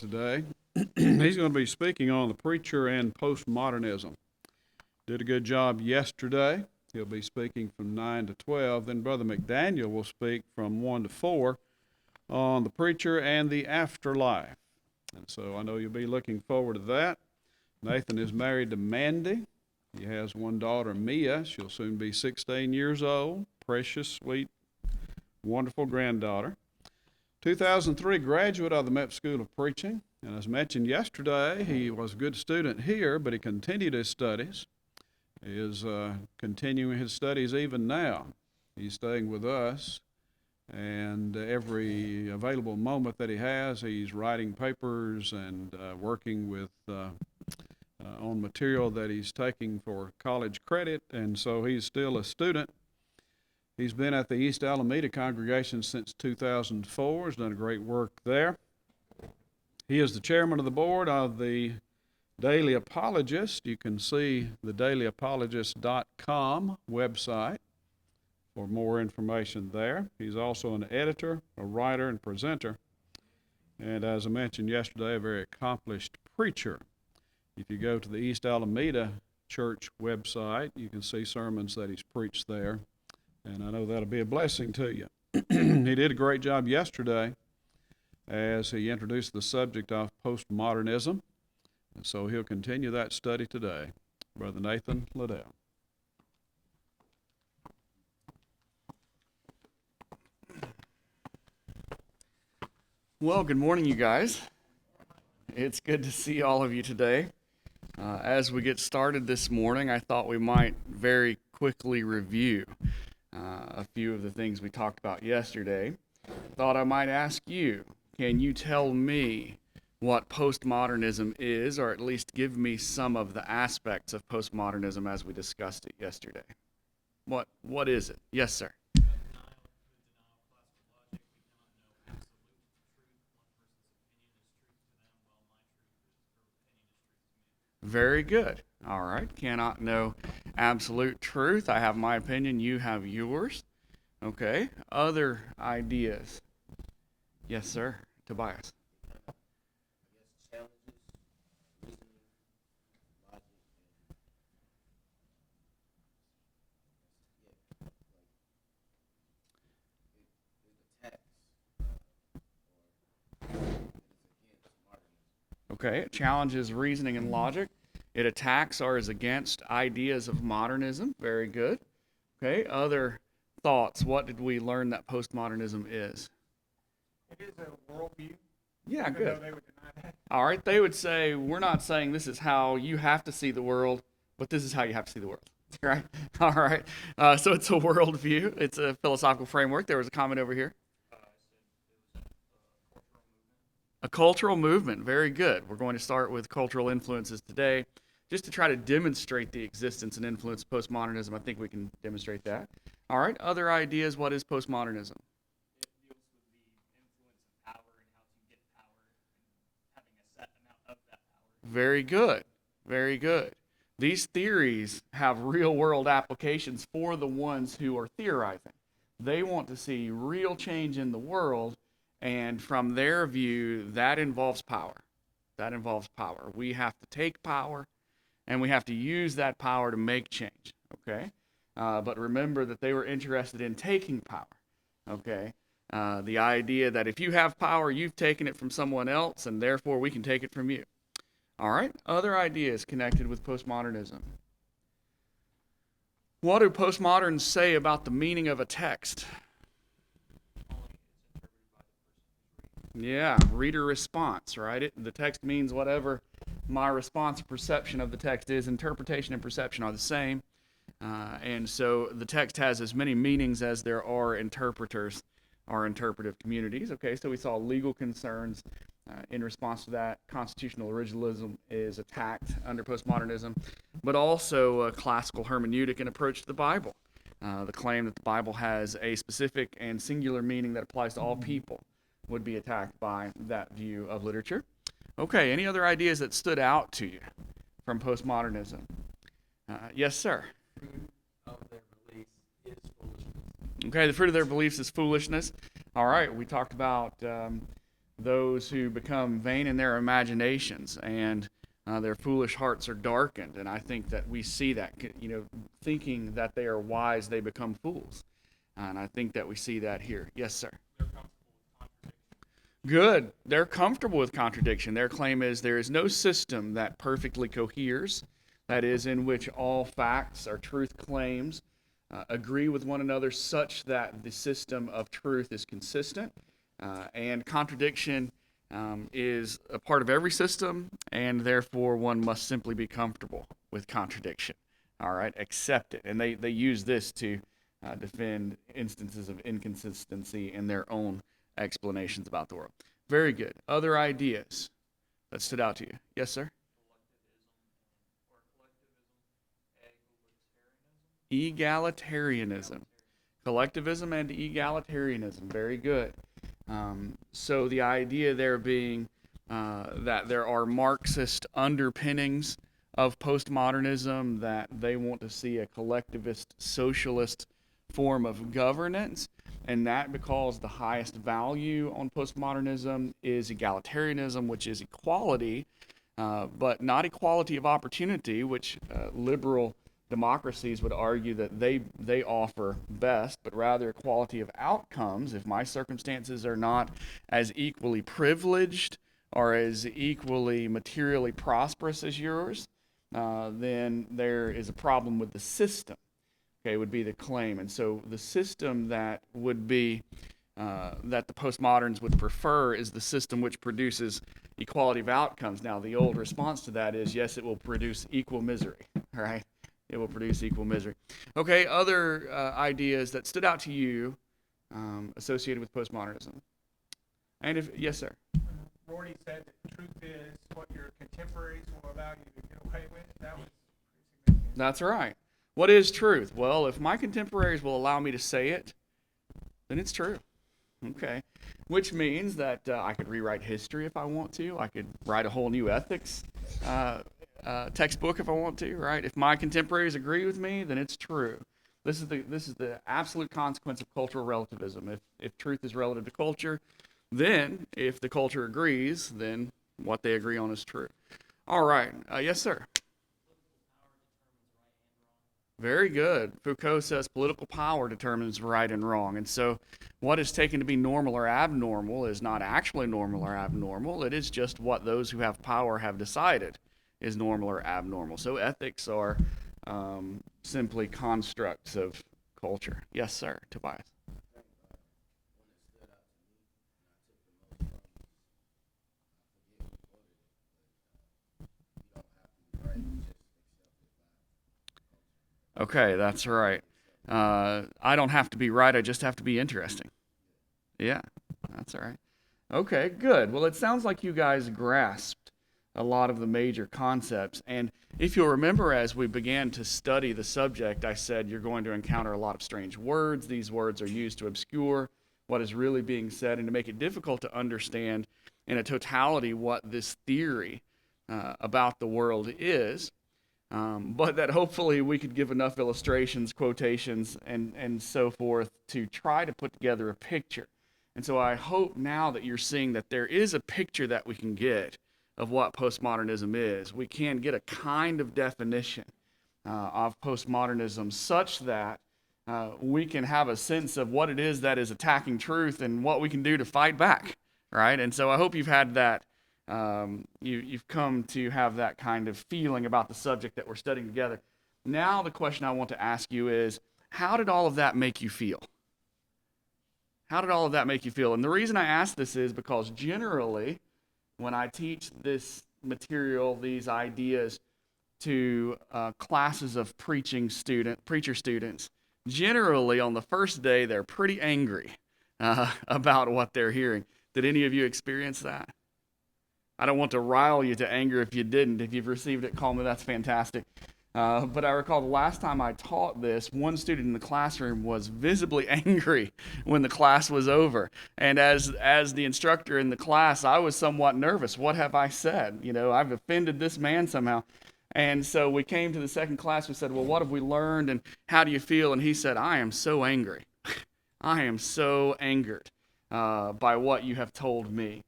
today. He's going to be speaking on the preacher and postmodernism. Did a good job yesterday. He'll be speaking from 9 to 12. Then Brother McDaniel will speak from 1 to 4 on the preacher and the afterlife. And so I know you'll be looking forward to that. Nathan is married to Mandy. He has one daughter, Mia. She'll soon be 16 years old. Precious, sweet, wonderful granddaughter. 2003 graduate of the Memphis School of Preaching. And as mentioned yesterday, he was a good student here, but he continued his studies. He is continuing his studies even now. He's staying with us, and every available moment that he has, he's writing papers and working with on material that he's taking for college credit, and so he's still a student. He's been at the East Alameda congregation since 2004. He's done a great work there. He is the chairman of the board of the Daily Apologist. You can see the dailyapologist.com website for more information there. He's also an editor, a writer, and presenter. And as I mentioned yesterday, a very accomplished preacher. If you go to the East Alameda Church website, you can see sermons that he's preached there. And I know that'll be a blessing to you. He did a great job yesterday as he introduced the subject of postmodernism. And so he'll continue that study today. Brother Nathan Liddell. Well, good morning, you guys. It's good to see all of you today. As we get started this morning, I thought we might very quickly review a few of the things we talked about yesterday. Thought I might ask you, can you tell me what postmodernism is, or at least give me some of the aspects of postmodernism as we discussed it yesterday? What is it? Yes, sir. Very good. All right. Cannot know absolute truth. I have my opinion. You have yours. Okay. Other ideas? Yes, sir. Tobias. Okay. It challenges reasoning and logic. It attacks or is against ideas of modernism. Very good. Okay. Other thoughts? What did we learn that postmodernism is? It is a worldview. Yeah, good. They would deny that. All right. They would say, we're not saying this is how you have to see the world, but this is how you have to see the world. Right? All right. So it's a worldview. It's a philosophical framework. There was a comment over here. A cultural movement. Very good. We're going to start with cultural influences today, just to try to demonstrate the existence and influence of postmodernism. I think we can demonstrate that. All right. Other ideas. What is postmodernism? It deals with the influence of power and how to get power and having a set amount of that power. Very good. Very good. These theories have real-world applications for the ones who are theorizing. They want to see real change in the world, and from their view, that involves power. That involves power. We have to take power, and we have to use that power to make change, okay? But remember that they were interested in taking power, okay? The idea that if you have power, you've taken it from someone else, and therefore we can take it from you. All right, other ideas connected with postmodernism. What do postmoderns say about the meaning of a text? Yeah, reader response, right? The text means whatever my response or perception of the text is. Interpretation and perception are the same. And so the text has as many meanings as there are interpreters or interpretive communities. Okay, so we saw legal concerns. In response to that, constitutional originalism is attacked under postmodernism, but also classical hermeneutic and approach to the Bible. The claim that the Bible has a specific and singular meaning that applies to all people would be attacked by that view of literature. Okay, any other ideas that stood out to you from postmodernism? Yes, sir. The fruit of their beliefs is foolishness. Okay, the fruit of their beliefs is foolishness. All right, we talked about those who become vain in their imaginations and their foolish hearts are darkened. And I think that we see that, thinking that they are wise, they become fools. And I think that we see that here. Yes, sir. Good. They're comfortable with contradiction. Their claim is there is no system that perfectly coheres, that is, in which all facts or truth claims agree with one another such that the system of truth is consistent. And contradiction is a part of every system, and therefore one must simply be comfortable with contradiction. All right, accept it. And they use this to defend instances of inconsistency in their own explanations about the world. Very good. Other ideas that stood out to you? Yes, sir? Egalitarianism. Collectivism and egalitarianism. Very good. So the idea there being that there are Marxist underpinnings of postmodernism, that they want to see a collectivist socialist form of governance, and that because the highest value on postmodernism is egalitarianism, which is equality, but not equality of opportunity, which liberal democracies would argue that they offer best, but rather equality of outcomes. If my circumstances are not as equally privileged or as equally materially prosperous as yours, then there is a problem with the system. Okay, would be the claim. And so the system that would be that the postmoderns would prefer is the system which produces equality of outcomes. Now, the old response to that is, yes, it will produce equal misery, right? It will produce equal misery. Okay, other ideas that stood out to you associated with postmodernism? And if, yes, sir. Rorty said that truth is what your contemporaries will allow you to get away with. That was pretty significant. That's right. What is truth? Well, if my contemporaries will allow me to say it, then it's true. Okay. Which means that I could rewrite history if I want to. I could write a whole new ethics textbook if I want to, right? If my contemporaries agree with me, then it's true. This is the absolute consequence of cultural relativism. If truth is relative to culture, then if the culture agrees, then what they agree on is true. All right. Yes, sir. Very good. Foucault says political power determines right and wrong. And so what is taken to be normal or abnormal is not actually normal or abnormal. It is just what those who have power have decided is normal or abnormal. So ethics are simply constructs of culture. Yes, sir. Tobias. Okay, that's right. I don't have to be right, I just have to be interesting. Yeah, that's all right. Okay, good. Well, it sounds like you guys grasped a lot of the major concepts. And if you'll remember, as we began to study the subject, I said you're going to encounter a lot of strange words. These words are used to obscure what is really being said and to make it difficult to understand in a totality what this theory about the world is. But that hopefully we could give enough illustrations, quotations, and so forth to try to put together a picture. And so I hope now that you're seeing that there is a picture that we can get of what postmodernism is. We can get a kind of definition of postmodernism such that we can have a sense of what it is that is attacking truth and what we can do to fight back, right? And so I hope you've had that. You've come to have that kind of feeling about the subject that we're studying together. Now the question I want to ask you is, how did all of that make you feel? How did all of that make you feel? And the reason I ask this is because generally, when I teach this material, these ideas to classes of preacher students, generally on the first day they're pretty angry about what they're hearing. Did any of you experience that? I don't want to rile you to anger if you didn't. If you've received it, call me. That's fantastic. But I recall the last time I taught this, one student in the classroom was visibly angry when the class was over. And as the instructor in the class, I was somewhat nervous. What have I said? You know, I've offended this man somehow. And so we came to the second class. We said, well, what have we learned and how do you feel? And he said, I am so angry. I am so angered by what you have told me.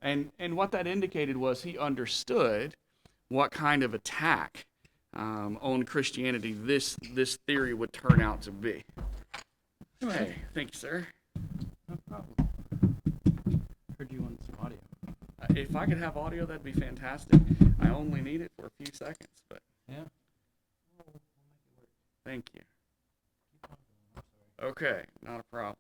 And what that indicated was he understood what kind of attack on Christianity this theory would turn out to be. Hey, thank you, sir. No problem. Heard you want some audio. If I could have audio, that'd be fantastic. I only need it for a few seconds, but Yeah. thank you. Okay, not a problem.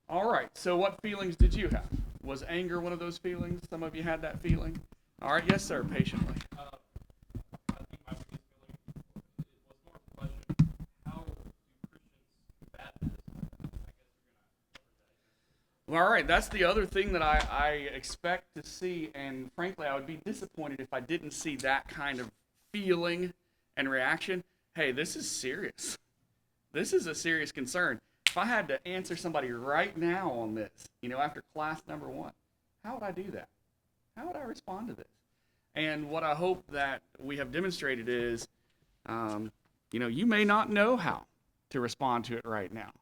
All right, so what feelings did you have? Was anger one of those feelings? Some of you had that feeling? All right, yes, sir, patiently. I think my biggest feeling was more of a question: how do Christians combat this? I guess we're gonna cover that. Well, all right, that's the other thing that I expect to see, and frankly, I would be disappointed if I didn't see that kind of feeling and reaction. Hey, this is serious. This is a serious concern. If I had to answer somebody right now on this, after class number 1, how would I do that? How would I respond to this? And what I hope that we have demonstrated is, you may not know how to respond to it right now.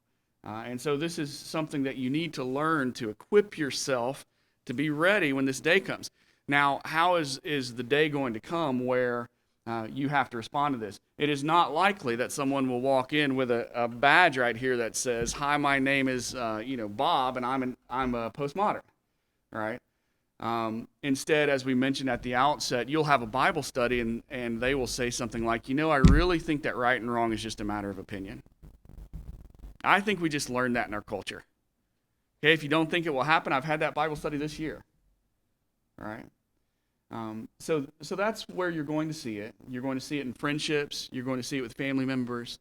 And so this is something that you need to learn to equip yourself to be ready when this day comes. Now, how is the day going to come where you have to respond to this? It is not likely that someone will walk in with a badge right here that says, "Hi, my name is Bob, and I'm a postmodern," right? Instead, as we mentioned at the outset, you'll have a Bible study, and they will say something like, "I really think that right and wrong is just a matter of opinion." I think we just learned that in our culture. Okay, if you don't think it will happen, I've had that Bible study this year. All right. So that's where you're going to see it. You're going to see it in friendships. You're going to see it with family members.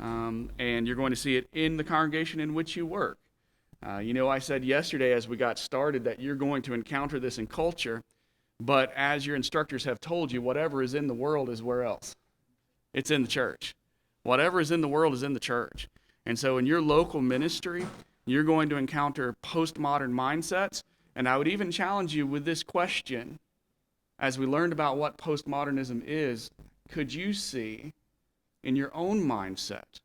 And you're going to see it in the congregation in which you work. I said yesterday as we got started that you're going to encounter this in culture, but as your instructors have told you, whatever is in the world is where else? It's in the church. Whatever is in the world is in the church. And so in your local ministry, you're going to encounter postmodern mindsets. And I would even challenge you with this question. As we learned about what postmodernism is, could you see in your own mindset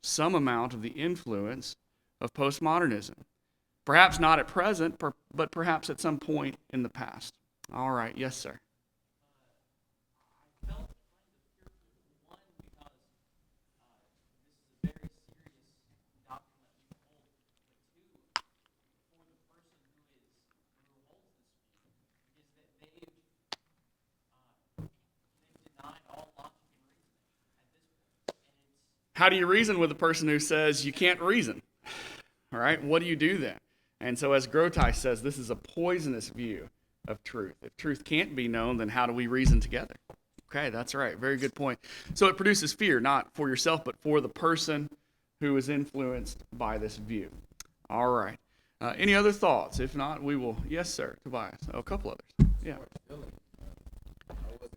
some amount of the influence of postmodernism? Perhaps not at present, but perhaps at some point in the past. All right, yes, sir. I felt kind of fearful, one, because this is a very serious doctrine that we hold, but two, for the person who holds this view, is that they've denied all logic and reasoning at this point. And it's How do you reason with a person who says you can't reason? All right, what do you do then? And so as Grotai says, this is a poisonous view of truth. If truth can't be known, then how do we reason together? Okay, that's right. Very good point. So it produces fear, not for yourself, but for the person who is influenced by this view. All right. Any other thoughts? If not, we will. Yes, sir, Tobias. Oh, a couple others. Yeah. I wasn't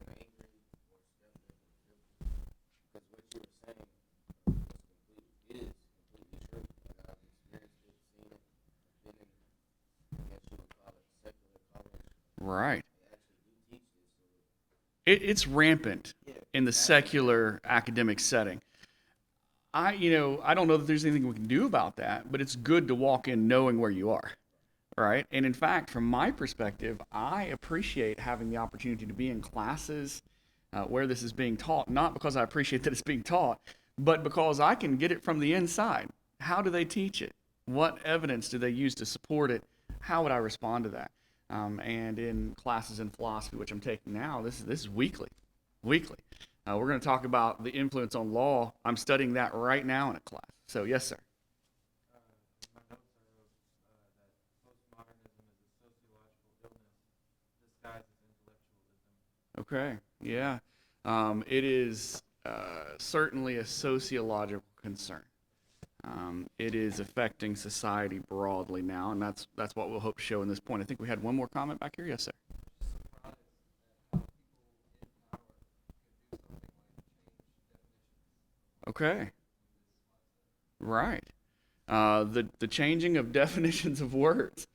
angry or skeptical because what you were saying is completely true. And I've experienced it, seen it, been in, I guess you would call it secular college. Right. They actually do teach this. So It's rampant in the secular academic setting. I don't know that there's anything we can do about that, but it's good to walk in knowing where you are, right? And in fact, from my perspective, I appreciate having the opportunity to be in classes where this is being taught, not because I appreciate that it's being taught, but because I can get it from the inside. How do they teach it? What evidence do they use to support it? How would I respond to that? And in classes in philosophy, which I'm taking now, this is weekly. We're going to talk about the influence on law. I'm studying that right now in a class. So, yes, sir. My notes are that postmodernism is a sociological illness disguised as intellectualism. Okay, yeah. It is certainly a sociological concern. It is affecting society broadly now, and that's what we'll hope to show in this point. I think we had one more comment back here. Yes, sir. Okay. Right. The changing of definitions of words.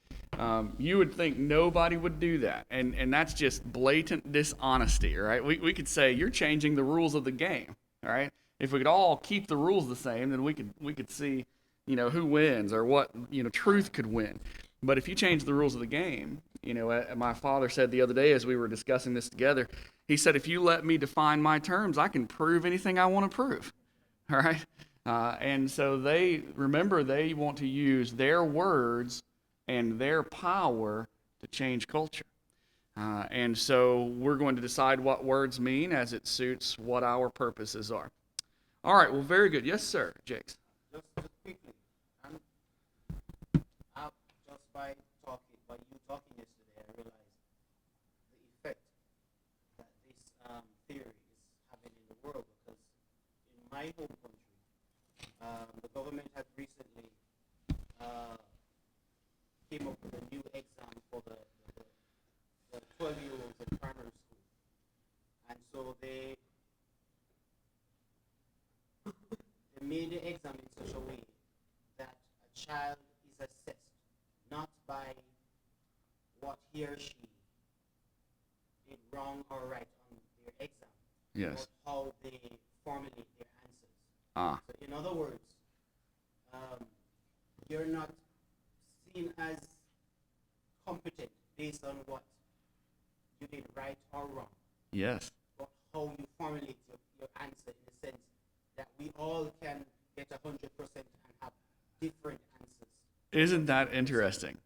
You would think nobody would do that, and that's just blatant dishonesty, right? We could say you're changing the rules of the game, all right? If we could all keep the rules the same, then we could see, who wins or what truth could win. But if you change the rules of the game, my father said the other day as we were discussing this together, he said, if you let me define my terms, I can prove anything I want to prove. All right? And so they want to use their words and their power to change culture. And so we're going to decide what words mean as it suits what our purposes are. All right, well, very good. Yes, sir, Jakes. Just quickly, just by you talking yesterday, I realized the effect that this theory is having in the world. Because in my home country, the government had recently came up with a new exam for the 12-year-olds in primary school, and so they made the exam in such a way that a child is assessed not by what he or she did wrong or right on their exam, Yes. but how they formulate their answers. So in other words, you're not seen as competent based on what you did right or wrong, Yes. but how you formulate your answer, in the sense that we all can get 100% and have different answers. Isn't that interesting?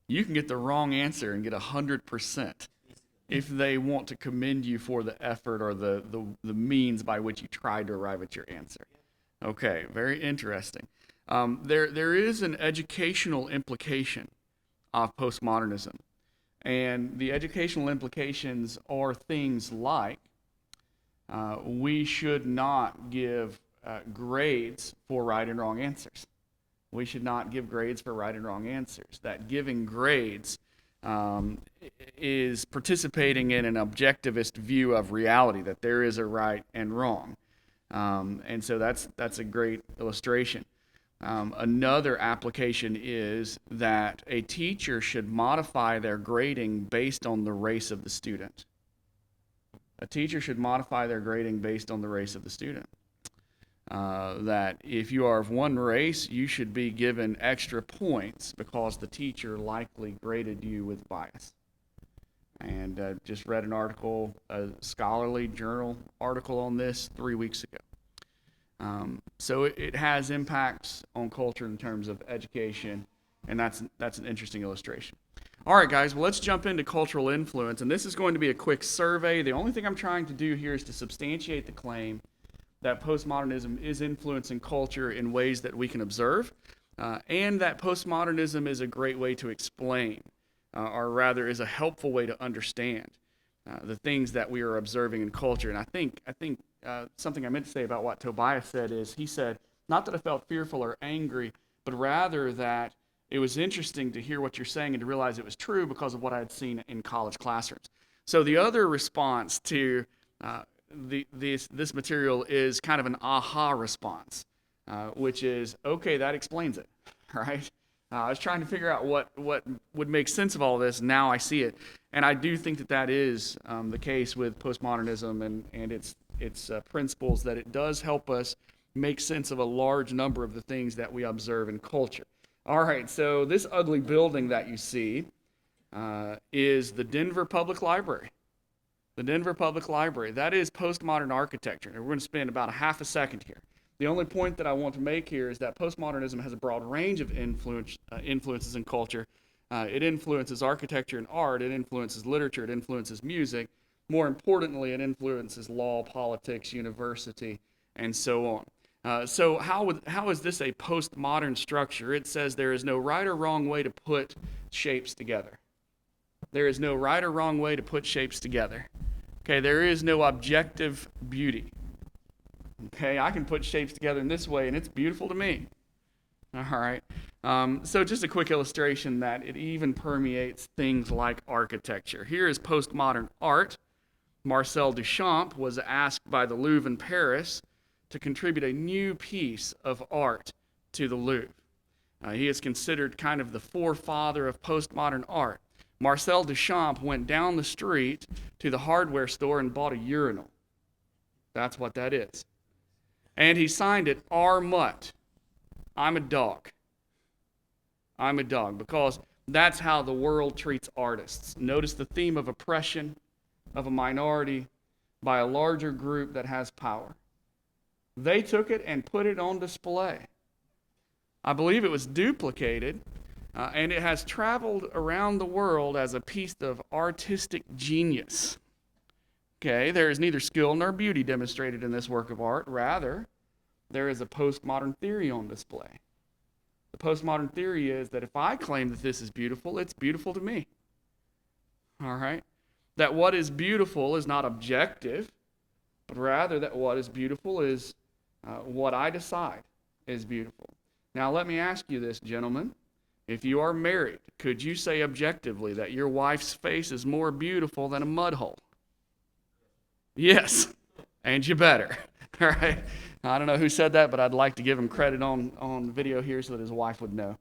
You can get the wrong answer and get 100% if they want to commend you for the effort or the means by which you tried to arrive at your answer. Okay, very interesting. There is an educational implication of postmodernism. And the educational implications are things like we should not give grades for right and wrong answers. We should not give grades for right and wrong answers. That giving grades is participating in an objectivist view of reality, that there is a right and wrong. And so that's a great illustration. Another application is that a teacher should modify their grading based on the race of the student. A teacher should modify their grading based on the race of the student. That if you are of one race, you should be given extra points because the teacher likely graded you with bias. And just read an article, a scholarly journal article on this 3 weeks ago. So it has impacts on culture in terms of education, and that's an interesting illustration. All right, guys, well, let's jump into cultural influence, and this is going to be a quick survey. The only thing I'm trying to do here is to substantiate the claim that postmodernism is influencing culture in ways that we can observe, and that postmodernism is a great way to explain, or rather is a helpful way to understand the things that we are observing in culture. And I think something I meant to say about what Tobias said is, he said, not that I felt fearful or angry, but rather that it was interesting to hear what you're saying and to realize it was true because of what I had seen in college classrooms. So the other response to this material is kind of an aha response, which is, okay, that explains it, right? I was trying to figure out what would make sense of all of this. Now I see it. And I do think that is the case with postmodernism and its principles, that it does help us make sense of a large number of the things that we observe in culture. All right, so this ugly building that you see is the Denver Public Library. The Denver Public Library. That is postmodern architecture. And we're going to spend about a half a second here. The only point that I want to make here is that postmodernism has a broad range of influences in culture. It influences architecture and art. It influences literature. It influences music. More importantly, it influences law, politics, university, and so on. So how is this a postmodern structure? It says there is no right or wrong way to put shapes together. There is no right or wrong way to put shapes together. Okay, there is no objective beauty. Okay, I can put shapes together in this way, and it's beautiful to me. All right. So just a quick illustration that it even permeates things like architecture. Here is postmodern art. Marcel Duchamp was asked by the Louvre in Paris to contribute a new piece of art to the Louvre. He is considered kind of the forefather of postmodern art. Marcel Duchamp went down the street to the hardware store and bought a urinal. That's what that is. And he signed it R. Mutt. I'm a dog. I'm a dog. Because That's how the world treats artists. Notice the theme of oppression of a minority by a larger group that has power. They took it and put it on display. I believe it was duplicated, and it has traveled around the world as a piece of artistic genius. Okay, there is neither skill nor beauty demonstrated in this work of art. Rather, there is a postmodern theory on display. The postmodern theory is that if I claim that this is beautiful, it's beautiful to me. All right? That what is beautiful is not objective, but rather that what is beautiful is what I decide is beautiful. Now, let me ask you this, gentlemen. If you are married, could you say objectively that your wife's face is more beautiful than a mud hole? Yes, and you better. All right? I don't know who said that, but I'd like to give him credit on video here so that his wife would know.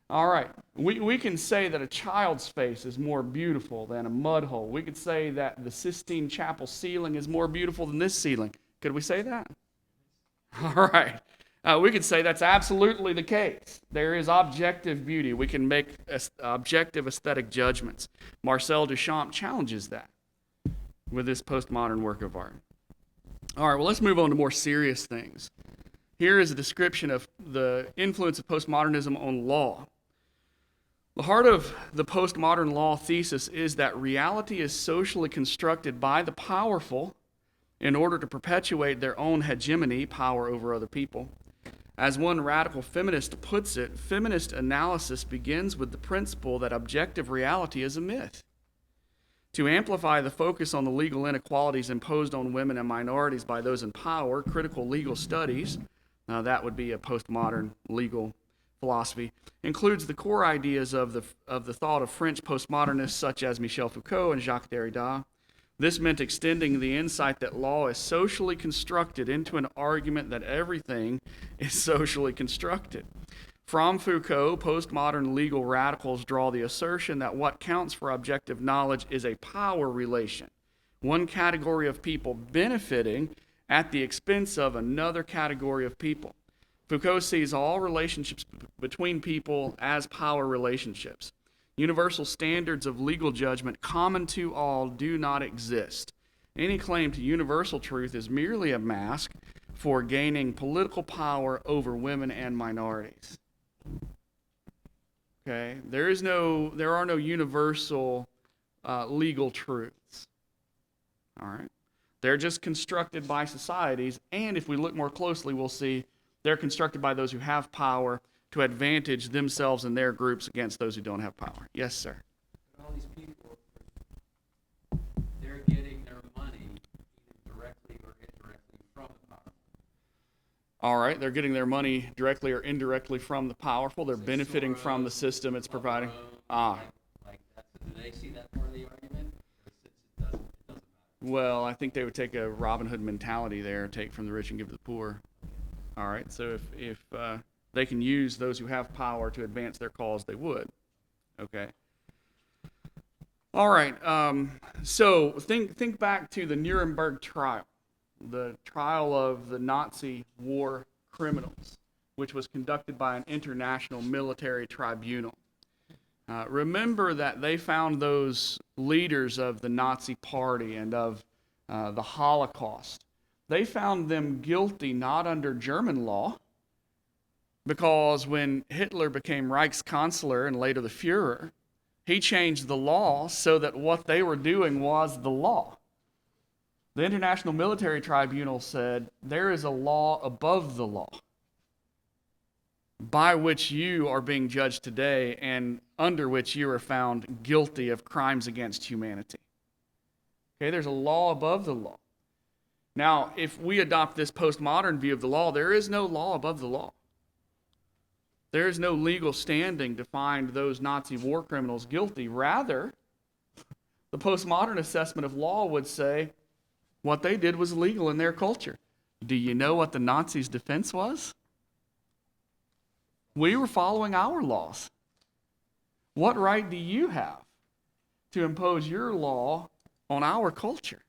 All right, we can say that a child's face is more beautiful than a mud hole. We could say that the Sistine Chapel ceiling is more beautiful than this ceiling. Could we say that? All right. We could say that's absolutely the case. There is objective beauty. We can make objective aesthetic judgments. Marcel Duchamp challenges that with this postmodern work of art. All right, well, let's move on to more serious things. Here is a description of the influence of postmodernism on law. The heart of the postmodern law thesis is that reality is socially constructed by the powerful in order to perpetuate their own hegemony, power over other people. As one radical feminist puts it, feminist analysis begins with the principle that objective reality is a myth. To amplify the focus on the legal inequalities imposed on women and minorities by those in power, critical legal studies, that would be a postmodern legal philosophy, includes the core ideas of the thought of French postmodernists such as Michel Foucault and Jacques Derrida. This meant extending the insight that law is socially constructed into an argument that everything is socially constructed. From Foucault, postmodern legal radicals draw the assertion that what counts for objective knowledge is a power relation, one category of people benefiting at the expense of another category of people. Foucault sees all relationships between people as power relationships. Universal standards of legal judgment common to all do not exist. Any claim to universal truth is merely a mask for gaining political power over women and minorities. Okay, there are no universal legal truths. All right, they're just constructed by societies, and if we look more closely, we'll see they're constructed by those who have power to advantage themselves and their groups against those who don't have power. Yes, sir. All these people, they're getting their money either directly or indirectly from the powerful. All right, they're getting their money directly or indirectly from the powerful. They're benefiting from the system it's providing. Like that's, do they see that part of the argument? Or since it doesn't matter? Well, I think they would take a Robin Hood mentality there, take from the rich and give to the poor. All right, so if they can use those who have power to advance their cause, they would. Okay. All right, so think back to the Nuremberg trial, the trial of the Nazi war criminals, which was conducted by an international military tribunal. Remember that they found those leaders of the Nazi party and of the Holocaust. They found them guilty not under German law, because when Hitler became Reichskanzler and later the Fuhrer, he changed the law so that what they were doing was the law. The International Military Tribunal said there is a law above the law by which you are being judged today and under which you are found guilty of crimes against humanity. Okay, there's a law above the law. Now, if we adopt this postmodern view of the law, there is no law above the law. There is no legal standing to find those Nazi war criminals guilty. Rather, the postmodern assessment of law would say what they did was legal in their culture. Do you know what the Nazis' defense was? We were following our laws. What right do you have to impose your law on our culture?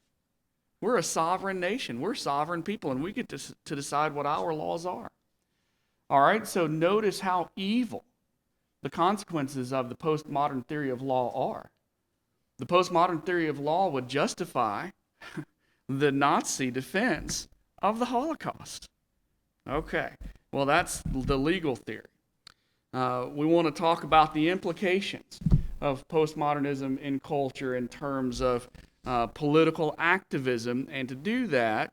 We're a sovereign nation. We're sovereign people, and we get to decide what our laws are. All right, so notice how evil the consequences of the postmodern theory of law are. The postmodern theory of law would justify the Nazi defense of the Holocaust. Okay, well, that's the legal theory. We want to talk about the implications of postmodernism in culture in terms of political activism, and to do that,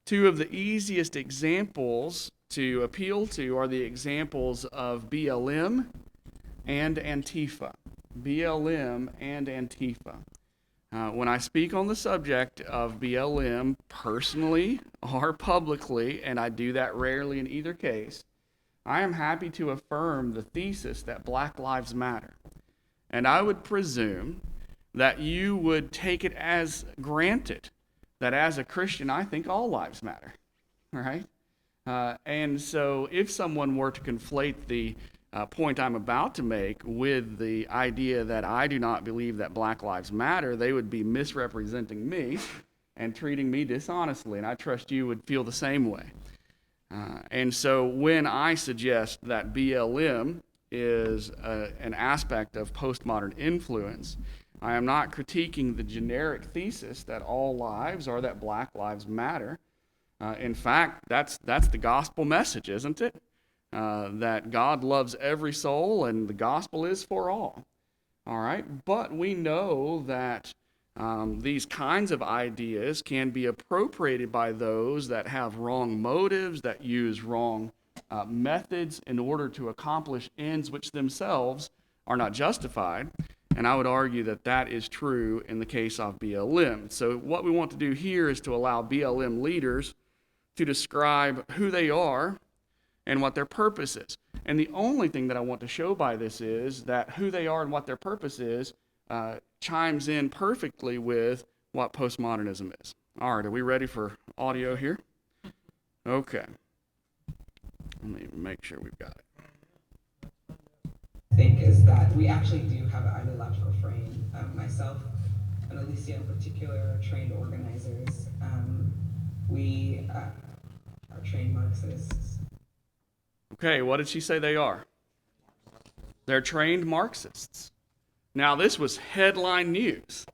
two of the easiest examples to appeal to are the examples of BLM and Antifa. BLM and Antifa. When I speak on the subject of BLM personally or publicly, and I do that rarely in either case, I am happy to affirm the thesis that Black Lives Matter. And I would presume that you would take it as granted that as a Christian, I think all lives matter, right? And so if someone were to conflate the point I'm about to make with the idea that I do not believe that Black Lives Matter, they would be misrepresenting me and treating me dishonestly, and I trust you would feel the same way. And so when I suggest that BLM is an aspect of postmodern influence, I am not critiquing the generic thesis that all lives or that Black Lives Matter. In fact, that's the gospel message, isn't it? That God loves every soul and the gospel is for all. All right, but we know that these kinds of ideas can be appropriated by those that have wrong motives, that use wrong methods in order to accomplish ends which themselves are not justified. And I would argue that that is true in the case of BLM. So what we want to do here is to allow BLM leaders to describe who they are and what their purpose is. And the only thing that I want to show by this is that who they are and what their purpose is chimes in perfectly with what postmodernism is. All right, are we ready for audio here? Okay. Let me make sure we've got it. I think is that we actually do have an ideological frame. Myself and Alicia in particular are trained organizers. We are trained Marxists. Okay, what did she say they are? They're trained Marxists. Now, this was headline news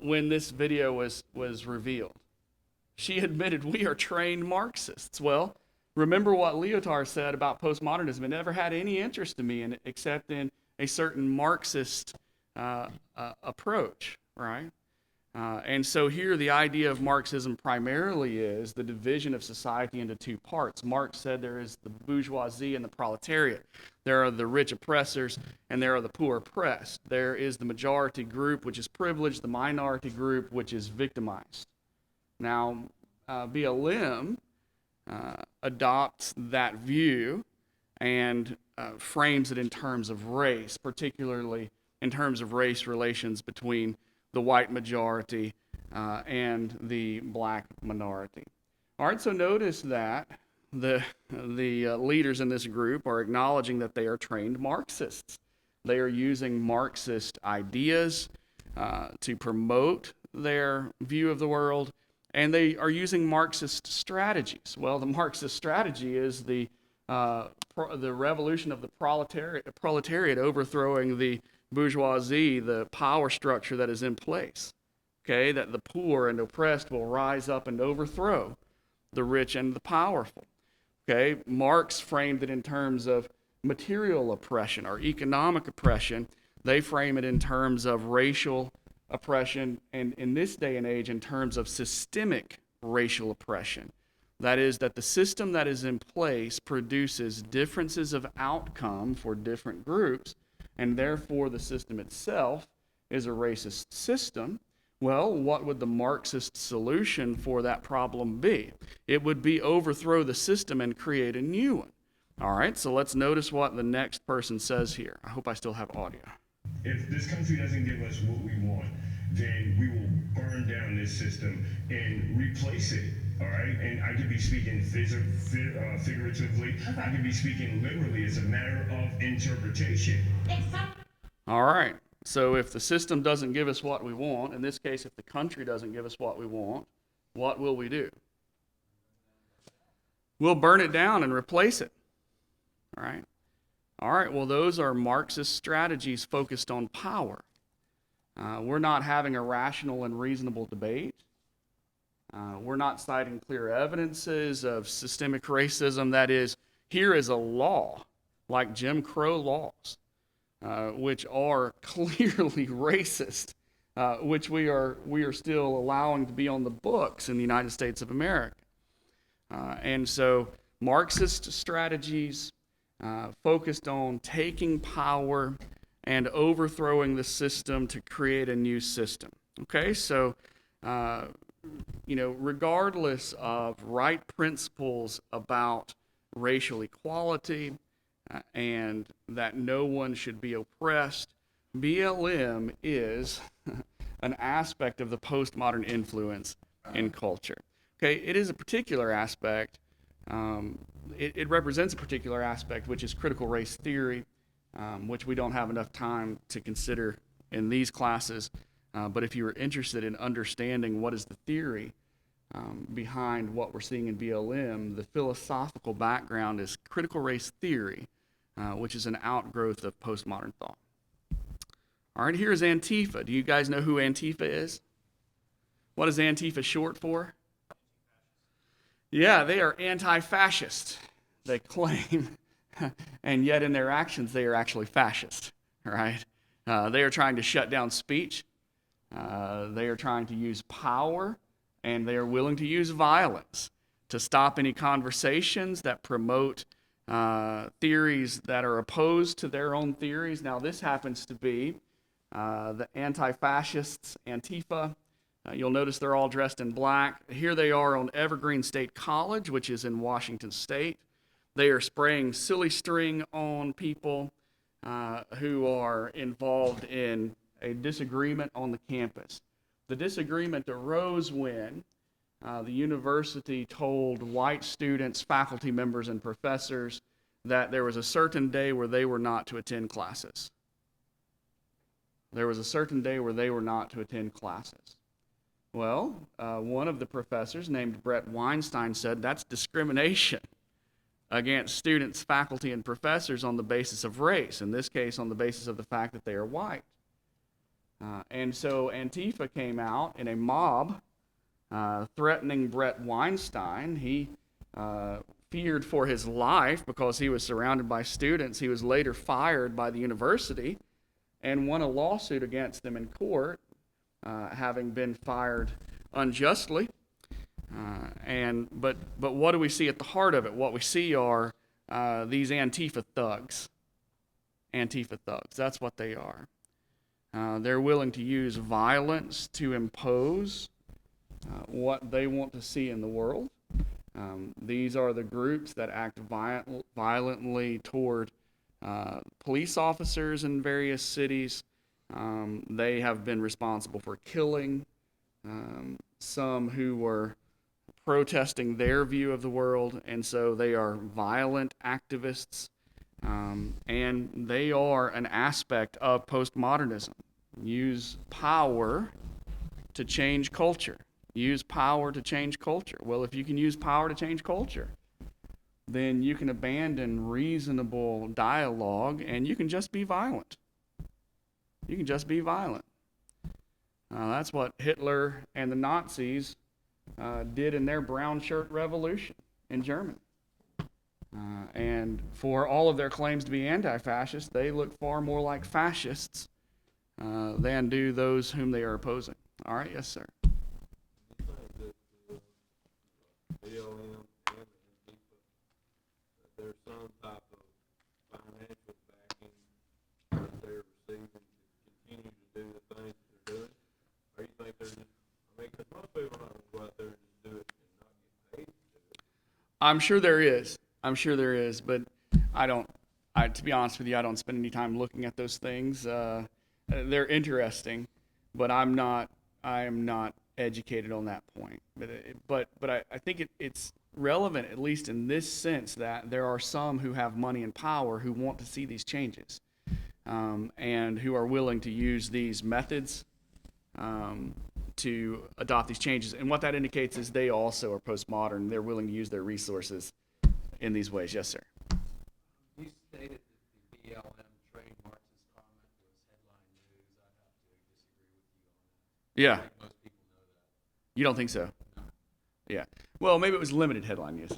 when this video was revealed. She admitted, we are trained Marxists. Well, remember what Lyotard said about postmodernism. It never had any interest to me except in a certain Marxist approach, right? And so here the idea of Marxism primarily is the division of society into two parts. Marx said there is the bourgeoisie and the proletariat. There are the rich oppressors and there are the poor oppressed. There is the majority group, which is privileged, the minority group, which is victimized. Now, BLM adopts that view and frames it in terms of race, particularly in terms of race relations between the white majority and the black minority. All right, so notice that the leaders in this group are acknowledging that they are trained Marxists. They are using Marxist ideas to promote their view of the world, and they are using Marxist strategies. Well, the Marxist strategy is the revolution of the proletariat overthrowing the bourgeoisie, the power structure that is in place, okay, that the poor and oppressed will rise up and overthrow the rich and the powerful, okay. Marx framed it in terms of material oppression or economic oppression. They frame it in terms of racial oppression, and in this day and age in terms of systemic racial oppression. That is, that the system that is in place produces differences of outcome for different groups, and therefore the system itself is a racist system. Well, what would the Marxist solution for that problem be? It would be overthrow the system and create a new one. All right, so let's notice what the next person says here. I hope I still have audio. If this country doesn't give us what we want, then we will burn down this system and replace it. All right, and I could be speaking figuratively. Okay. I could be speaking literally. It's a matter of interpretation. All right. So if the system doesn't give us what we want, in this case, if the country doesn't give us what we want, what will we do? We'll burn it down and replace it. All right. All right, well, those are Marxist strategies focused on power. We're not having a rational and reasonable debate. We're not citing clear evidences of systemic racism. That is, here is a law, like Jim Crow laws, which are clearly racist, which we are still allowing to be on the books in the United States of America. And so Marxist strategies focused on taking power and overthrowing the system to create a new system. Okay, so regardless of right principles about racial equality and that no one should be oppressed, BLM is an aspect of the postmodern influence in culture. Okay, it is a particular aspect. It represents a particular aspect, which is critical race theory, which we don't have enough time to consider in these classes. But if you are interested in understanding what is the theory behind what we're seeing in BLM, the philosophical background is critical race theory, which is an outgrowth of postmodern thought. All right, here's Antifa. Do you guys know who Antifa is? What is Antifa short for? Yeah, they are anti-fascist, they claim, and yet in their actions they are actually fascist, right? They are trying to shut down speech. They are trying to use power, and they are willing to use violence to stop any conversations that promote theories that are opposed to their own theories. Now, this happens to be the anti-fascists, Antifa. You'll notice they're all dressed in black. Here they are on Evergreen State College, which is in Washington State. They are spraying silly string on people who are involved in a disagreement on the campus. The disagreement arose when the university told white students, faculty members, and professors that there was a certain day where they were not to attend classes. There was a certain day where they were not to attend classes. Well, one of the professors named Brett Weinstein said that's discrimination against students, faculty, and professors on the basis of race, in this case on the basis of the fact that they are white. And so Antifa came out in a mob threatening Brett Weinstein. He feared for his life because he was surrounded by students. He was later fired by the university and won a lawsuit against them in court, having been fired unjustly. But what do we see at the heart of it? What we see are these Antifa thugs. Antifa thugs, that's what they are. They're willing to use violence to impose what they want to see in the world. These are the groups that act violently toward police officers in various cities. They have been responsible for killing some who were protesting their view of the world, and so they are violent activists, and they are an aspect of postmodernism. Use power to change culture. Use power to change culture. Well, if you can use power to change culture, then you can abandon reasonable dialogue and you can just be violent. You can just be violent. That's what Hitler and the Nazis did in their brown shirt revolution in Germany. And for all of their claims to be anti-fascist, they look far more like fascists than do those whom they are opposing. All right, yes, sir. BLM and Antifa, there's some type of financial backing that they're receiving to continue to do the things that they're doing? Or you think they're just, because most people are not going to go out there and just do it and not get paid to do it. I'm sure there is, but to be honest with you, I don't spend any time looking at those things. They're interesting, but I am not educated on that point. But I think it's relevant, at least in this sense, that there are some who have money and power who want to see these changes, and who are willing to use these methods to adopt these changes. And what that indicates is they also are postmodern. They're willing to use their resources in these ways. Yes, sir. You stated that the Yeah. I think most people know that. You don't think so? Yeah. Well, maybe it was limited headline news.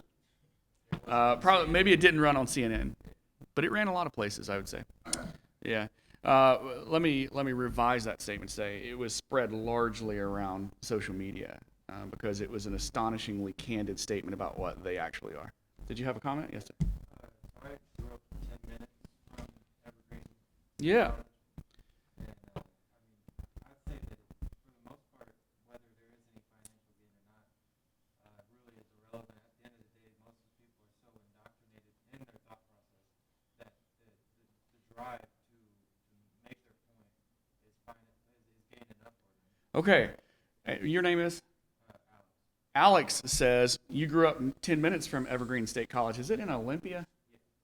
Probably, maybe it didn't run on CNN, but it ran a lot of places, I would say. Yeah. Let me revise that statement. Say it was spread largely around social media because it was an astonishingly candid statement about what they actually are. Did you have a comment? Yes, sir. I grew up 10 minutes from Evergreen. Yeah. And I'd say that for the most part, whether there is any financial gain or not, really is irrelevant. At the end of the day, most of the people are so indoctrinated in their thought process that the drive to make their point is gain enough for them. Okay. Your name is? Alex says you grew up 10 minutes from Evergreen State College. Is it in Olympia?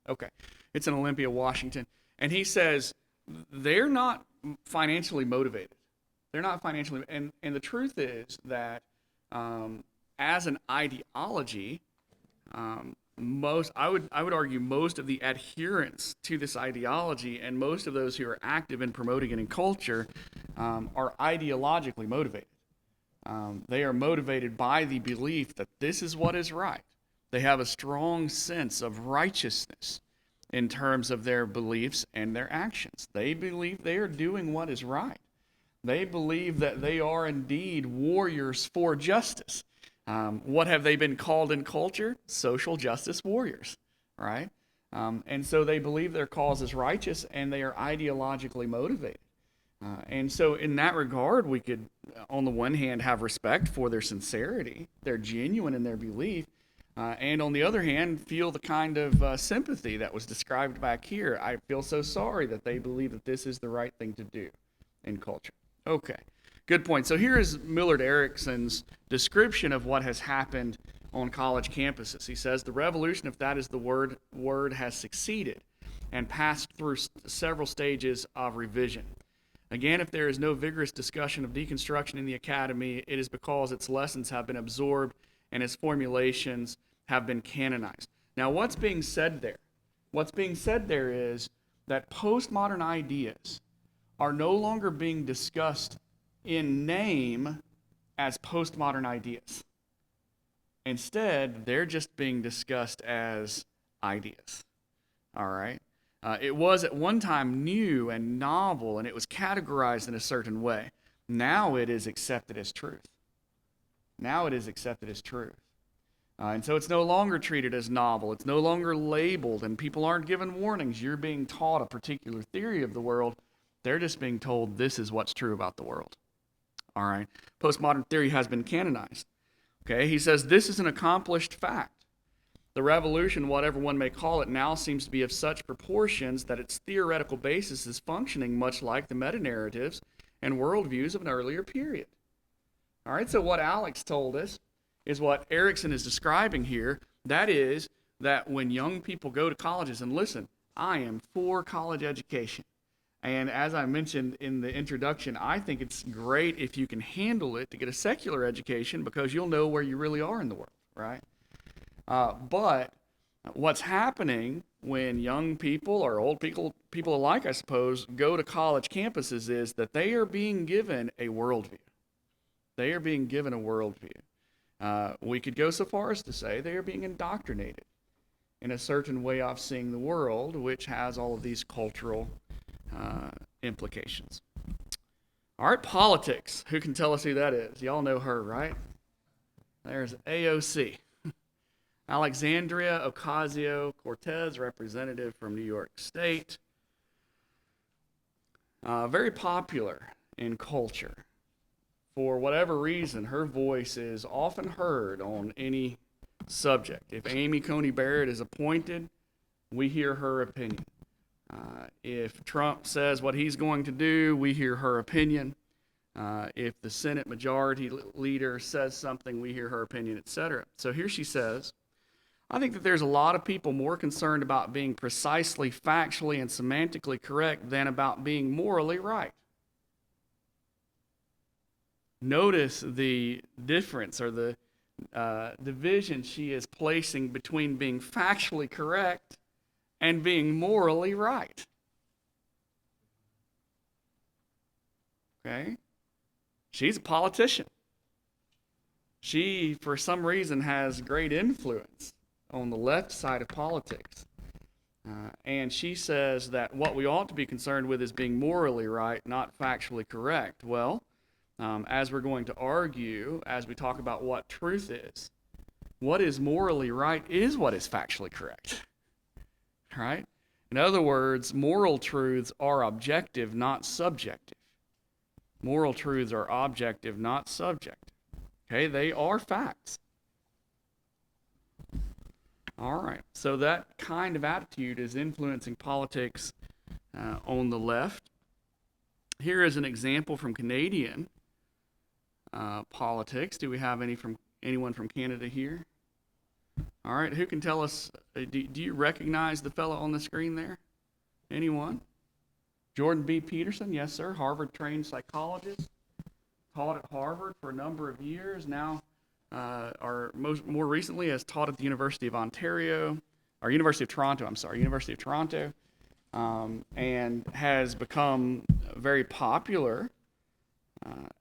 Okay. It's in Olympia, Washington. And he says they're not financially motivated. They're not financially, and the truth is that as an ideology, I would argue most of the adherents to this ideology and most of those who are active in promoting it in culture are ideologically motivated. They are motivated by the belief that this is what is right. They have a strong sense of righteousness in terms of their beliefs and their actions. They believe they are doing what is right. They believe that they are indeed warriors for justice. What have they been called in culture? Social justice warriors, right? And so they believe their cause is righteous and they are ideologically motivated. And so in that regard, we could, on the one hand, have respect for their sincerity. They're genuine in their belief. And on the other hand, feel the kind of sympathy that was described back here. I feel so sorry that they believe that this is the right thing to do in culture. Okay, good point. So here is Millard Erickson's description of what has happened on college campuses. He says, the revolution, if that is the word has succeeded and passed through several stages of revision. Again, if there is no vigorous discussion of deconstruction in the academy, it is because its lessons have been absorbed and its formulations have been canonized. Now, what's being said there? What's being said there is that postmodern ideas are no longer being discussed in name as postmodern ideas. Instead, they're just being discussed as ideas. All right? It was at one time new and novel, and it was categorized in a certain way. Now it is accepted as truth. Now it is accepted as truth. And so it's no longer treated as novel. It's no longer labeled, and people aren't given warnings. You're being taught a particular theory of the world. They're just being told this is what's true about the world. All right? Postmodern theory has been canonized. Okay? He says this is an accomplished fact. The revolution, whatever one may call it, now seems to be of such proportions that its theoretical basis is functioning much like the meta-narratives and worldviews of an earlier period. All right, so what Alex told us is what Erickson is describing here. That is that when young people go to colleges, and listen, I am for college education. And as I mentioned in the introduction, I think it's great if you can handle it to get a secular education because you'll know where you really are in the world, right? But what's happening when young people or old people alike, I suppose, go to college campuses is that they are being given a worldview. They are being given a worldview. We could go so far as to say they are being indoctrinated in a certain way of seeing the world, which has all of these cultural implications. All right, politics. Who can tell us who that is? Y'all know her, right? There's AOC. Alexandria Ocasio-Cortez, representative from New York State. Very popular in culture. For whatever reason, her voice is often heard on any subject. If Amy Coney Barrett is appointed, we hear her opinion. If Trump says what he's going to do, we hear her opinion. If the Senate Majority Leader says something, we hear her opinion, etc. So here she says, I think that there's a lot of people more concerned about being precisely, factually, and semantically correct than about being morally right. Notice the difference or the division she is placing between being factually correct and being morally right. Okay? She's a politician. She, for some reason, has great influence on the left side of politics. And she says that what we ought to be concerned with is being morally right, not factually correct. Well, as we're going to argue, as we talk about what truth is, what is morally right is what is factually correct. Right? In other words, moral truths are objective, not subjective. Moral truths are objective, not subjective. Okay, they are facts. All right, so that kind of attitude is influencing politics on the left. Here is an example from Canadian politics. Do we have anyone from Canada here? All right, who can tell us, do you recognize the fellow on the screen there? Anyone? Jordan B. Peterson, yes sir, Harvard-trained psychologist, taught at Harvard for a number of years, now more recently has taught at the University of Toronto, and has become very popular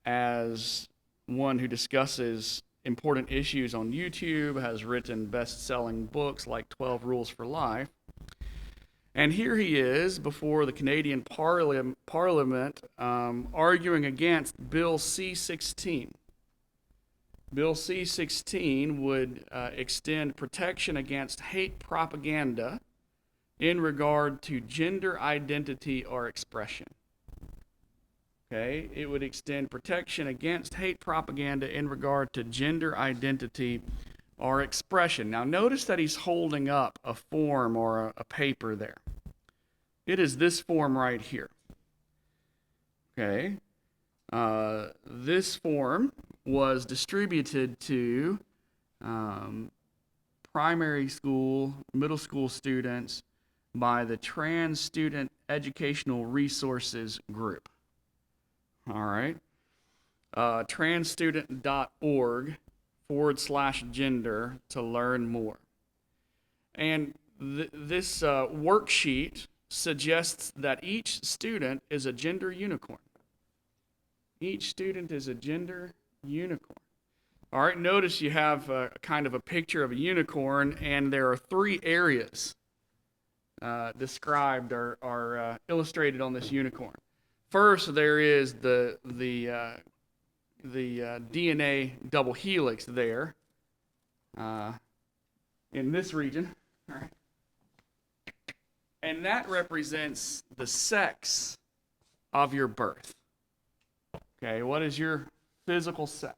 as one who discusses important issues on YouTube, has written best-selling books like 12 Rules for Life. And here he is before the Canadian Parliament arguing against Bill C-16. Bill C-16 would extend protection against hate propaganda in regard to gender identity or expression. Okay, it would extend protection against hate propaganda in regard to gender identity or expression. Now notice that he's holding up a form or a paper there. It is this form right here. Okay, this form was distributed to primary school, middle school students by the Trans Student Educational Resources Group. All right, transstudent.org/gender to learn more. And this worksheet suggests that each student is a gender unicorn. Each student is a gender unicorn. All right, notice you have kind of a picture of a unicorn, and there are 3 areas described or illustrated on this unicorn. First, there is the DNA double helix there in this region. All right. And that represents the sex of your birth. Okay, what is your physical sex?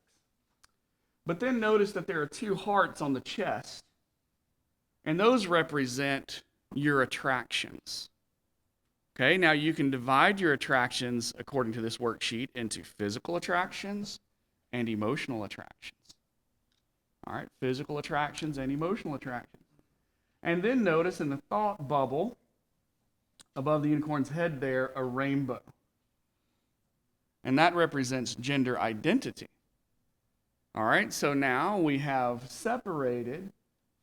But then notice that there are 2 hearts on the chest, and those represent your attractions. Okay, now you can divide your attractions, according to this worksheet, into physical attractions and emotional attractions. All right, physical attractions and emotional attractions. And then notice in the thought bubble, above the unicorn's head there, a rainbow. And that represents gender identity. All right, so now we have separated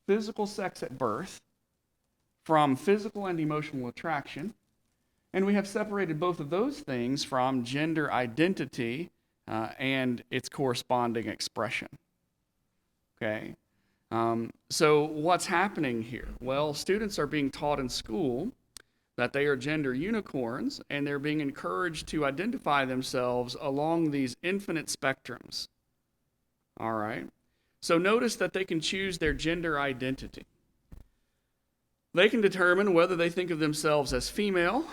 physical sex at birth from physical and emotional attraction. And we have separated both of those things from gender identity and its corresponding expression. Okay? So what's happening here? Well, students are being taught in school that they are gender unicorns, and they're being encouraged to identify themselves along these infinite spectrums. All right? So notice that they can choose their gender identity. They can determine whether they think of themselves as female,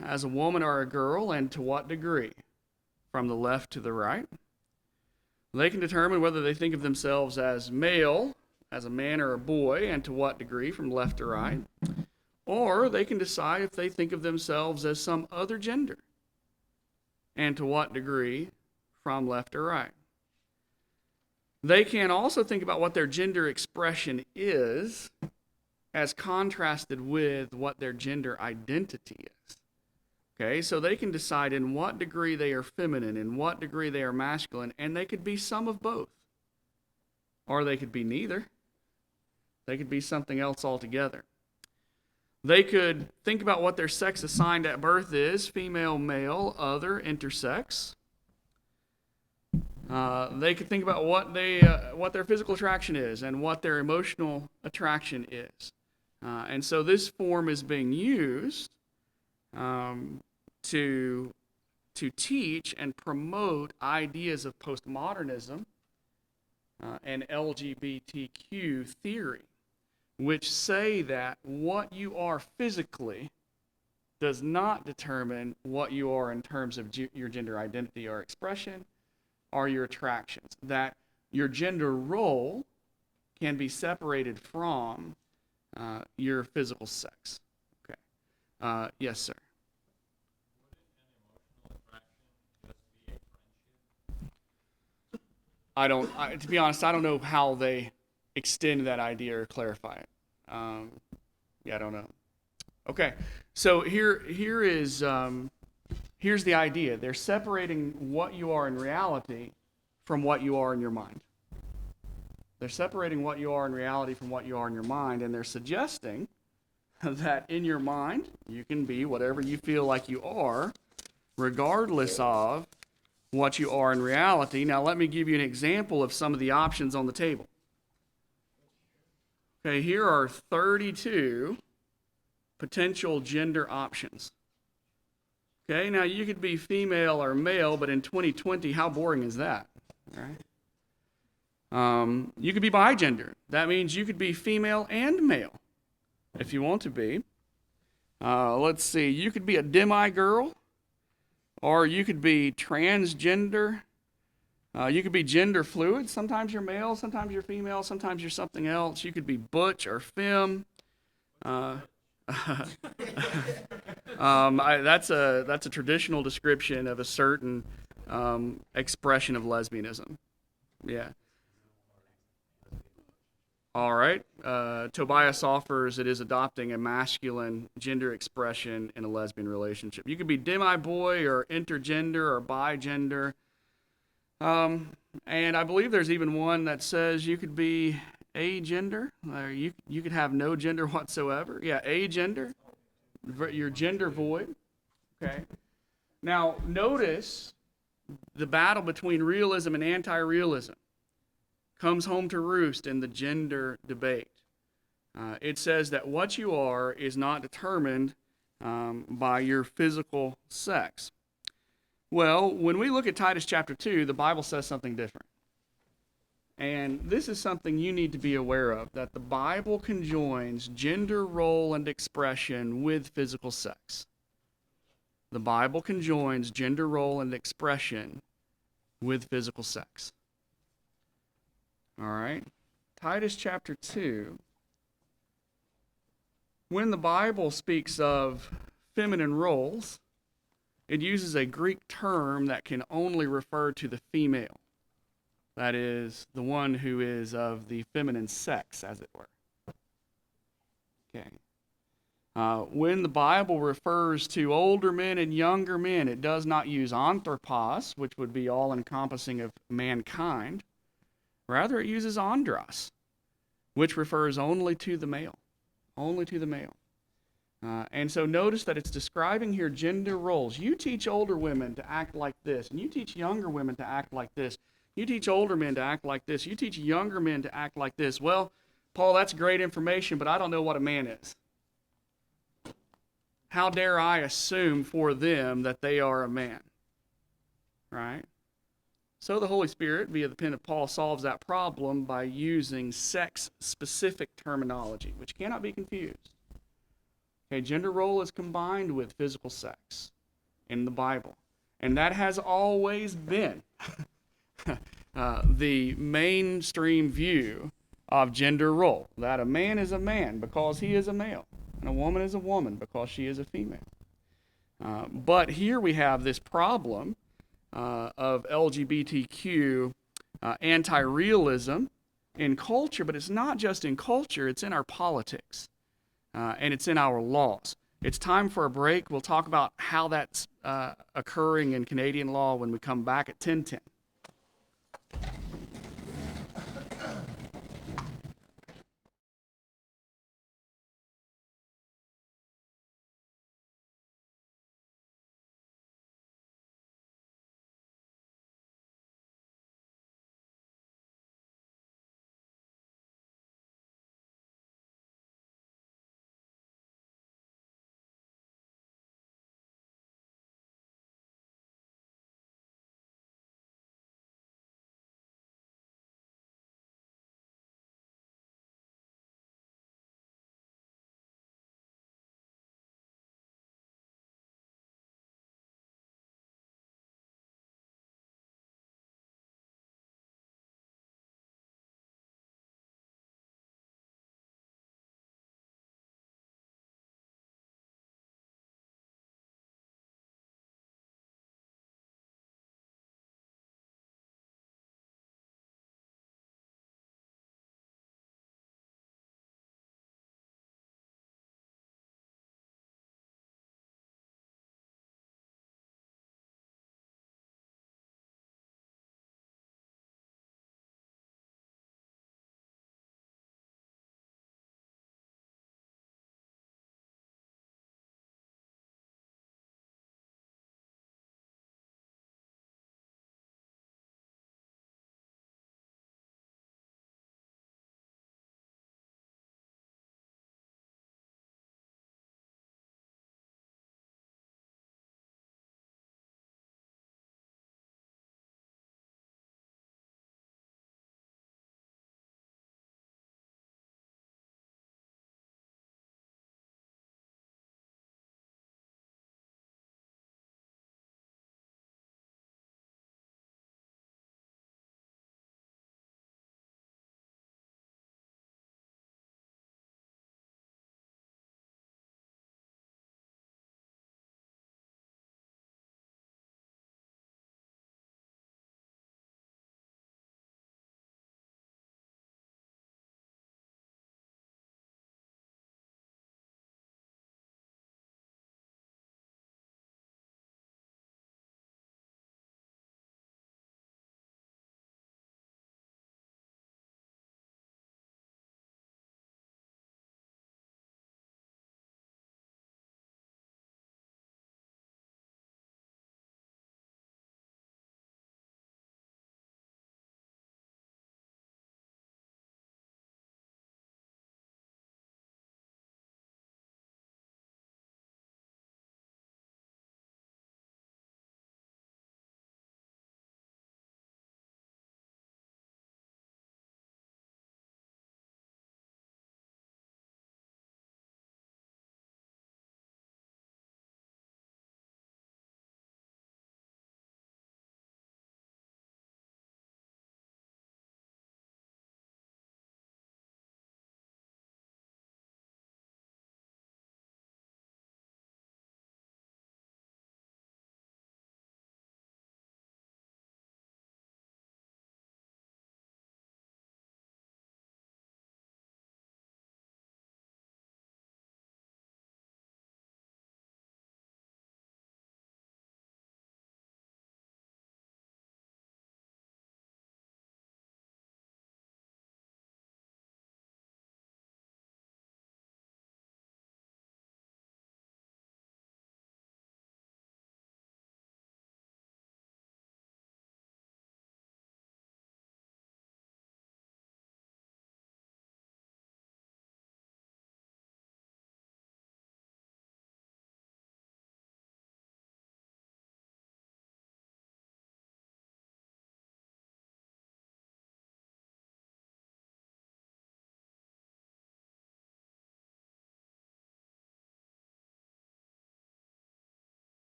as a woman or a girl, and to what degree, from the left to the right. They can determine whether they think of themselves as male, as a man or a boy, and to what degree, from left to right. Or they can decide if they think of themselves as some other gender, and to what degree, from left to right. They can also think about what their gender expression is, as contrasted with what their gender identity is. Okay, so they can decide in what degree they are feminine, in what degree they are masculine, and they could be some of both. Or they could be neither. They could be something else altogether. They could think about what their sex assigned at birth is, female, male, other, intersex. They could think about what their physical attraction is and what their emotional attraction is. And so this form is being used to teach and promote ideas of postmodernism and LGBTQ theory, which say that what you are physically does not determine what you are in terms of your gender identity or expression or your attractions, that your gender role can be separated from your physical sex. Okay. Yes, sir. To be honest, I don't know how they extend that idea or clarify it. Yeah, I don't know. Okay, so here's the idea. They're separating what you are in reality from what you are in your mind. They're separating what you are in reality from what you are in your mind, and they're suggesting that in your mind, you can be whatever you feel like you are, regardless of what you are in reality. Now, let me give you an example of some of the options on the table. Okay, here are 32 potential gender options. Okay, now you could be female or male, but in 2020, how boring is that? All right. You could be bigender. That means you could be female and male if you want to be. Let's see, you could be a demi-girl, or you could be transgender. You could be gender fluid. Sometimes you're male, sometimes you're female, sometimes you're something else. You could be butch or femme. That's a traditional description of a certain expression of lesbianism. Yeah. All right. Tobias offers it is adopting a masculine gender expression in a lesbian relationship. You could be demi-boy or intergender or bigender. And I believe there's even one that says you could be agender. You could have no gender whatsoever. Yeah, agender. You're gender void. Okay. Now, notice the battle between realism and anti-realism comes home to roost in the gender debate. It says that what you are is not determined by your physical sex. Well, when we look at Titus chapter 2, the Bible says something different. And this is something you need to be aware of, that the Bible conjoins gender role and expression with physical sex. The Bible conjoins gender role and expression with physical sex. All right. Titus chapter 2. When the Bible speaks of feminine roles, it uses a Greek term that can only refer to the female. That is, the one who is of the feminine sex, as it were. Okay. When the Bible refers to older men and younger men, it does not use anthropos, which would be all-encompassing of mankind. Rather, it uses andros, which refers only to the male. Only to the male. And so notice that it's describing here gender roles. You teach older women to act like this, and you teach younger women to act like this. You teach older men to act like this. You teach younger men to act like this. Well, Paul, that's great information, but I don't know what a man is. How dare I assume for them that they are a man? Right? So the Holy Spirit, via the pen of Paul, solves that problem by using sex-specific terminology, which cannot be confused. Okay, gender role is combined with physical sex in the Bible. And that has always been the mainstream view of gender role, that a man is a man because he is a male, and a woman is a woman because she is a female. But here we have this problem of LGBTQ anti-realism in culture, but it's not just in culture, it's in our politics, and it's in our laws. It's time for a break. We'll talk about how that's occurring in Canadian law when we come back at 10:10.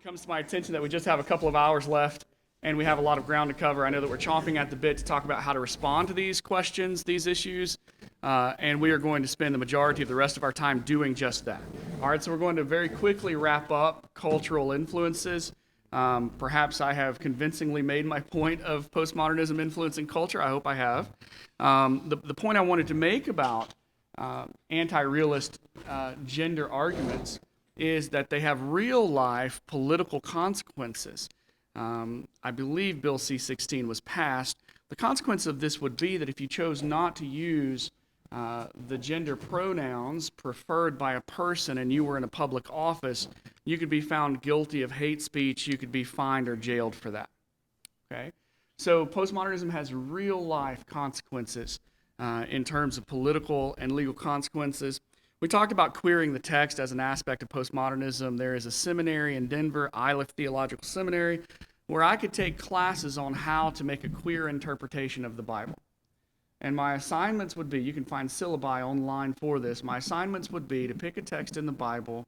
comes to my attention that we just have a couple of hours left and we have a lot of ground to cover. I know that we're chomping at the bit to talk about how to respond to these questions, these issues, and we are going to spend the majority of the rest of our time doing just that. All right, so we're going to very quickly wrap up cultural influences. Perhaps I have convincingly made my point of postmodernism influencing culture. I hope I have. The point I wanted to make about anti-realist gender arguments is that they have real-life political consequences. I believe Bill C-16 was passed. The consequence of this would be that if you chose not to use the gender pronouns preferred by a person and you were in a public office, you could be found guilty of hate speech. You could be fined or jailed for that. Okay? So postmodernism has real-life consequences in terms of political and legal consequences. We talked about queering the text as an aspect of postmodernism. There is a seminary in Denver, Iliff Theological Seminary, where I could take classes on how to make a queer interpretation of the Bible. And my assignments would be, you can find syllabi online for this, my assignments would be to pick a text in the Bible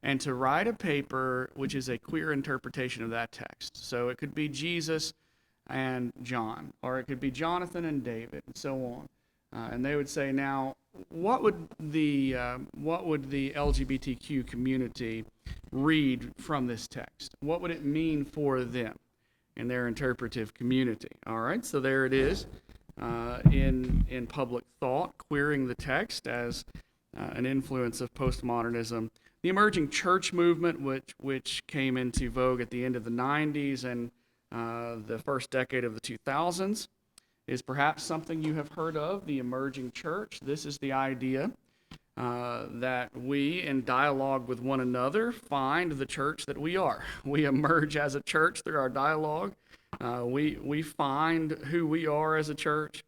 and to write a paper which is a queer interpretation of that text. So it could be Jesus and John, or it could be Jonathan and David, and so on. And they would say, now, what would the LGBTQ community read from this text? What would it mean for them in their interpretive community? All right, so there it is in public thought, queering the text as an influence of postmodernism. The emerging church movement, which came into vogue at the end of the 90s and the first decade of the 2000s, is perhaps something you have heard of, the emerging church. This is the idea that we, in dialogue with one another, find the church that we are. We emerge as a church through our dialogue. We find who we are as a church.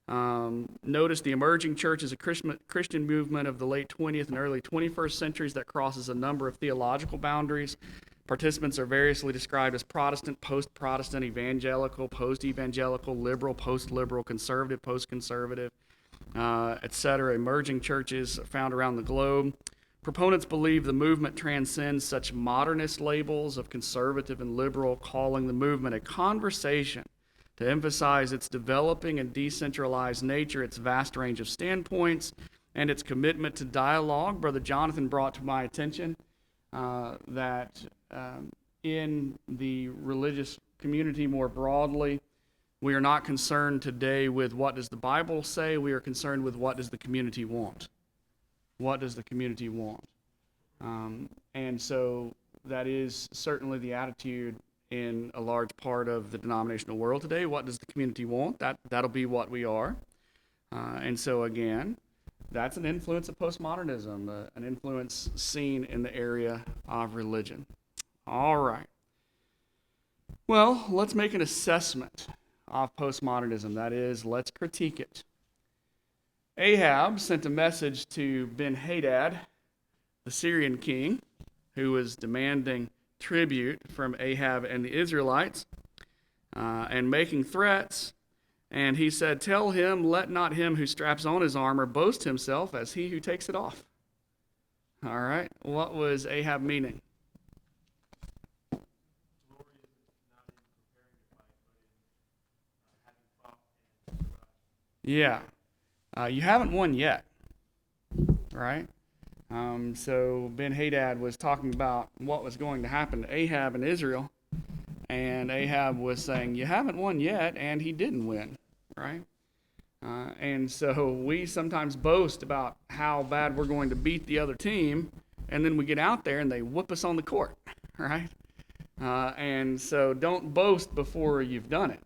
Notice the emerging church is a Christian movement of the late 20th and early 21st centuries that crosses a number of theological boundaries. Participants are variously described as Protestant, post-Protestant, evangelical, post-evangelical, liberal, post-liberal, conservative, post-conservative, etc. Emerging churches found around the globe. Proponents believe the movement transcends such modernist labels of conservative and liberal, calling the movement a conversation to emphasize its developing and decentralized nature, its vast range of standpoints, and its commitment to dialogue. Brother Jonathan brought to my attention that in the religious community more broadly, we are not concerned today with what does the Bible say. We are concerned with what does the community want. What does the community want? And so that is certainly the attitude in a large part of the denominational world today. What does the community want? That'll be what we are. And so again, that's an influence of postmodernism, an influence seen in the area of religion. All right. Well, let's make an assessment of postmodernism. That is, let's critique it. Ahab sent a message to Ben-Hadad, the Syrian king, who was demanding tribute from Ahab and the Israelites and making threats. And he said, tell him, let not him who straps on his armor boast himself as he who takes it off. All right. What was Ahab meaning? Yeah. You haven't won yet. Right? So Ben-Hadad was talking about what was going to happen to Ahab in Israel. And Ahab was saying, you haven't won yet, and he didn't win, right? And so we sometimes boast about how bad we're going to beat the other team, and then we get out there and they whoop us on the court, right? And so don't boast before you've done it.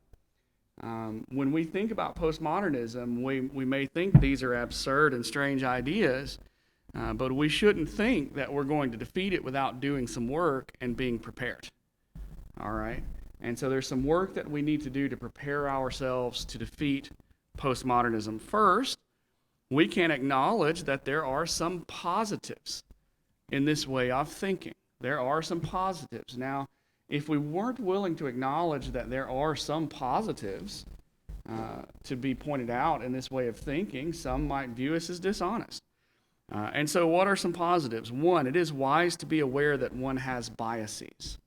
When we think about postmodernism, we may think these are absurd and strange ideas, but we shouldn't think that we're going to defeat it without doing some work and being prepared. All right? And so there's some work that we need to do to prepare ourselves to defeat postmodernism. First, we can acknowledge that there are some positives in this way of thinking. There are some positives. Now, if we weren't willing to acknowledge that there are some positives to be pointed out in this way of thinking, some might view us as dishonest. And so what are some positives? One, it is wise to be aware that one has biases.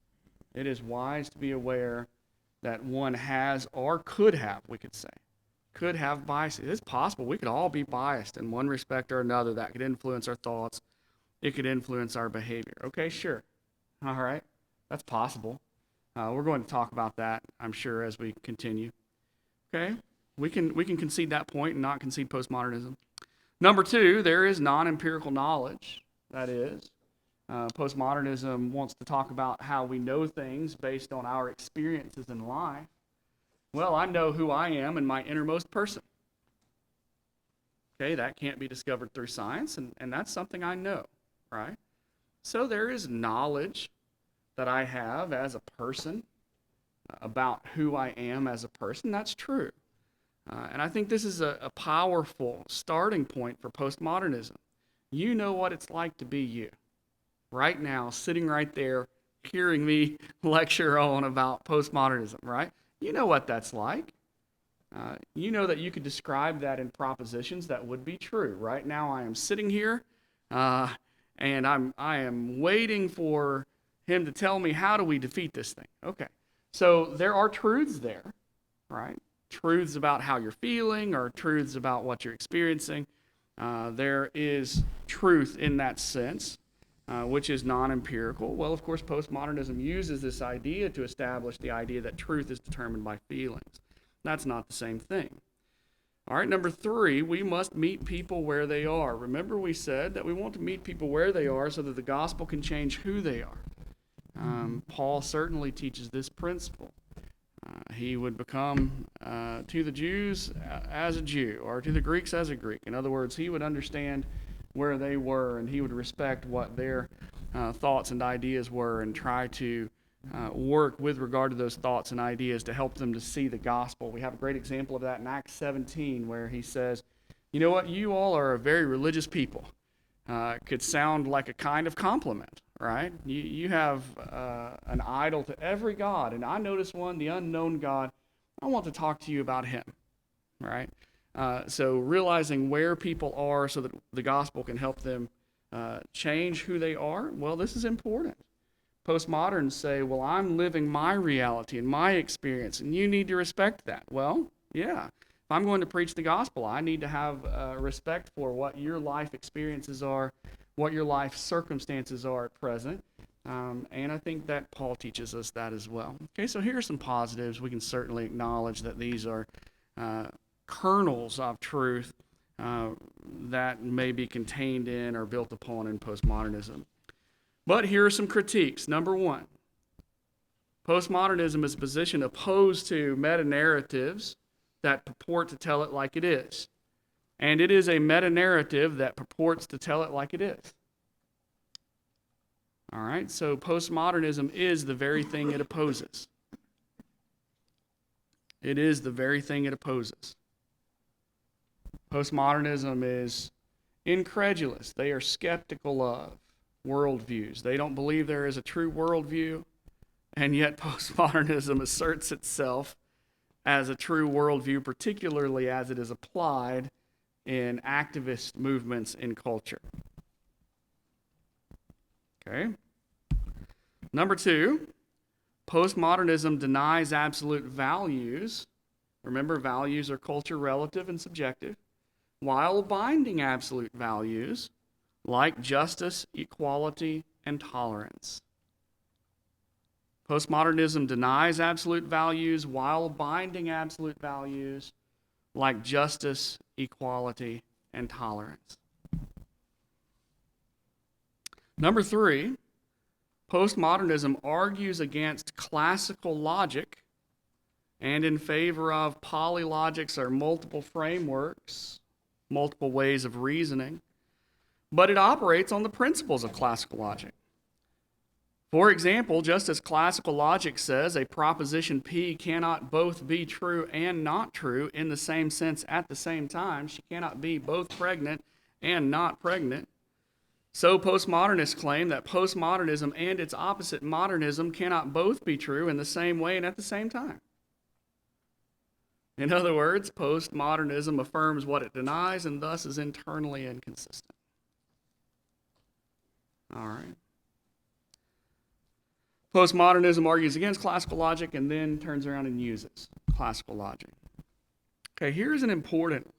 It is wise to be aware that one has, or could have, we could say, could have biases. It's possible we could all be biased in one respect or another that could influence our thoughts. It could influence our behavior. Okay, sure. All right. That's possible. We're going to talk about that, I'm sure, as we continue. Okay? We can concede that point and not concede postmodernism. Number two, there is non-empirical knowledge. That is, postmodernism wants to talk about how we know things based on our experiences in life. Well, I know who I am in my innermost person. Okay, that can't be discovered through science, and that's something I know, right? So there is knowledge that I have as a person about who I am as a person. That's true. And I think this is a powerful starting point for postmodernism. You know what it's like to be you. Right now, sitting right there, hearing me lecture on about postmodernism, right? You know what that's like. You know that you could describe that in propositions that would be true. Right now, I am sitting here, and I am waiting for him to tell me, how do we defeat this thing? Okay, so there are truths there, right? Truths about how you're feeling, or truths about what you're experiencing. There is truth in that sense, which is non-empirical. Well, of course, postmodernism uses this idea to establish the idea that truth is determined by feelings. That's not the same thing. All right, number three, we must meet people where they are. Remember, we said that we want to meet people where they are so that the gospel can change who they are. Paul certainly teaches this principle. He would become to the Jews as a Jew, or to the Greeks as a Greek. In other words, he would understand where they were, and he would respect what their thoughts and ideas were, and try to work with regard to those thoughts and ideas to help them to see the gospel. We have a great example of that in Acts 17, where he says, you know what, you all are a very religious people. Could sound like a kind of compliment, right? You have an idol to every god, and I notice one, the unknown God. I want to talk to you about him, right? So realizing where people are so that the gospel can help them change who they are, well, this is important. Postmoderns say, well, I'm living my reality and my experience, and you need to respect that. Well, yeah. If I'm going to preach the gospel, I need to have respect for what your life experiences are, what your life circumstances are at present. And I think that Paul teaches us that as well. Okay, so here are some positives. We can certainly acknowledge that these are kernels of truth that may be contained in or built upon in postmodernism. But here are some critiques. Number one, postmodernism is a position opposed to meta-narratives that purport to tell it like it is. And it is a meta-narrative that purports to tell it like it is. All right, so postmodernism is the very thing it opposes. It is the very thing it opposes. Postmodernism is incredulous. They are skeptical of worldviews. They don't believe there is a true worldview, and yet postmodernism asserts itself as a true worldview, particularly as it is applied in activist movements in culture. Okay. Number two, postmodernism denies absolute values. Remember, values are culture relative and subjective, while binding absolute values like justice, equality, and tolerance. Postmodernism denies absolute values while binding absolute values like justice, equality, and tolerance. Number three, postmodernism argues against classical logic and in favor of polylogics, or multiple frameworks, multiple ways of reasoning, but it operates on the principles of classical logic. For example, just as classical logic says a proposition P cannot both be true and not true in the same sense at the same time, she cannot be both pregnant and not pregnant, so postmodernists claim that postmodernism and its opposite modernism cannot both be true in the same way and at the same time. In other words, postmodernism affirms what it denies and thus is internally inconsistent. All right. Postmodernism argues against classical logic and then turns around and uses classical logic. Okay, here's an important one.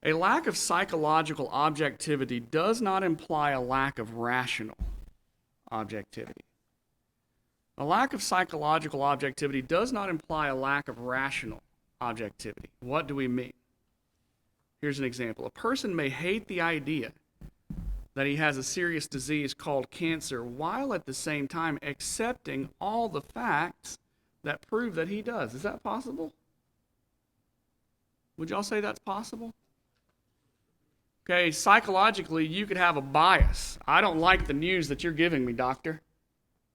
A lack of psychological objectivity does not imply a lack of rational objectivity. A lack of psychological objectivity does not imply a lack of rational objectivity. What do we mean? Here's an example. A person may hate the idea that he has a serious disease called cancer while at the same time accepting all the facts that prove that he does. Is that possible? Would y'all say that's possible? Okay, psychologically, you could have a bias. I don't like the news that you're giving me, doctor,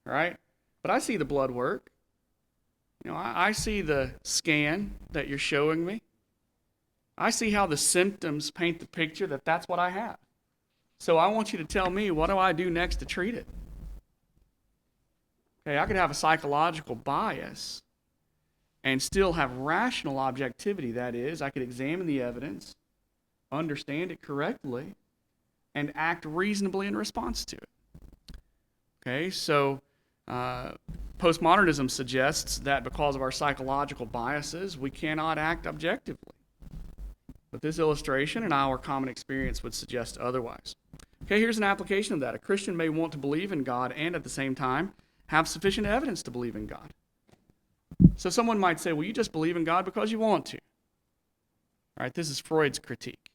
right? But I see the blood work. You know, I see the scan that you're showing me. I see how the symptoms paint the picture that that's what I have. So I want you to tell me, what do I do next to treat it? Okay, I could have a psychological bias and still have rational objectivity. That is, I could examine the evidence, understand it correctly, and act reasonably in response to it. Okay, so postmodernism suggests that because of our psychological biases, we cannot act objectively. But this illustration and our common experience would suggest otherwise. Okay, here's an application of that. A Christian may want to believe in God and at the same time have sufficient evidence to believe in God. So someone might say, well, you just believe in God because you want to. All right, this is Freud's critique.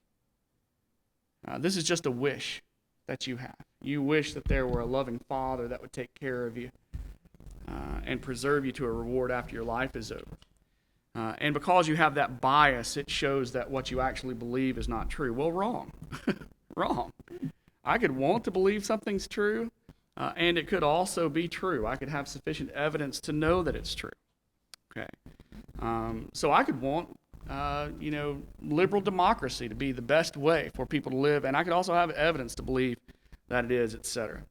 This is just a wish that you have. You wish that there were a loving Father that would take care of you and preserve you to a reward after your life is over. And because you have that bias, it shows that what you actually believe is not true. Well, wrong. Wrong. I could want to believe something's true, and it could also be true. I could have sufficient evidence to know that it's true. Okay. So I could want, liberal democracy to be the best way for people to live, and I could also have evidence to believe that it is, etc.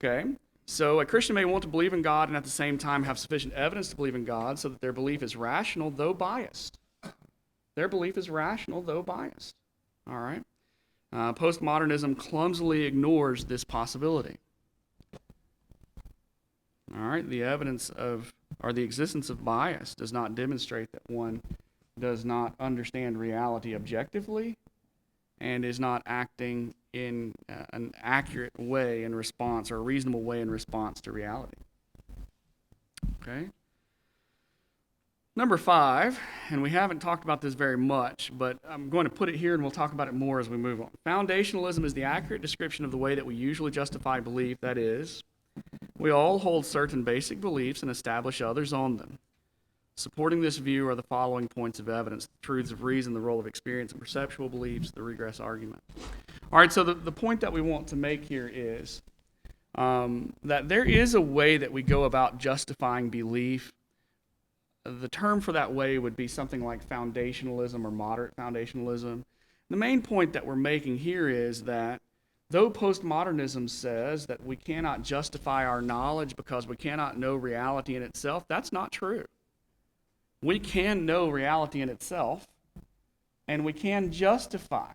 Okay. So a Christian may want to believe in God and at the same time have sufficient evidence to believe in God so that their belief is rational, though biased. Their belief is rational, though biased. All right? Postmodernism clumsily ignores this possibility. All right? The evidence of, or the existence of bias does not demonstrate that one does not understand reality objectively and is not acting in an accurate way in response, or a reasonable way in response to reality. Okay? Number 5, and we haven't talked about this very much, but I'm going to put it here and we'll talk about it more as we move on. Foundationalism is the accurate description of the way that we usually justify belief. That is, we all hold certain basic beliefs and establish others on them. Supporting this view are the following points of evidence: the truths of reason, the role of experience and perceptual beliefs, the regress argument. All right, so the point that we want to make here is that there is a way that we go about justifying belief. The term for that way would be something like foundationalism or moderate foundationalism. The main point that we're making here is that though postmodernism says that we cannot justify our knowledge because we cannot know reality in itself, that's not true. We can know reality in itself, and we can justify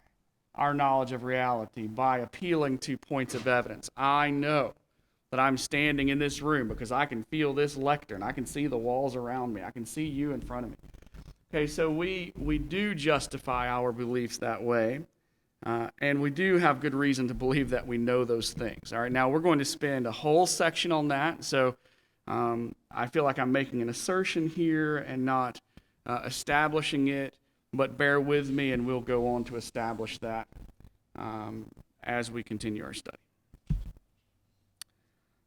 our knowledge of reality by appealing to points of evidence. I know that I'm standing in this room because I can feel this lectern. I can see the walls around me. I can see you in front of me. Okay, so we do justify our beliefs that way, and we do have good reason to believe that we know those things. All right, now we're going to spend a whole section on that, so I feel like I'm making an assertion here and not establishing it, but bear with me and we'll go on to establish that as we continue our study.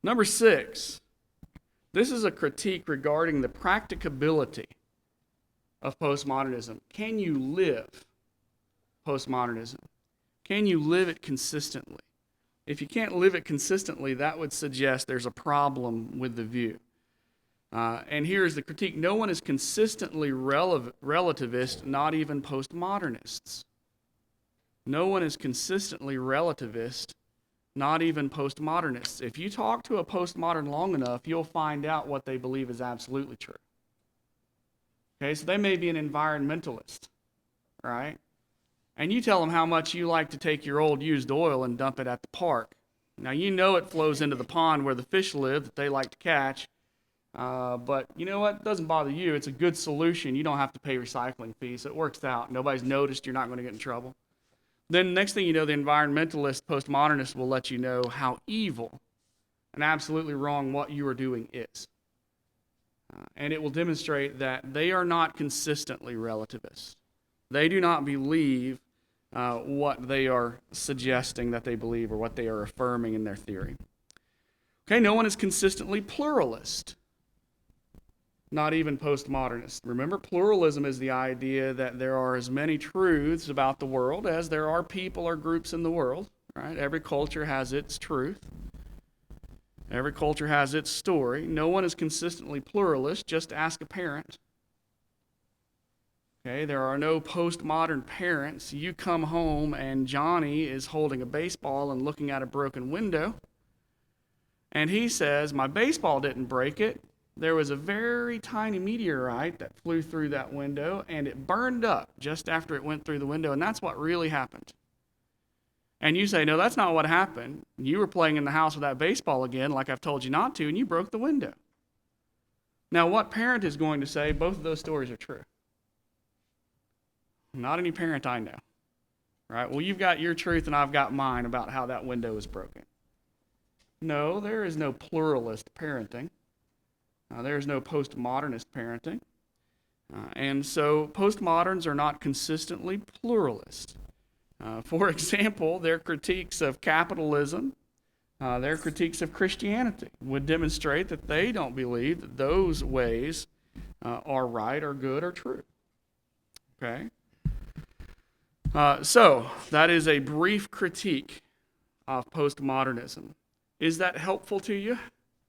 Number 6, this is a critique regarding the practicability of postmodernism. Can you live postmodernism? Can you live it consistently? If you can't live it consistently, that would suggest there's a problem with the view. And here's the critique. No one is consistently relativist, not even postmodernists. No one is consistently relativist, not even postmodernists. If you talk to a postmodern long enough, you'll find out what they believe is absolutely true. Okay, so they may be an environmentalist, right? And you tell them how much you like to take your old used oil and dump it at the park, Now, you know it flows into the pond where the fish live that they like to catch, but you know what? It doesn't bother you. It's a good solution. You don't have to pay recycling fees. So it works out. Nobody's noticed. You're not going to get in trouble. Then next thing you know, the environmentalist, postmodernist will let you know how evil and absolutely wrong what you are doing is. And it will demonstrate that they are not consistently relativists. They do not believe what they are suggesting that they believe or what they are affirming in their theory. Okay, no one is consistently pluralist. Not even postmodernist. Remember, pluralism is the idea that there are as many truths about the world as there are people or groups in the world. Right? Every culture has its truth. Every culture has its story. No one is consistently pluralist. Just ask a parent. Okay, there are no postmodern parents. You come home and Johnny is holding a baseball and looking at a broken window. And he says, my baseball didn't break it. There was a very tiny meteorite that flew through that window and it burned up just after it went through the window. And that's what really happened. And you say, no, that's not what happened. You were playing in the house with that baseball again, like I've told you not to, and you broke the window. Now, what parent is going to say both of those stories are true? Not any parent I know. Right? Well, you've got your truth and I've got mine about how that window was broken. No, there is no pluralist parenting. There is no postmodernist parenting. And so postmoderns are not consistently pluralist. For example, their critiques of capitalism, their critiques of Christianity would demonstrate that they don't believe that those ways are right or good or true. Okay? So that is a brief critique of postmodernism. Is that helpful to you?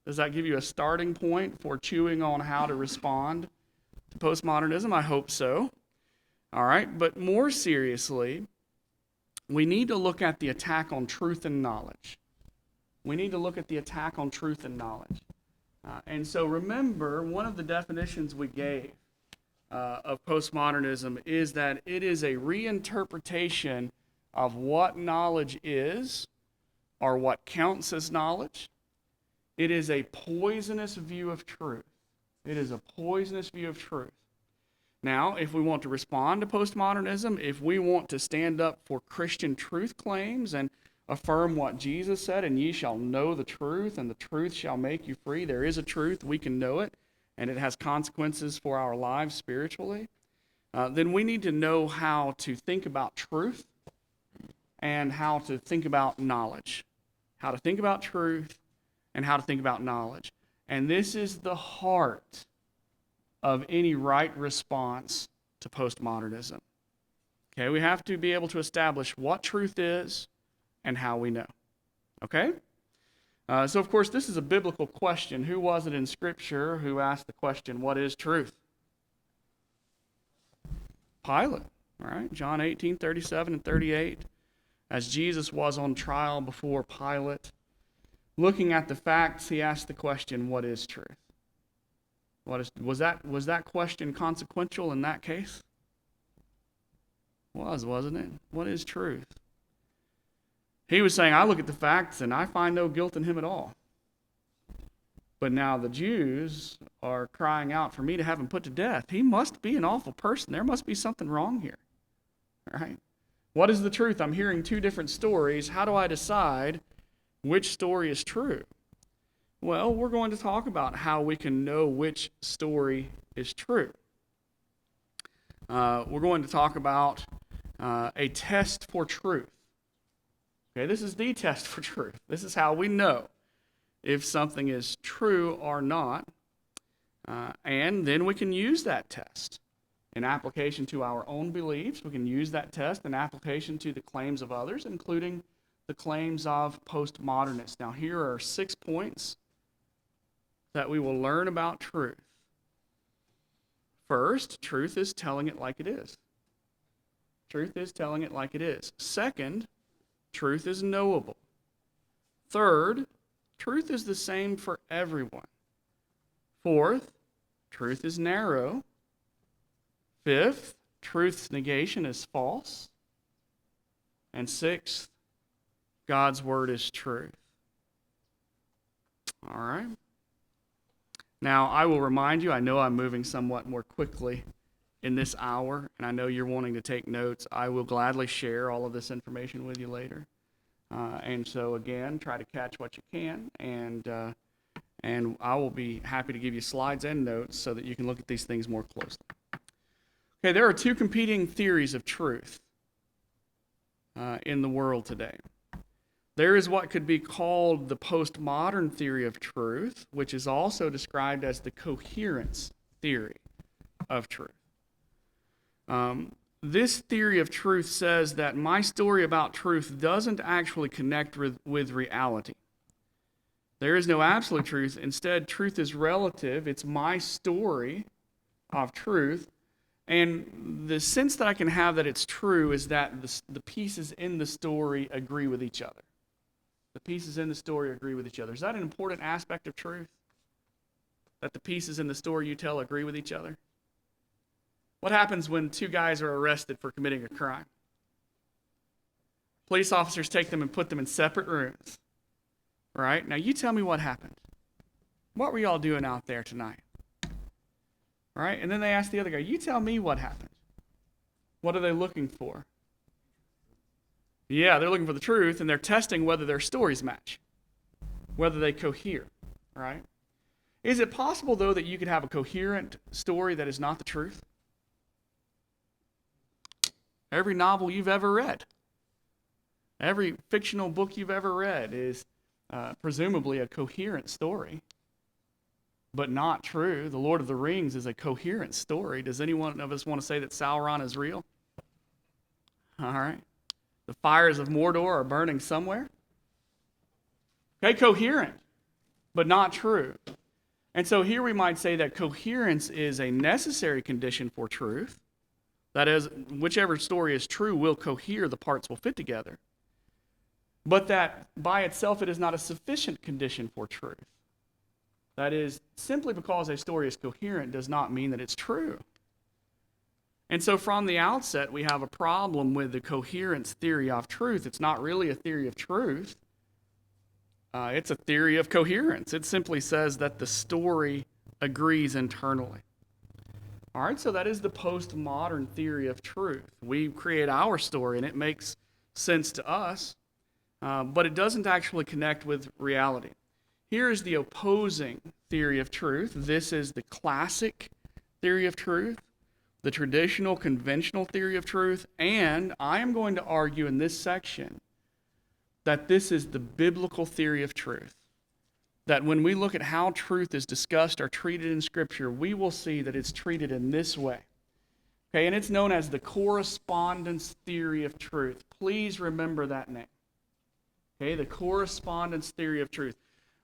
Does that give you a starting point for chewing on how to respond to postmodernism? I hope so. All right, but more seriously, we need to look at the attack on truth and knowledge. We need to look at the attack on truth and knowledge. And so remember, one of the definitions we gave of postmodernism is that it is a reinterpretation of what knowledge is or what counts as knowledge. It is a poisonous view of truth. It is a poisonous view of truth. Now, if we want to respond to postmodernism, if we want to stand up for Christian truth claims and affirm what Jesus said, and ye shall know the truth, and the truth shall make you free, there is a truth, we can know it, and it has consequences for our lives spiritually, then we need to know how to think about truth and how to think about knowledge. How to think about truth and how to think about knowledge. And this is the heart of any right response to postmodernism. Okay, we have to be able to establish what truth is and how we know. Okay? So, of course, this is a biblical question. Who was it in Scripture who asked the question, what is truth? Pilate, all right? John 18:37 and 38. As Jesus was on trial before Pilate, looking at the facts, he asked the question, what is truth? Was that question consequential in that case? Wasn't it? What is truth? He was saying, I look at the facts and I find no guilt in him at all. But now the Jews are crying out for me to have him put to death. He must be an awful person. There must be something wrong here. All right? What is the truth? I'm hearing two different stories. How do I decide which story is true? Well, we're going to talk about how we can know which story is true. We're going to talk about a test for truth. Okay, this is the test for truth. This is how we know if something is true or not. And then we can use that test in application to our own beliefs. We can use that test in application to the claims of others, including the claims of postmodernists. Now, here are 6 points that we will learn about truth. First, truth is telling it like it is. Truth is telling it like it is. Second, truth is knowable. Third, truth is the same for everyone. Fourth, truth is narrow. Fifth, truth's negation is false. And sixth, God's word is truth. All right. Now, I will remind you, I know I'm moving somewhat more quickly in this hour, and I know you're wanting to take notes. I will gladly share all of this information with you later. And so, again, try to catch what you can, and I will be happy to give you slides and notes so that you can look at these things more closely. Okay, there are two competing theories of truth in the world today. There is what could be called the postmodern theory of truth, which is also described as the coherence theory of truth. This theory of truth says that my story about truth doesn't actually connect with reality. There is no absolute truth. Instead, truth is relative. It's my story of truth. And the sense that I can have that it's true is that the pieces in the story agree with each other. The pieces in the story agree with each other. Is that an important aspect of truth? That the pieces in the story you tell agree with each other? What happens when two guys are arrested for committing a crime? Police officers take them and put them in separate rooms. Right? Now you tell me what happened. What were y'all doing out there tonight? Right? And then they ask the other guy, you tell me what happened. What are they looking for? Yeah, they're looking for the truth, and they're testing whether their stories match, whether they cohere, right? Is it possible, though, that you could have a coherent story that is not the truth? Every novel you've ever read, every fictional book you've ever read is presumably a coherent story, but not true. The Lord of the Rings is a coherent story. Does anyone of us want to say that Sauron is real? All right. The fires of Mordor are burning somewhere. Okay, coherent, but not true. And so here we might say that coherence is a necessary condition for truth. That is, whichever story is true will cohere, the parts will fit together. But that by itself it is not a sufficient condition for truth. That is, simply because a story is coherent does not mean that it's true. And so from the outset, we have a problem with the coherence theory of truth. It's not really a theory of truth. It's a theory of coherence. It simply says that the story agrees internally. All right, so that is the postmodern theory of truth. We create our story, and it makes sense to us, but it doesn't actually connect with reality. Here is the opposing theory of truth. This is the classic theory of truth, the traditional, conventional theory of truth, and I am going to argue in this section that this is the biblical theory of truth. That when we look at how truth is discussed or treated in Scripture, we will see that it's treated in this way. Okay, and it's known as the correspondence theory of truth. Please remember that name. Okay, the correspondence theory of truth.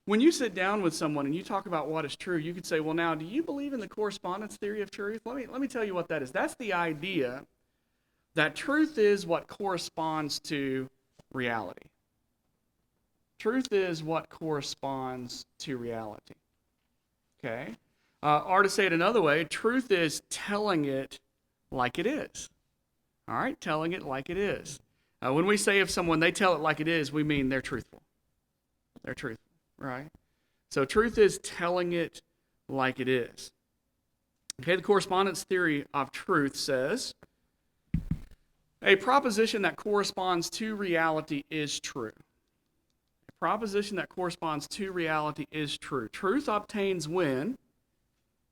When you sit down with someone and you talk about what is true, you could say, well, now, do you believe in the correspondence theory of truth? Let me tell you what that is. That's the idea that truth is what corresponds to reality. Truth is what corresponds to reality. Okay? Or to say it another way, truth is telling it like it is. All right? Telling it like it is. When we say of someone, they tell it like it is, we mean they're truthful. They're truthful. Right? So truth is telling it like it is. Okay, the correspondence theory of truth says a proposition that corresponds to reality is true. A proposition that corresponds to reality is true. Truth obtains when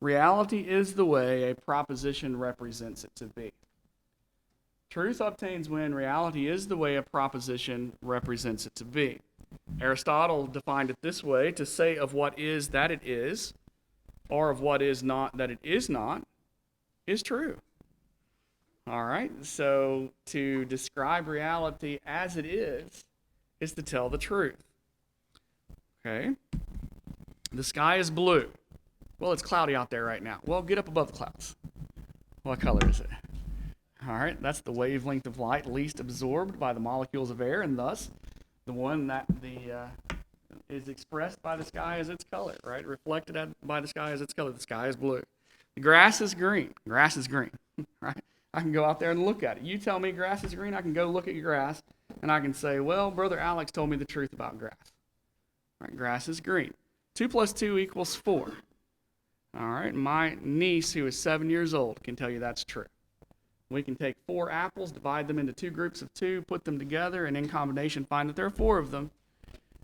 reality is the way a proposition represents it to be. Truth obtains when reality is the way a proposition represents it to be. Aristotle defined it this way: to say of what is that it is, or of what is not that it is not, is true. All right, so to describe reality as it is to tell the truth. Okay, the sky is blue. Well, it's cloudy out there right now. Well, get up above the clouds. What color is it? All right, that's the wavelength of light least absorbed by the molecules of air, and thus the one that is expressed by the sky as its color, right? Reflected by the sky as its color. The sky is blue. The grass is green. Grass is green, right? I can go out there and look at it. You tell me grass is green, I can go look at your grass, and I can say, well, Brother Alex told me the truth about grass. Right? Grass is green. 2 plus 2 equals 4. All right, my niece, who is 7 years old, can tell you that's true. We can take 4 apples, divide them into 2 groups of 2, put them together, and in combination find that there are 4 of them.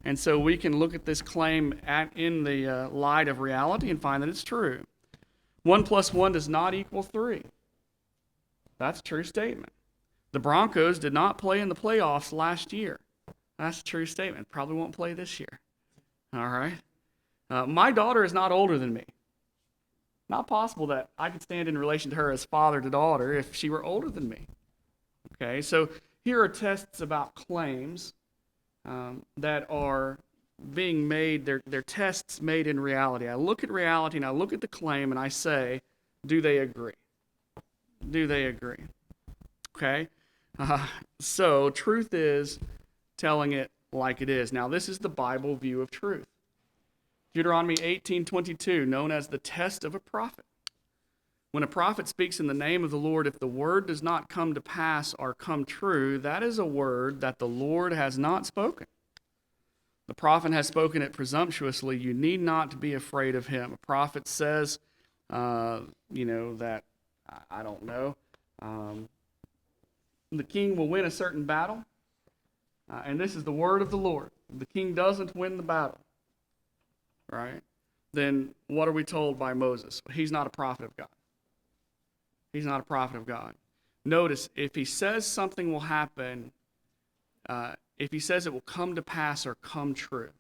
And so we can look at this claim in the light of reality and find that it's true. 1 plus 1 does not equal 3. That's a true statement. The Broncos did not play in the playoffs last year. That's a true statement. Probably won't play this year. All right? My daughter is not older than me. Not possible that I could stand in relation to her as father to daughter if she were older than me. Okay, so here are tests about claims that are being made. They're tests made in reality. I look at reality and I look at the claim and I say, do they agree? Do they agree? Okay, so truth is telling it like it is. Now, this is the Bible view of truth. Deuteronomy 18:22, known as the test of a prophet. When a prophet speaks in the name of the Lord, if the word does not come to pass or come true, that is a word that the Lord has not spoken. The prophet has spoken it presumptuously. You need not be afraid of him. A prophet says, that, I don't know, the king will win a certain battle, and this is the word of the Lord. If the king doesn't win the battle, right, then what are we told by Moses? He's not a prophet of God. He's not a prophet of God. Notice, if he says something will happen, if he says it will come to pass or come true,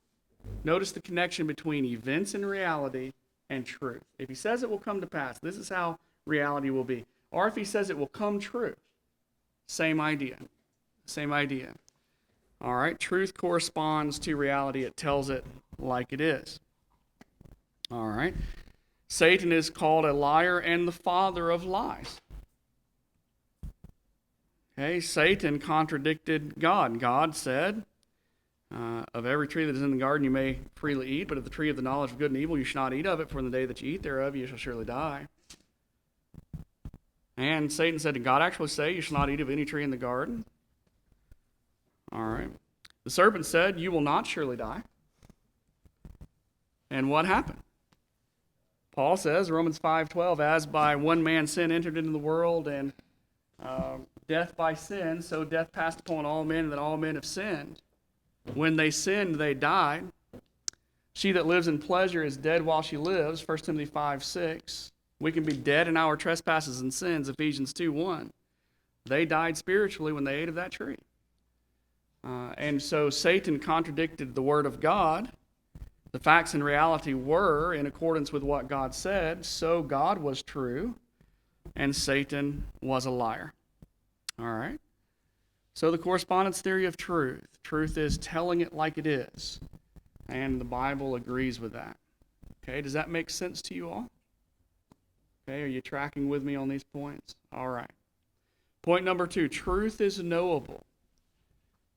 notice the connection between events in reality and truth. If he says it will come to pass, this is how reality will be. Or if he says it will come true, same idea. Same idea. All right, truth corresponds to reality. It tells it like it is. All right. Satan is called a liar and the father of lies. Okay, Satan contradicted God. God said, of every tree that is in the garden you may freely eat, but of the tree of the knowledge of good and evil you shall not eat of it, for in the day that you eat thereof you shall surely die. And Satan said, did God actually say you shall not eat of any tree in the garden? All right. The serpent said, you will not surely die. And what happened? Paul says, Romans 5:12, as by one man sin entered into the world, and death by sin, so death passed upon all men, and that all men have sinned. When they sinned, they died. She that lives in pleasure is dead while she lives, 1 Timothy 5:6. We can be dead in our trespasses and sins, Ephesians 2:1. They died spiritually when they ate of that tree. And so Satan contradicted the word of God. The facts and reality were in accordance with what God said, so God was true, and Satan was a liar. All right? So the correspondence theory of truth. Truth is telling it like it is, and the Bible agrees with that. Okay, does that make sense to you all? Okay, are you tracking with me on these points? All right. Point number 2, truth is knowable.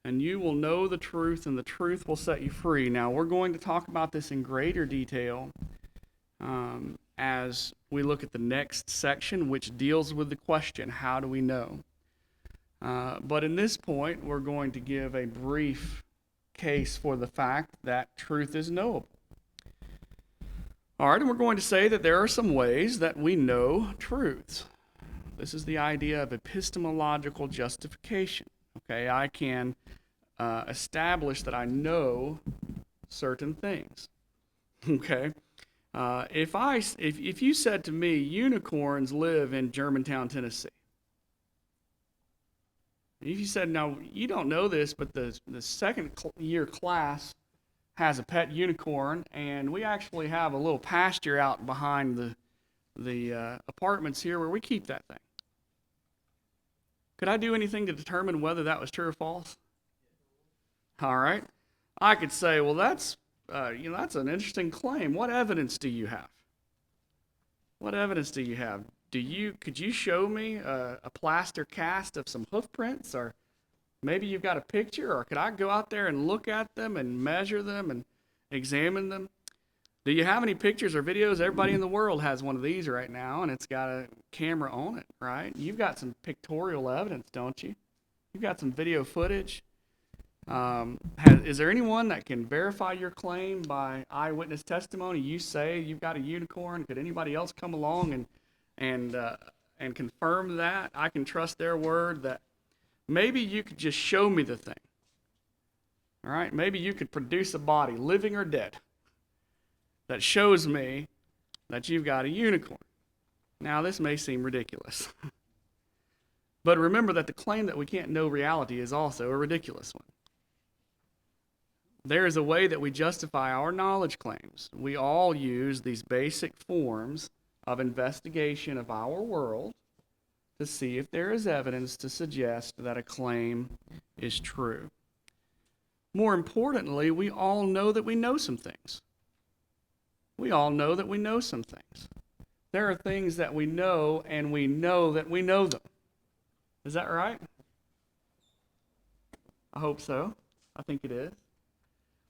And you will know the truth, and the truth will set you free. Now, we're going to talk about this in greater detail as we look at the next section, which deals with the question, how do we know? But in this point, we're going to give a brief case for the fact that truth is knowable. All right, and we're going to say that there are some ways that we know truths. This is the idea of epistemological justification. Okay, I can establish that I know certain things. Okay, if you said to me, unicorns live in Germantown, Tennessee. If you said, no, you don't know this, but the second year class has a pet unicorn, and we actually have a little pasture out behind the apartments here where we keep that thing. Could I do anything to determine whether that was true or false? All right. I could say, well, that's an interesting claim. What evidence do you have? What evidence do you have? Could you show me a plaster cast of some hoof prints, or maybe you've got a picture, or could I go out there and look at them and measure them and examine them? Do you have any pictures or videos? Everybody in the world has one of these right now, and it's got a camera on it, right? You've got some pictorial evidence, don't you? You've got some video footage. Is there anyone that can verify your claim by eyewitness testimony? You say you've got a unicorn. Could anybody else come along and confirm that? I can trust their word that maybe you could just show me the thing. All right? Maybe you could produce a body, living or dead, that shows me that you've got a unicorn. Now, this may seem ridiculous. But remember that the claim that we can't know reality is also a ridiculous one. There is a way that we justify our knowledge claims. We all use these basic forms of investigation of our world to see if there is evidence to suggest that a claim is true. More importantly, we all know that we know some things. We all know that we know some things. There are things that we know, and we know that we know them. Is that right? I hope so. I think it is.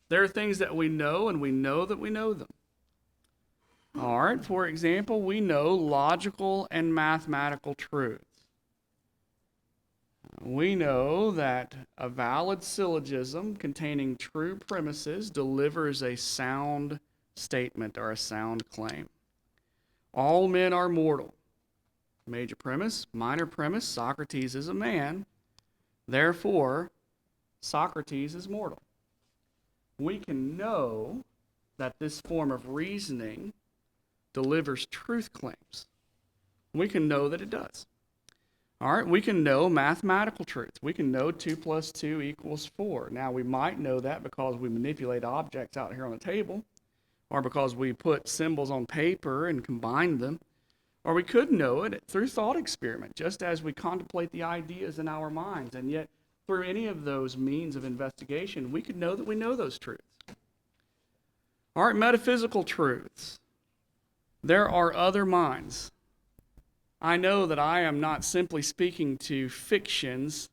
There are things that we know, and we know that we know them. All right, for example, we know logical and mathematical truths. We know that a valid syllogism containing true premises delivers a sound statement or a sound claim. All men are mortal. Major premise, minor premise, Socrates is a man. Therefore, Socrates is mortal. We can know that this form of reasoning delivers truth claims. We can know that it does. All right, we can know mathematical truths. We can know 2 + 2 = 4. Now, we might know that because we manipulate objects out here on the table, or because we put symbols on paper and combine them, or we could know it through thought experiment, just as we contemplate the ideas in our minds. And yet, through any of those means of investigation, we could know that we know those truths. All right, metaphysical truths. There are other minds. I know that I am not simply speaking to fictions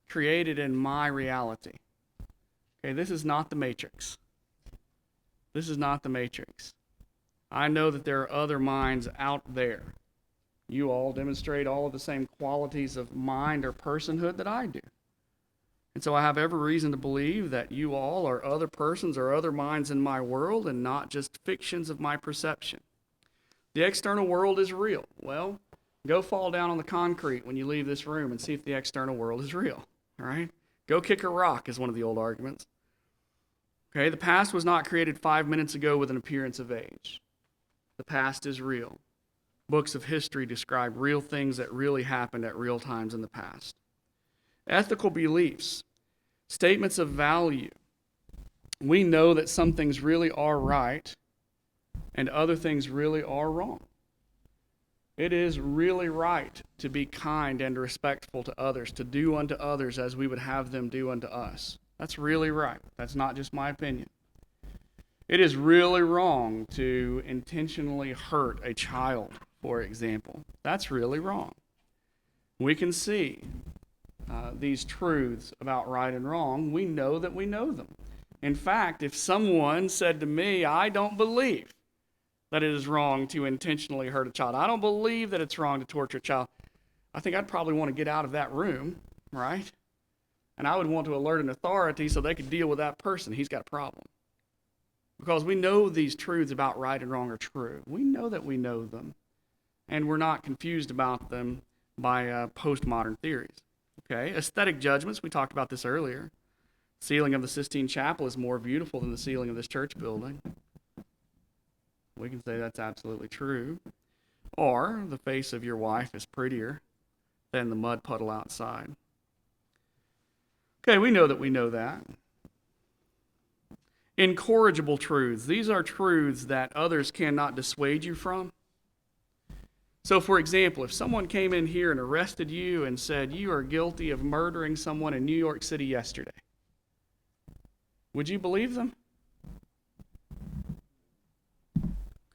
created in my reality. Okay, this is not the Matrix. This is not the Matrix. I know that there are other minds out there. You all demonstrate all of the same qualities of mind or personhood that I do. And so I have every reason to believe that you all are other persons or other minds in my world and not just fictions of my perception. The external world is real. Well, go fall down on the concrete when you leave this room and see if the external world is real. All right? Go kick a rock is one of the old arguments. Okay, the past was not created 5 minutes ago with an appearance of age. The past is real. Books of history describe real things that really happened at real times in the past. Ethical beliefs, statements of value. We know that some things really are right and other things really are wrong. It is really right to be kind and respectful to others, to do unto others as we would have them do unto us. That's really right. That's not just my opinion. It is really wrong to intentionally hurt a child, for example. That's really wrong. We can see these truths about right and wrong. We know that we know them. In fact, if someone said to me, I don't believe that it is wrong to intentionally hurt a child, I don't believe that it's wrong to torture a child, I think I'd probably want to get out of that room, right? And I would want to alert an authority so they could deal with that person. He's got a problem. Because we know these truths about right and wrong are true. We know that we know them. And we're not confused about them by postmodern theories. Okay, aesthetic judgments, we talked about this earlier. Ceiling of the Sistine Chapel is more beautiful than the ceiling of this church building. We can say that's absolutely true. Or the face of your wife is prettier than the mud puddle outside. Okay, we know that we know that. Incorrigible truths. These are truths that others cannot dissuade you from. So, for example, if someone came in here and arrested you and said you are guilty of murdering someone in New York City yesterday, would you believe them?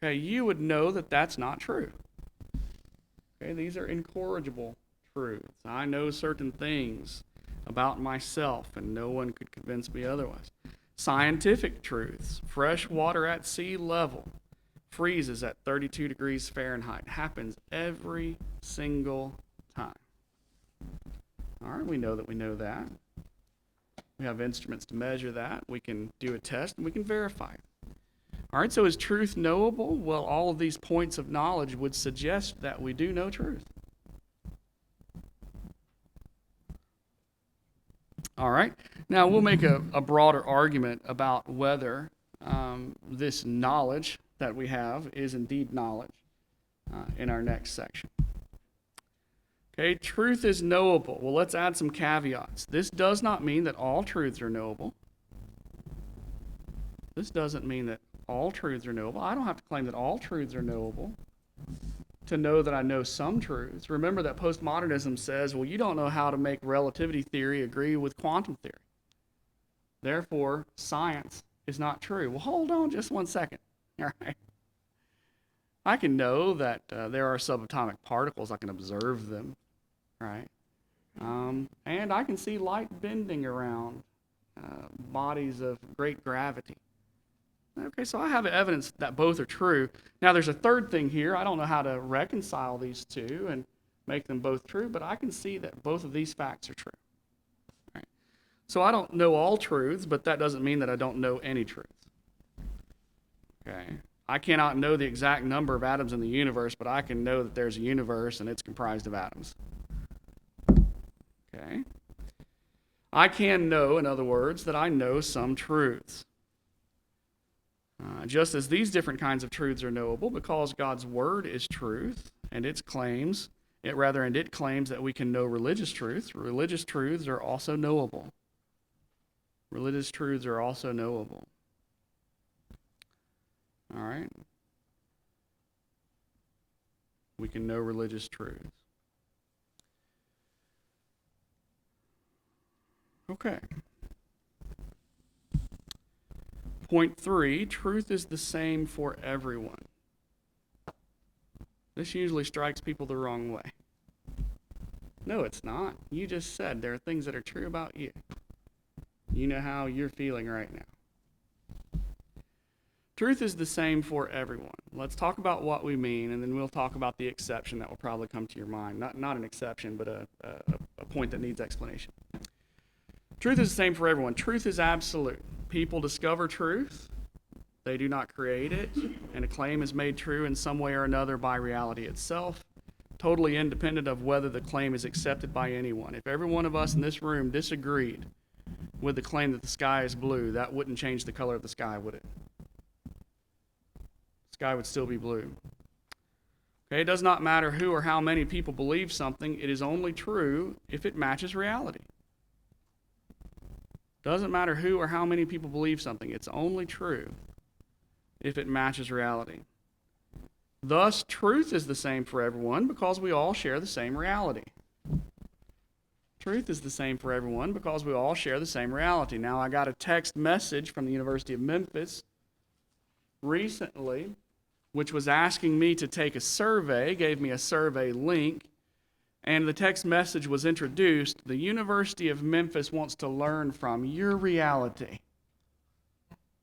Okay, you would know that that's not true. Okay, these are incorrigible truths. I know certain things about myself, and no one could convince me otherwise. Scientific truths. Fresh water at sea level freezes at 32 degrees Fahrenheit. Happens every single time. All right, we know that we know that. We have instruments to measure that. We can do a test, and we can verify it. All right, so is truth knowable? Well, all of these points of knowledge would suggest that we do know truth. All right, now we'll make a broader argument about whether this knowledge that we have is indeed knowledge in our next section. Okay, truth is knowable. Well, let's add some caveats. This does not mean that all truths are knowable. This doesn't mean that all truths are knowable. I don't have to claim that all truths are knowable to know that I know some truths. Remember that postmodernism says, well, you don't know how to make relativity theory agree with quantum theory. Therefore, science is not true. Well, hold on just 1 second. All right. I can know that there are subatomic particles. I can observe them, right? And I can see light bending around bodies of great gravity. Okay, so I have evidence that both are true. Now, there's a third thing here. I don't know how to reconcile these two and make them both true, but I can see that both of these facts are true. Right? So I don't know all truths, but that doesn't mean that I don't know any truth. Okay. I cannot know the exact number of atoms in the universe, but I can know that there's a universe and it's comprised of atoms. Okay. I can know, in other words, that I know some truths. Just as these different kinds of truths are knowable because God's word is truth, and it claims that we can know religious truths. Religious truths are also knowable. Religious truths are also knowable. All right? We can know religious truths. Okay. Point 3, truth is the same for everyone. This usually strikes people the wrong way. No, it's not. You just said there are things that are true about you. You know how you're feeling right now. Truth is the same for everyone. Let's talk about what we mean, and then we'll talk about the exception that will probably come to your mind. Not an exception, but a point that needs explanation. Truth is the same for everyone. Truth is absolute. People discover truth. They do not create it, and a claim is made true in some way or another by reality itself, totally independent of whether the claim is accepted by anyone. If every one of us in this room disagreed with the claim that the sky is blue, that wouldn't change the color of the sky, would it? The sky would still be blue. Okay, it does not matter who or how many people believe something. It is only true if it matches reality. Doesn't matter who or how many people believe something. It's only true if it matches reality. Thus, truth is the same for everyone because we all share the same reality. Truth is the same for everyone because we all share the same reality. Now, I got a text message from the University of Memphis recently, which was asking me to take a survey, gave me a survey link, and the text message was introduced. The University of Memphis wants to learn from your reality.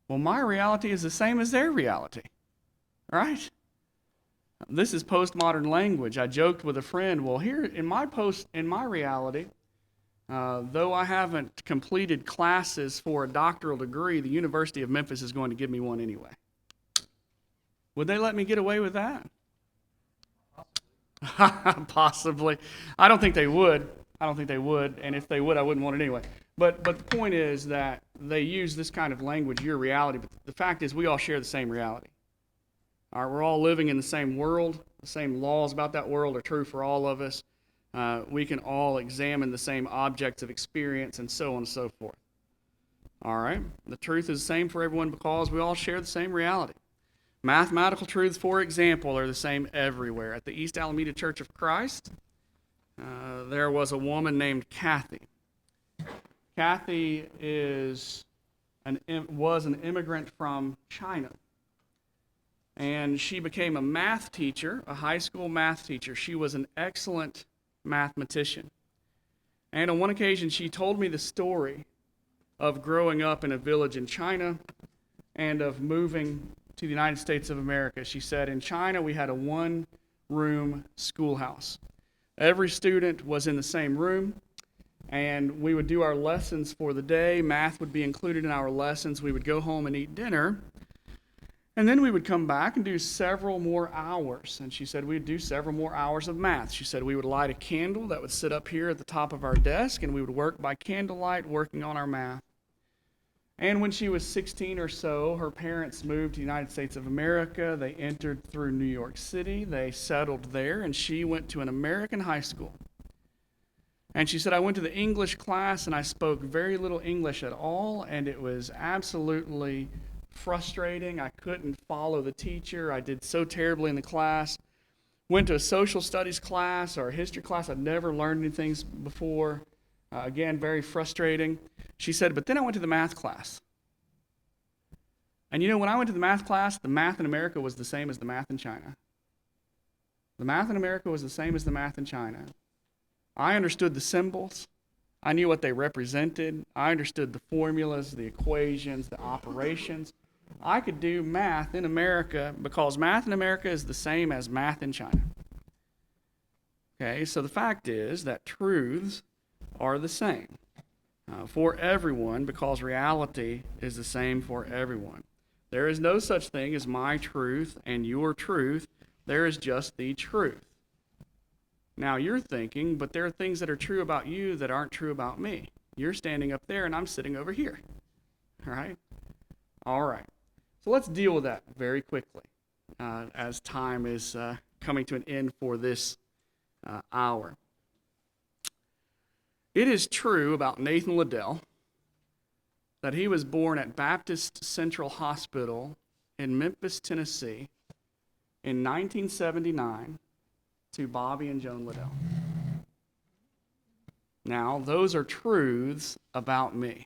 Well, my reality is the same as their reality, right? This is postmodern language. I joked with a friend, well, here in my reality, though I haven't completed classes for a doctoral degree, the University of Memphis is going to give me one anyway. Would they let me get away with that? Possibly. I don't think they would. And if they would, I wouldn't want it anyway. But the point is that they use this kind of language, your reality, but the fact is we all share the same reality. All right, we're all living in the same world. The same laws about that world are true for all of us. We can all examine the same objects of experience and so on and so forth. All right, the truth is the same for everyone because we all share the same reality. Mathematical truths, for example, are the same everywhere. At the East Alameda Church of Christ, there was a woman named Kathy. Kathy was an immigrant from China, and she became a math teacher, a high school math teacher. She was an excellent mathematician. And on one occasion, she told me the story of growing up in a village in China and of moving to the United States of America. She said, in China, we had a one-room schoolhouse. Every student was in the same room. And we would do our lessons for the day. Math would be included in our lessons. We would go home and eat dinner. And then we would come back and do several more hours. And she said we'd do several more hours of math. She said we would light a candle that would sit up here at the top of our desk, and we would work by candlelight working on our math. And when she was 16 or so, her parents moved to the United States of America. They entered through New York City. They settled there, and she went to an American high school. And she said, I went to the English class, and I spoke very little English at all, and it was absolutely frustrating. I couldn't follow the teacher. I did so terribly in the class. Went to a social studies class or a history class. I'd never learned anything before. Again, very frustrating. She said, but then I went to the math class. And you know, when I went to the math class, the math in America was the same as the math in China. The math in America was the same as the math in China. I understood the symbols. I knew what they represented. I understood the formulas, the equations, the operations. I could do math in America because math in America is the same as math in China. Okay, so the fact is that truths are the same for everyone because reality is the same for everyone. There is no such thing as my truth and your truth. There is just the truth. Now you're thinking, but there are things that are true about you that aren't true about me. You're standing up there and I'm sitting over here. All right? All right. So let's deal with that very quickly as time is coming to an end for this hour. It is true about Nathan Liddell that he was born at Baptist Central Hospital in Memphis, Tennessee in 1979 to Bobby and Joan Liddell. Now, those are truths about me.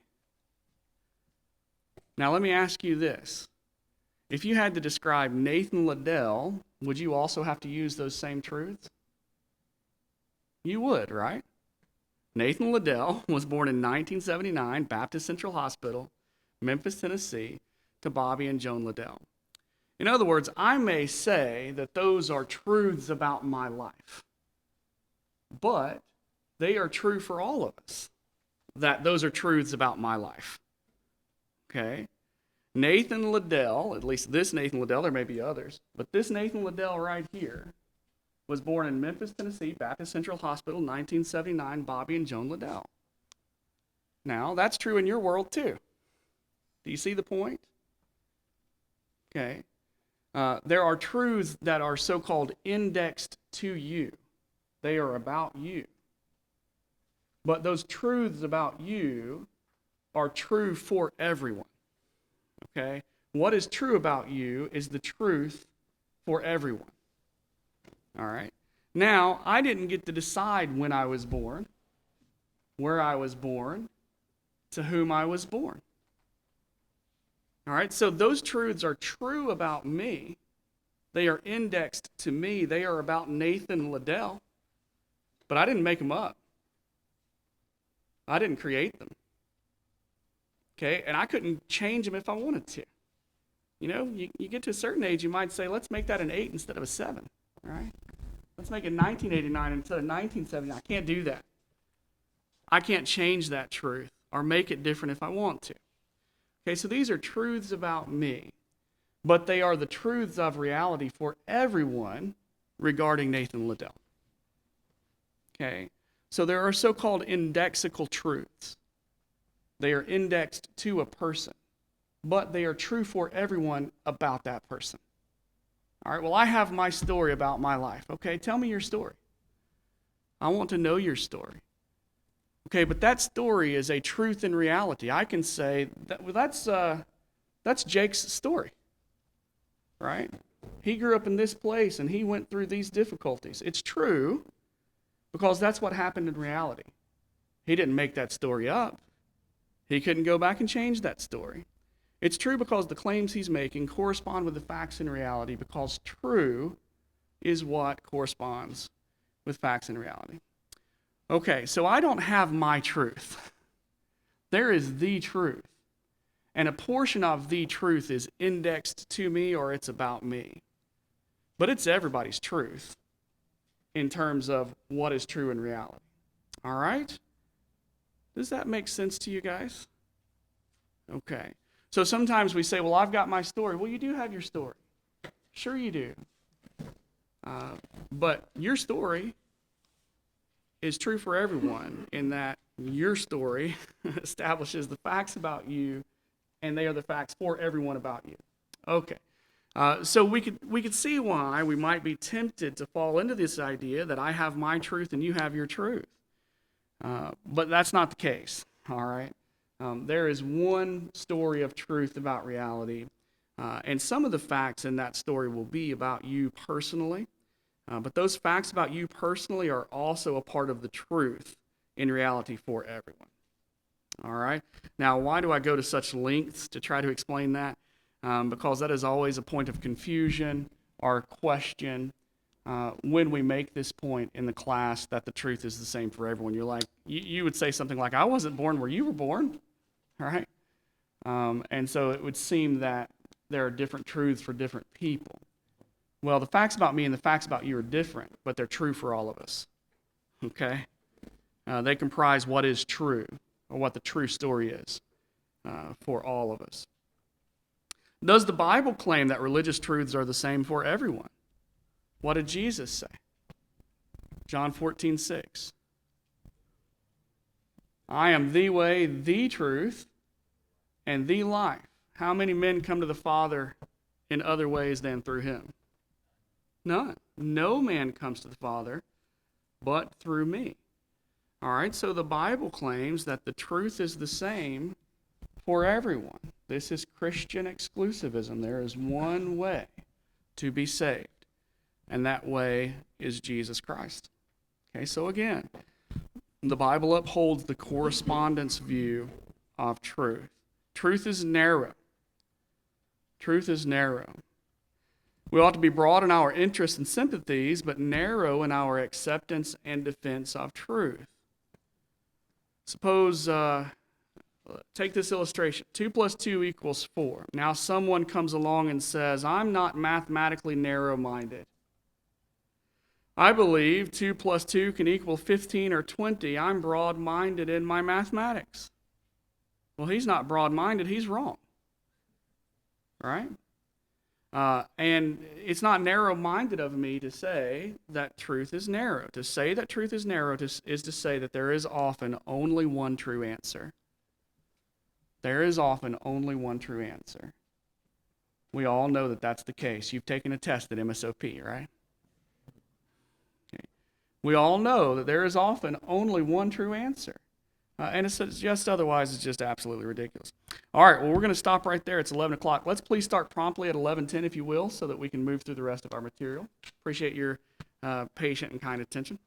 Now, let me ask you this. If you had to describe Nathan Liddell, would you also have to use those same truths? You would, right? Nathan Liddell was born in 1979, Baptist Central Hospital, Memphis, Tennessee, to Bobby and Joan Liddell. In other words, I may say that those are truths about my life, but they are true for all of us, that those are truths about my life. Okay? Nathan Liddell, at least this Nathan Liddell, there may be others, but this Nathan Liddell right here was born in Memphis, Tennessee, Baptist Central Hospital, 1979, Bobby and Joan Liddell. Now, that's true in your world too. Do you see the point? Okay. There are truths that are so-called indexed to you. They are about you. But those truths about you are true for everyone. Okay? What is true about you is the truth for everyone. All right? Now, I didn't get to decide when I was born, where I was born, to whom I was born. All right? So those truths are true about me. They are indexed to me. They are about Nathan Liddell. But I didn't make them up. I didn't create them. Okay? And I couldn't change them if I wanted to. You know, you get to a certain age, you might say, let's make that an 8 instead of a 7. All right? Let's make it 1989 instead of 1979. I can't do that. I can't change that truth or make it different if I want to. Okay, so these are truths about me, but they are the truths of reality for everyone regarding Nathan Liddell. Okay, so there are so-called indexical truths. They are indexed to a person, but they are true for everyone about that person. All right, well, I have my story about my life. Okay, tell me your story. I want to know your story. Okay, but that story is a truth in reality. I can say, that's Jake's story, right? He grew up in this place and he went through these difficulties. It's true because that's what happened in reality. He didn't make that story up. He couldn't go back and change that story. It's true because the claims he's making correspond with the facts in reality, because true is what corresponds with facts in reality. Okay, so I don't have my truth. There is the truth. And a portion of the truth is indexed to me or it's about me. But it's everybody's truth in terms of what is true in reality. All right? Does that make sense to you guys? Okay. So sometimes we say, well, I've got my story. Well, you do have your story. Sure you do. But your story is true for everyone in that your story establishes the facts about you, and they are the facts for everyone about you. Okay. So we could see why we might be tempted to fall into this idea that I have my truth and you have your truth. But that's not the case, all right? There is one story of truth about reality, and some of the facts in that story will be about you personally, but those facts about you personally are also a part of the truth in reality for everyone. All right? Now, why do I go to such lengths to try to explain that? Because that is always a point of confusion or question when we make this point in the class that the truth is the same for everyone. You're like, you would say something like, I wasn't born where you were born, all right? And so it would seem that there are different truths for different people. Well, the facts about me and the facts about you are different, but they're true for all of us, okay? They comprise what is true, or what the true story is for all of us. Does the Bible claim that religious truths are the same for everyone? What did Jesus say? John 14:6. I am the way, the truth, and the life. How many men come to the Father in other ways than through him? None. No man comes to the Father but through me. All right, so the Bible claims that the truth is the same for everyone. This is Christian exclusivism. There is one way to be saved, and that way is Jesus Christ. Okay, so again, the Bible upholds the correspondence view of truth. Truth is narrow. Truth is narrow. We ought to be broad in our interests and sympathies, but narrow in our acceptance and defense of truth. Suppose, take this illustration. 2 plus 2 equals 4. Now someone comes along and says, I'm not mathematically narrow-minded. I believe 2 plus 2 can equal 15 or 20. I'm broad-minded in my mathematics. Well, he's not broad-minded, he's wrong. Right? And it's not narrow-minded of me to say that truth is narrow. To say that truth is narrow is to say that there is often only one true answer. There is often only one true answer. We all know that that's the case. You've taken a test at MSOP, right? Okay. We all know that there is often only one true answer. And it's just otherwise, it's just absolutely ridiculous. All right, well, we're going to stop right there. It's 11 o'clock. Let's please start promptly at 11:10, if you will, so that we can move through the rest of our material. Appreciate your patient and kind attention.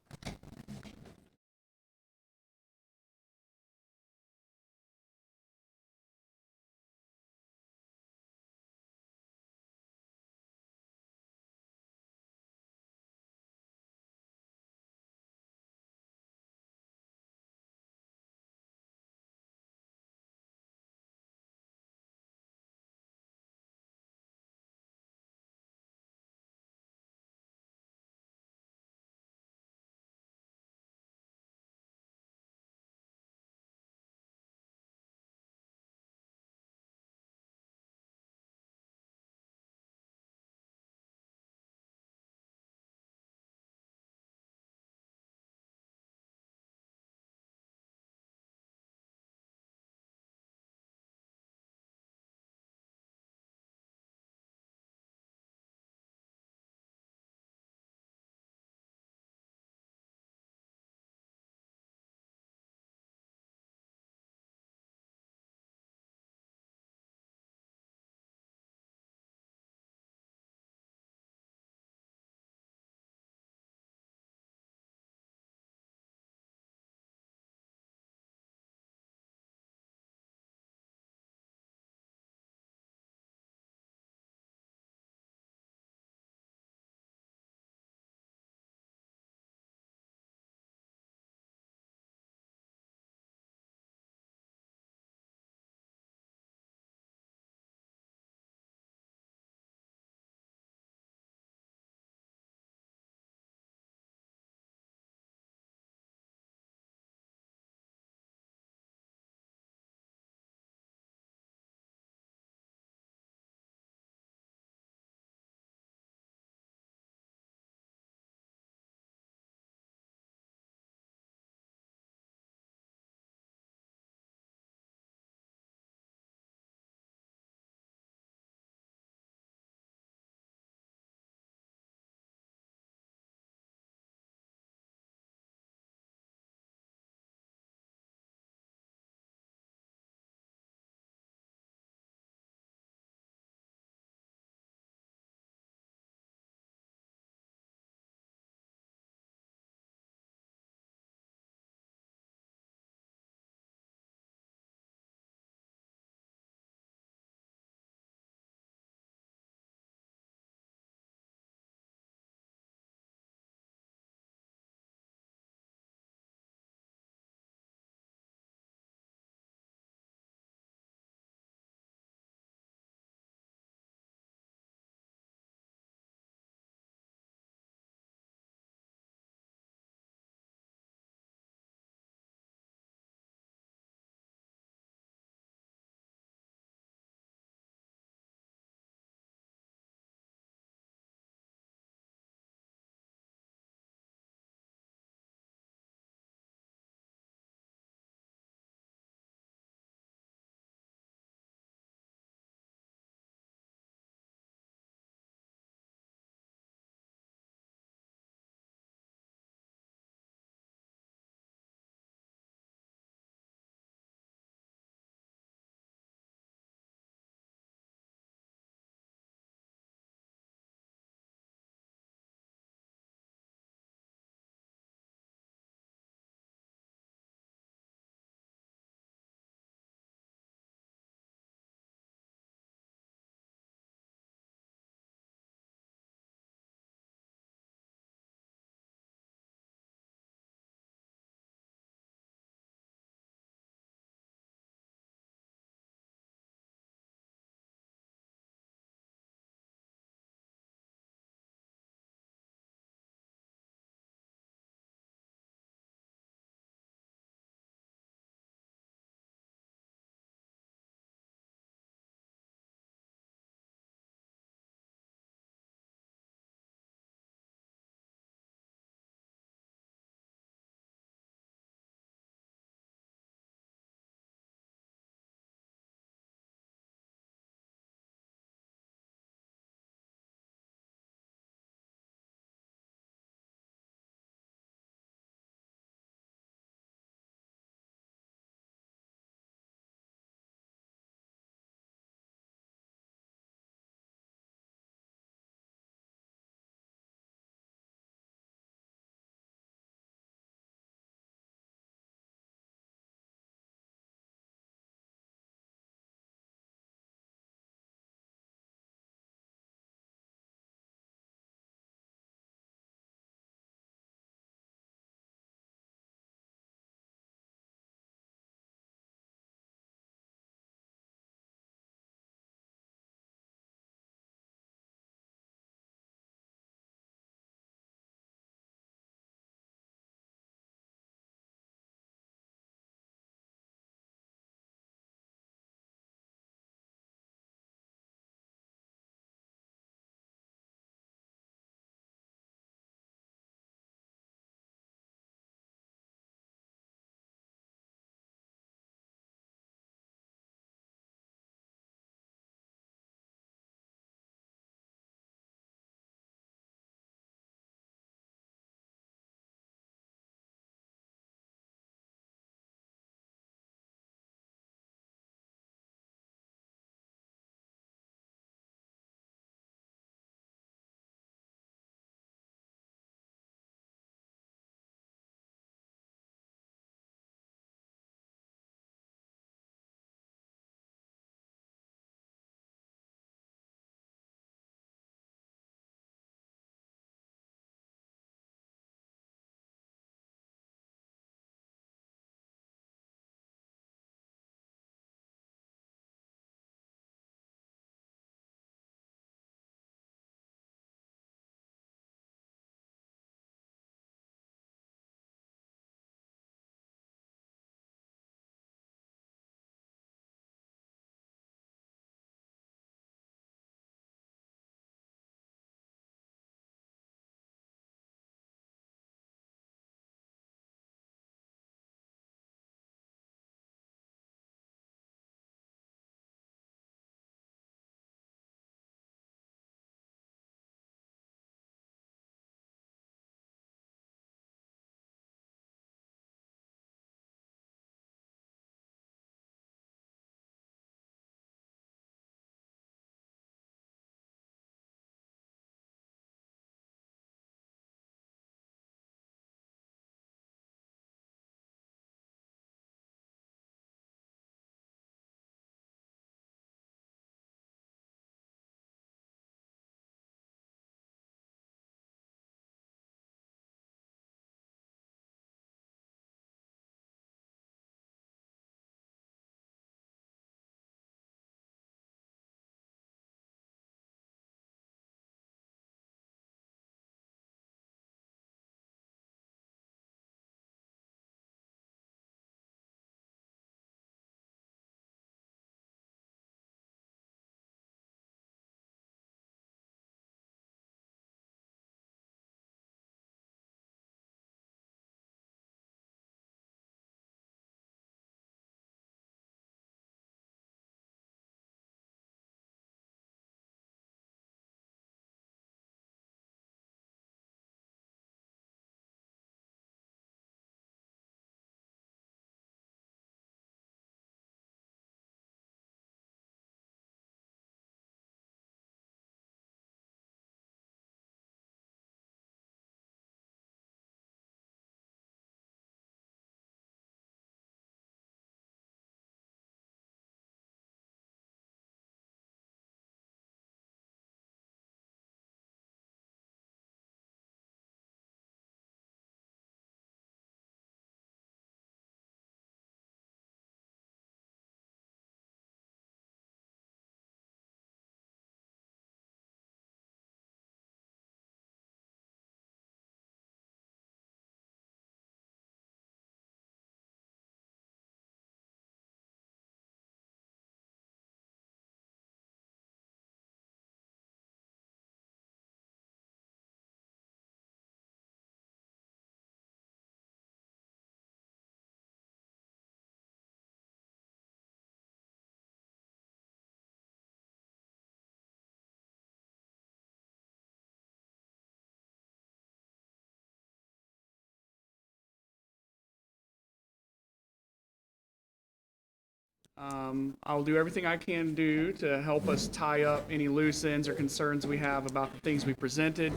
I'll do everything I can do to help us tie up any loose ends or concerns we have about the things we presented.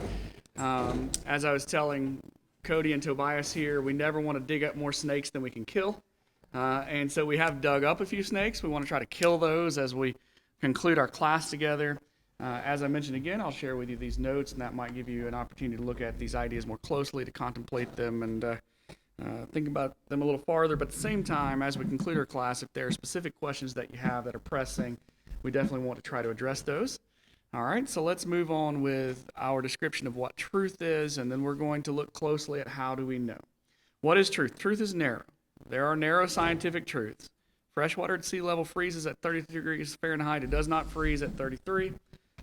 As I was telling Cody and Tobias here, we never want to dig up more snakes than we can kill. And so we have dug up a few snakes. We want to try to kill those as we conclude our class together. As I mentioned again, I'll share with you these notes, and that might give you an opportunity to look at these ideas more closely, to contemplate them, and think about them a little farther. But at the same time, as we conclude our class, if there are specific questions that you have that are pressing, we definitely want to try to address those. All right, so let's move on with our description of what truth is, and then we're going to look closely at how do we know. What is truth? Truth is narrow. There are narrow scientific truths. Freshwater at sea level freezes at 32 degrees Fahrenheit. It does not freeze at 33.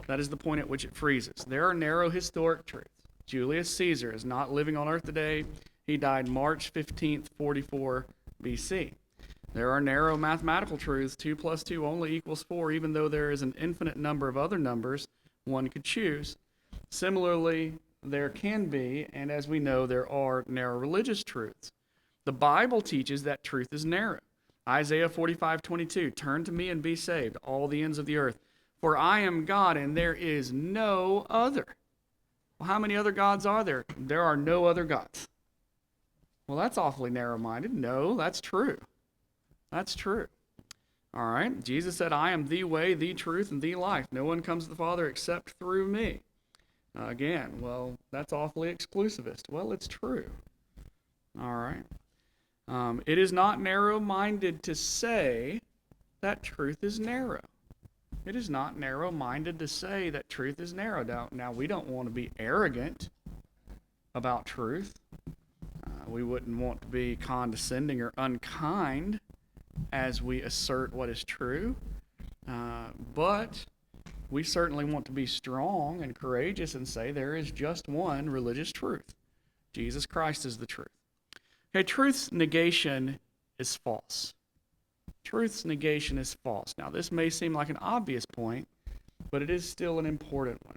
That is the point at which it freezes. There are narrow historic truths. Julius Caesar is not living on Earth today. He died March 15th, 44 BC. There are narrow mathematical truths. 2 plus 2 only equals 4, even though there is an infinite number of other numbers one could choose. Similarly, there can be, and as we know, there are narrow religious truths. The Bible teaches that truth is narrow. Isaiah 45:22, turn to me and be saved, all the ends of the earth. For I am God and there is no other. Well, how many other gods are there? There are no other gods. Well, that's awfully narrow-minded. No, that's true. That's true. All right. Jesus said, I am the way, the truth, and the life. No one comes to the Father except through me. Again, well, that's awfully exclusivist. Well, it's true. All right. It is not narrow-minded to say that truth is narrow. It is not narrow-minded to say that truth is narrow. Now, we don't want to be arrogant about truth. We wouldn't want to be condescending or unkind as we assert what is true. But we certainly want to be strong and courageous and say there is just one religious truth. Jesus Christ is the truth. Okay, truth's negation is false. Truth's negation is false. Now, this may seem like an obvious point, but it is still an important one.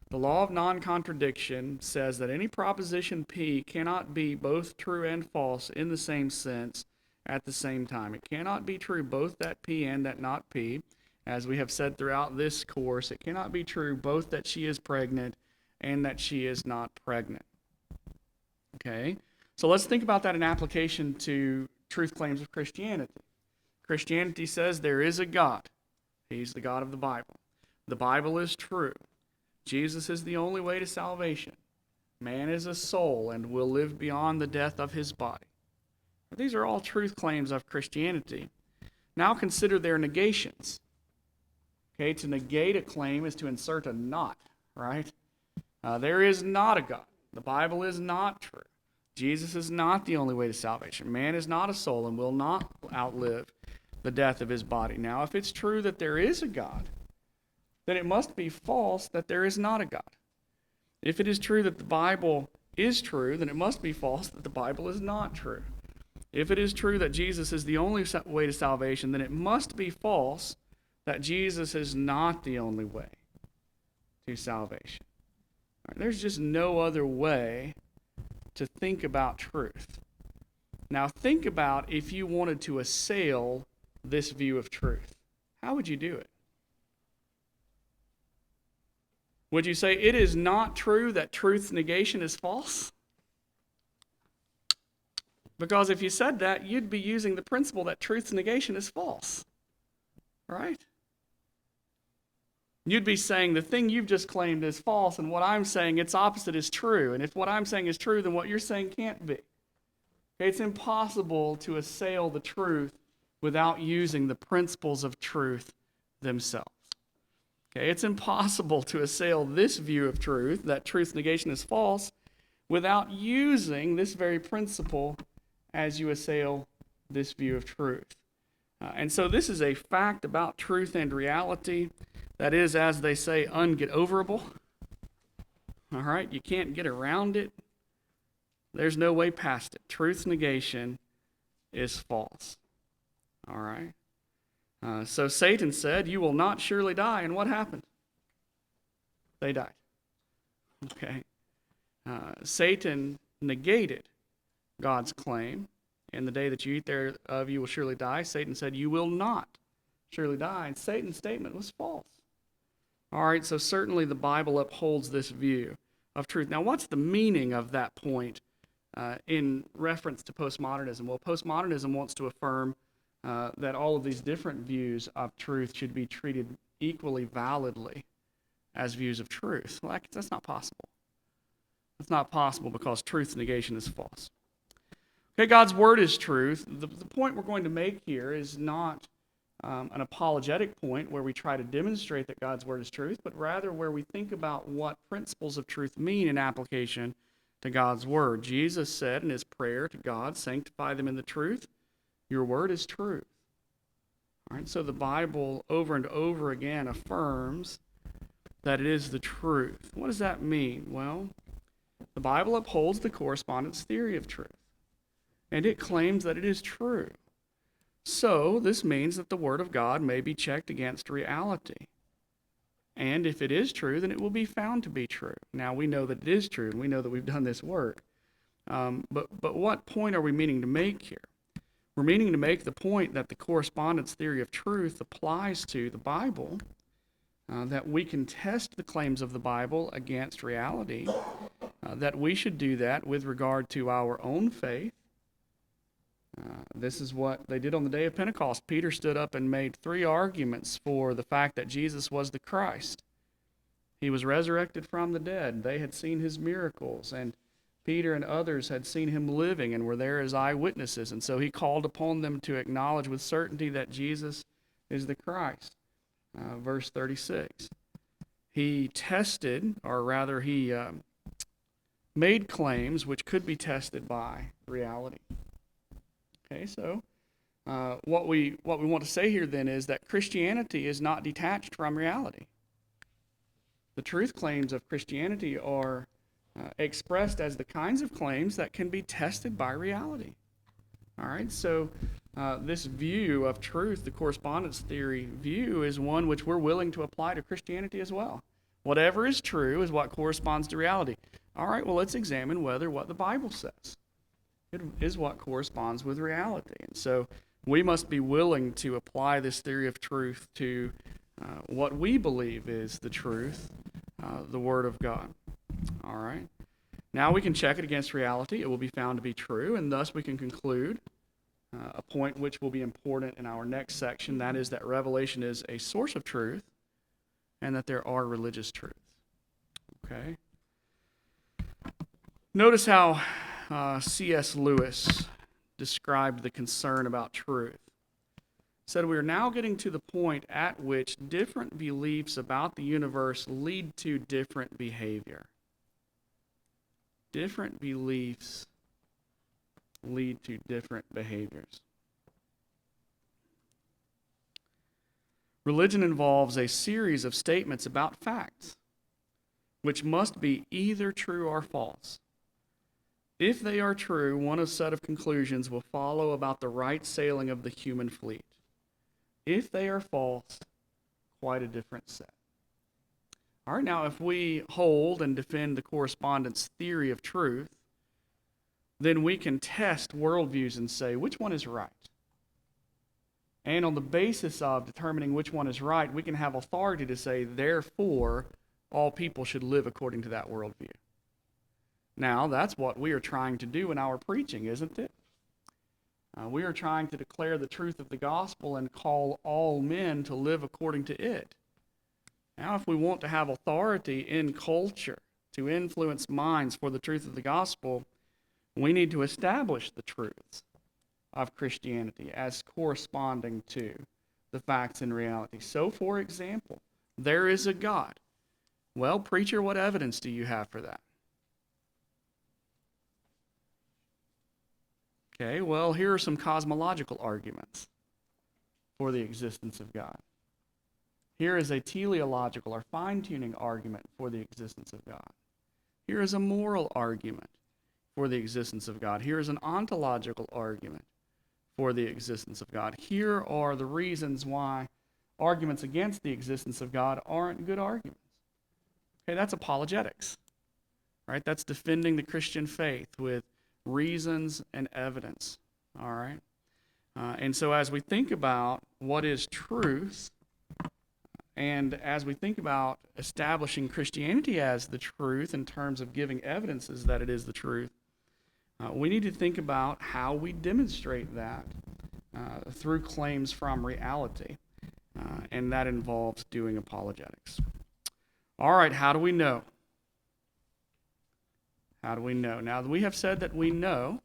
The law of non-contradiction says that any proposition P cannot be both true and false in the same sense at the same time. It cannot be true both that P and that not P. As we have said throughout this course, it cannot be true both that she is pregnant and that she is not pregnant. Okay? So let's think about that in application to truth claims of Christianity. Christianity says there is a God. He's the God of the Bible. The Bible is true. Jesus is the only way to salvation. Man is a soul and will live beyond the death of his body. These are all truth claims of Christianity. Now consider their negations. Okay, to negate a claim is to insert a not, right? There is not a God. The Bible is not true. Jesus is not the only way to salvation. Man is not a soul and will not outlive the death of his body. Now, if it's true that there is a God, then it must be false that there is not a God. If it is true that the Bible is true, then it must be false that the Bible is not true. If it is true that Jesus is the only way to salvation, then it must be false that Jesus is not the only way to salvation. Right, there's just no other way to think about truth. Now think about if you wanted to assail this view of truth. How would you do it? Would you say it is not true that truth's negation is false? Because if you said that, you'd be using the principle that truth's negation is false. Right? You'd be saying the thing you've just claimed is false, and what I'm saying, its opposite, is true. And if what I'm saying is true, then what you're saying can't be. Okay, it's impossible to assail the truth without using the principles of truth themselves. Okay, it's impossible to assail this view of truth, that truth's negation is false, without using this very principle as you assail this view of truth. And so this is a fact about truth and reality that is, as they say, unget-overable. All right, you can't get around it. There's no way past it. Truth's negation is false. All right. So Satan said, you will not surely die. And what happened? They died. Okay. Satan negated God's claim and the day that you eat thereof, you will surely die. Satan said, you will not surely die. And Satan's statement was false. All right, so certainly the Bible upholds this view of truth. Now, what's the meaning of that point in reference to postmodernism? Well, postmodernism wants to affirm that all of these different views of truth should be treated equally validly as views of truth. Well, that's not possible. It's not possible because truth's negation is false. Okay, God's word is truth. The point we're going to make here is not an apologetic point where we try to demonstrate that God's word is truth, but rather where we think about what principles of truth mean in application to God's word. Jesus said in his prayer to God, sanctify them in the truth. Your word is truth. All right, so the Bible over and over again affirms that it is the truth. What does that mean? Well, the Bible upholds the correspondence theory of truth, and it claims that it is true. So this means that the Word of God may be checked against reality. And if it is true, then it will be found to be true. Now, we know that it is true, and we know that we've done this work. But what point are we meaning to make here? We're meaning to make the point that the correspondence theory of truth applies to the Bible, that we can test the claims of the Bible against reality, that we should do that with regard to our own faith. This is what they did on the day of Pentecost. Peter stood up and made 3 arguments for the fact that Jesus was the Christ. He was resurrected from the dead. They had seen his miracles, and Peter and others had seen him living and were there as eyewitnesses. And so he called upon them to acknowledge with certainty that Jesus is the Christ. Verse 36. He tested, or rather he made claims which could be tested by reality. Okay, so what we want to say here then is that Christianity is not detached from reality. The truth claims of Christianity are expressed as the kinds of claims that can be tested by reality. All right, so this view of truth, the correspondence theory view, is one which we're willing to apply to Christianity as well. Whatever is true is what corresponds to reality. All right, well, let's examine whether what the Bible says is what corresponds with reality. And so we must be willing to apply this theory of truth to what we believe is the truth, the Word of God. All right. Now we can check it against reality. It will be found to be true, and thus we can conclude a point which will be important in our next section, that is that revelation is a source of truth and that there are religious truths. Okay. Notice how C.S. Lewis described the concern about truth. He said, we are now getting to the point at which different beliefs about the universe lead to different behavior. Different beliefs lead to different behaviors. Religion involves a series of statements about facts, which must be either true or false. If they are true, one set of conclusions will follow about the right sailing of the human fleet. If they are false, quite a different set. All right, now if we hold and defend the correspondence theory of truth, then we can test worldviews and say which one is right. And on the basis of determining which one is right, we can have authority to say, therefore, all people should live according to that worldview. Now, that's what we are trying to do in our preaching, isn't it? We are trying to declare the truth of the gospel and call all men to live according to it. Now, if we want to have authority in culture to influence minds for the truth of the gospel, we need to establish the truths of Christianity as corresponding to the facts and reality. So, for example, there is a God. Well, preacher, what evidence do you have for that? Okay, well, here are some cosmological arguments for the existence of God. Here is a teleological or fine-tuning argument for the existence of God. Here is a moral argument for the existence of God. Here is an ontological argument for the existence of God. Here are the reasons why arguments against the existence of God aren't good arguments. Okay, that's apologetics, right? That's defending the Christian faith with reasons and evidence All right? And so as we think about what is truth, and as we think about establishing Christianity as the truth in terms of giving evidences that it is the truth, we need to think about how we demonstrate that through claims from reality, and that involves doing apologetics. All right, how do we know? How do we know? Now, we have said that we know,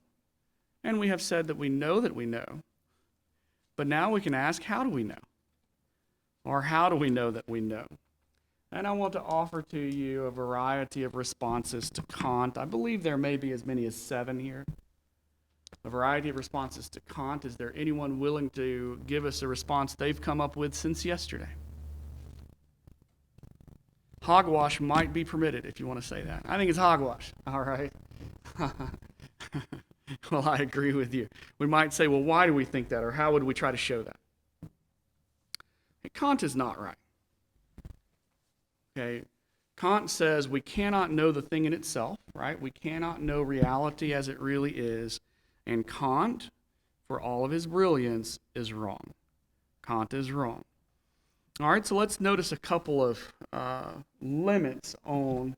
and we have said that we know that we know, but now we can ask, how do we know? Or how do we know that we know? And I want to offer to you a variety of responses to Kant. I believe there may be as many as 7 here. A variety of responses to Kant. Is there anyone willing to give us a response they've come up with since yesterday? Hogwash might be permitted if you want to say that. I think it's hogwash. All right. Well, I agree with you. We might say, well, why do we think that? Or how would we try to show that? Kant is not right. Okay, Kant says we cannot know the thing in itself, right? We cannot know reality as it really is. And Kant, for all of his brilliance, is wrong. Kant is wrong. All right, so let's notice a couple of limits on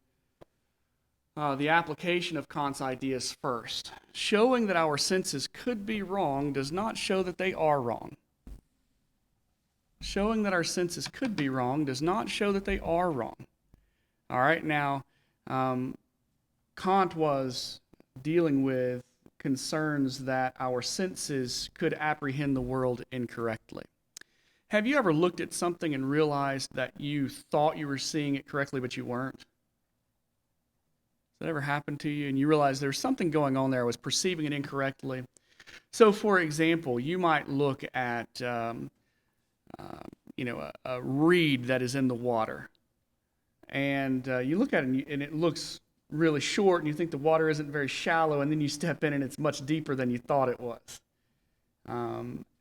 the application of Kant's ideas first. Showing that our senses could be wrong does not show that they are wrong. Showing that our senses could be wrong does not show that they are wrong. All right, now, Kant was dealing with concerns that our senses could apprehend the world incorrectly. Have you ever looked at something and realized that you thought you were seeing it correctly, but you weren't? Has that ever happened to you? And you realize there's something going on there. I was perceiving it incorrectly. So, for example, you might look at a reed that is in the water. And you look at it and it looks really short, and you think the water isn't very shallow, and then you step in and it's much deeper than you thought it was.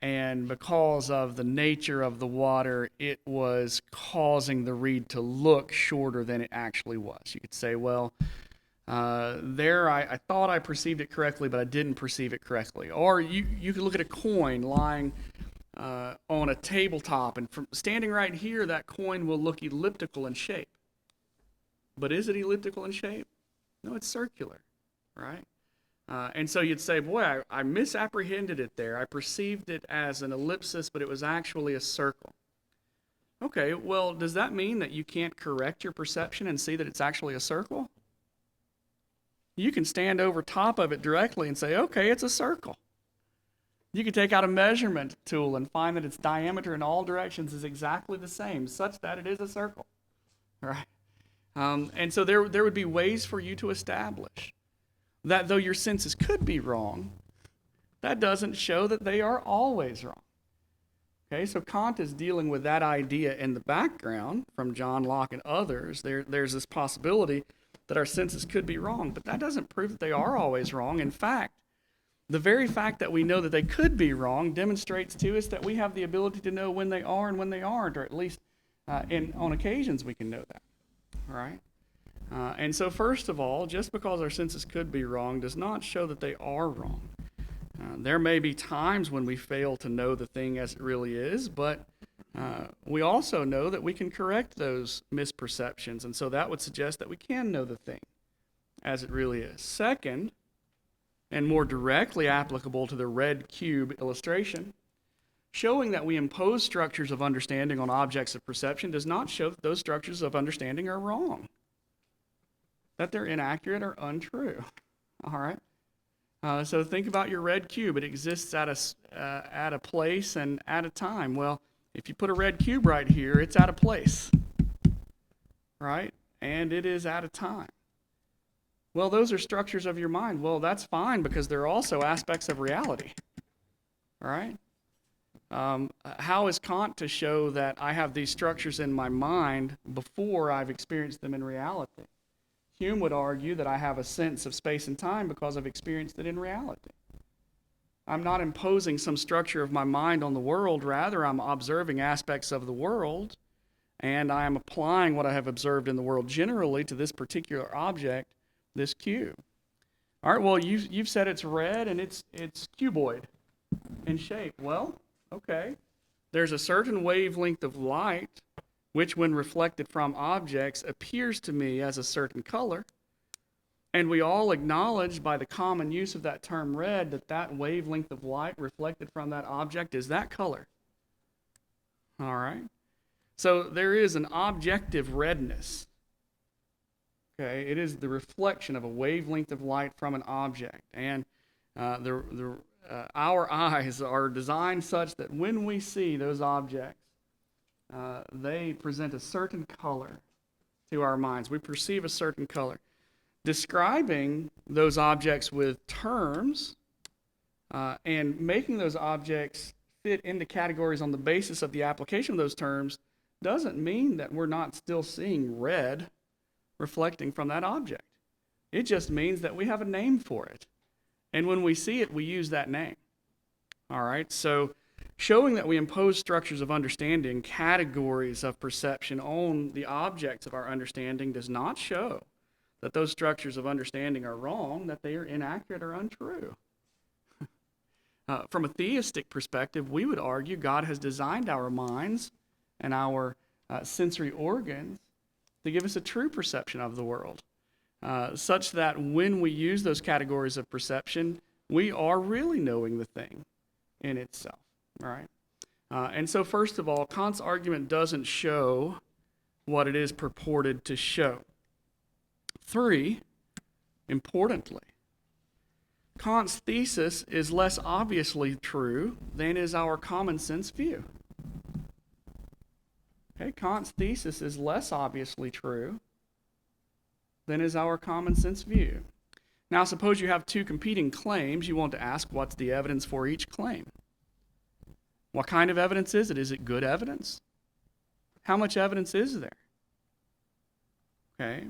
And because of the nature of the water, it was causing the reed to look shorter than it actually was. You could say, well, I thought I perceived it correctly, but I didn't perceive it correctly. Or you could look at a coin lying on a tabletop, and from standing right here, that coin will look elliptical in shape. But is it elliptical in shape? No, it's circular, right? And so you'd say, boy, I misapprehended it there. I perceived it as an ellipsis, but it was actually a circle. Okay, well, does that mean that you can't correct your perception and see that it's actually a circle? You can stand over top of it directly and say, okay, it's a circle. You can take out a measurement tool and find that its diameter in all directions is exactly the same, such that it is a circle, right? And so there would be ways for you to establish that though your senses could be wrong, that doesn't show that they are always wrong. Okay, so Kant is dealing with that idea in the background from John Locke and others. There's this possibility that our senses could be wrong, but that doesn't prove that they are always wrong. In fact, the very fact that we know that they could be wrong demonstrates to us that we have the ability to know when they are and when they aren't, or at least on occasions we can know that. All right? And so first of all, just because our senses could be wrong does not show that they are wrong. There may be times when we fail to know the thing as it really is, but we also know that we can correct those misperceptions, and so that would suggest that we can know the thing as it really is. Second, and more directly applicable to the red cube illustration, showing that we impose structures of understanding on objects of perception does not show that those structures of understanding are wrong, that they're inaccurate or untrue. All right? So think about your red cube. It exists at a place and at a time. Well, if you put a red cube right here, it's at a place, right? And it is at a time. Well, those are structures of your mind. Well, that's fine because they're also aspects of reality, all right? How is Kant to show that I have these structures in my mind before I've experienced them in reality? Hume would argue that I have a sense of space and time because I've experienced it in reality. I'm not imposing some structure of my mind on the world. Rather, I'm observing aspects of the world, and I am applying what I have observed in the world generally to this particular object, this cube. All right, well, you've said it's red and it's cuboid. and shape. Well, okay. There's a certain wavelength of light which, when reflected from objects, appears to me as a certain color. And we all acknowledge by the common use of that term red that that wavelength of light reflected from that object is that color. All right? So there is an objective redness. Okay? It is the reflection of a wavelength of light from an object. And our eyes are designed such that when we see those objects, they present a certain color to our minds. We perceive a certain color. Describing those objects with terms and making those objects fit into categories on the basis of the application of those terms doesn't mean that we're not still seeing red reflecting from that object. It just means that we have a name for it. And when we see it, we use that name. All right? So showing that we impose structures of understanding, categories of perception on the objects of our understanding does not show that those structures of understanding are wrong, that they are inaccurate or untrue. From a theistic perspective, we would argue God has designed our minds and our sensory organs to give us a true perception of the world, such that when we use those categories of perception, we are really knowing the thing in itself. All right? And so first of all, Kant's argument doesn't show what it is purported to show. 3, importantly, Kant's thesis is less obviously true than is our common sense view. Okay, Kant's thesis is less obviously true than is our common sense view. Now, suppose you have 2 competing claims. You want to ask, what's the evidence for each claim? What kind of evidence is it? Is it good evidence? How much evidence is there? Okay.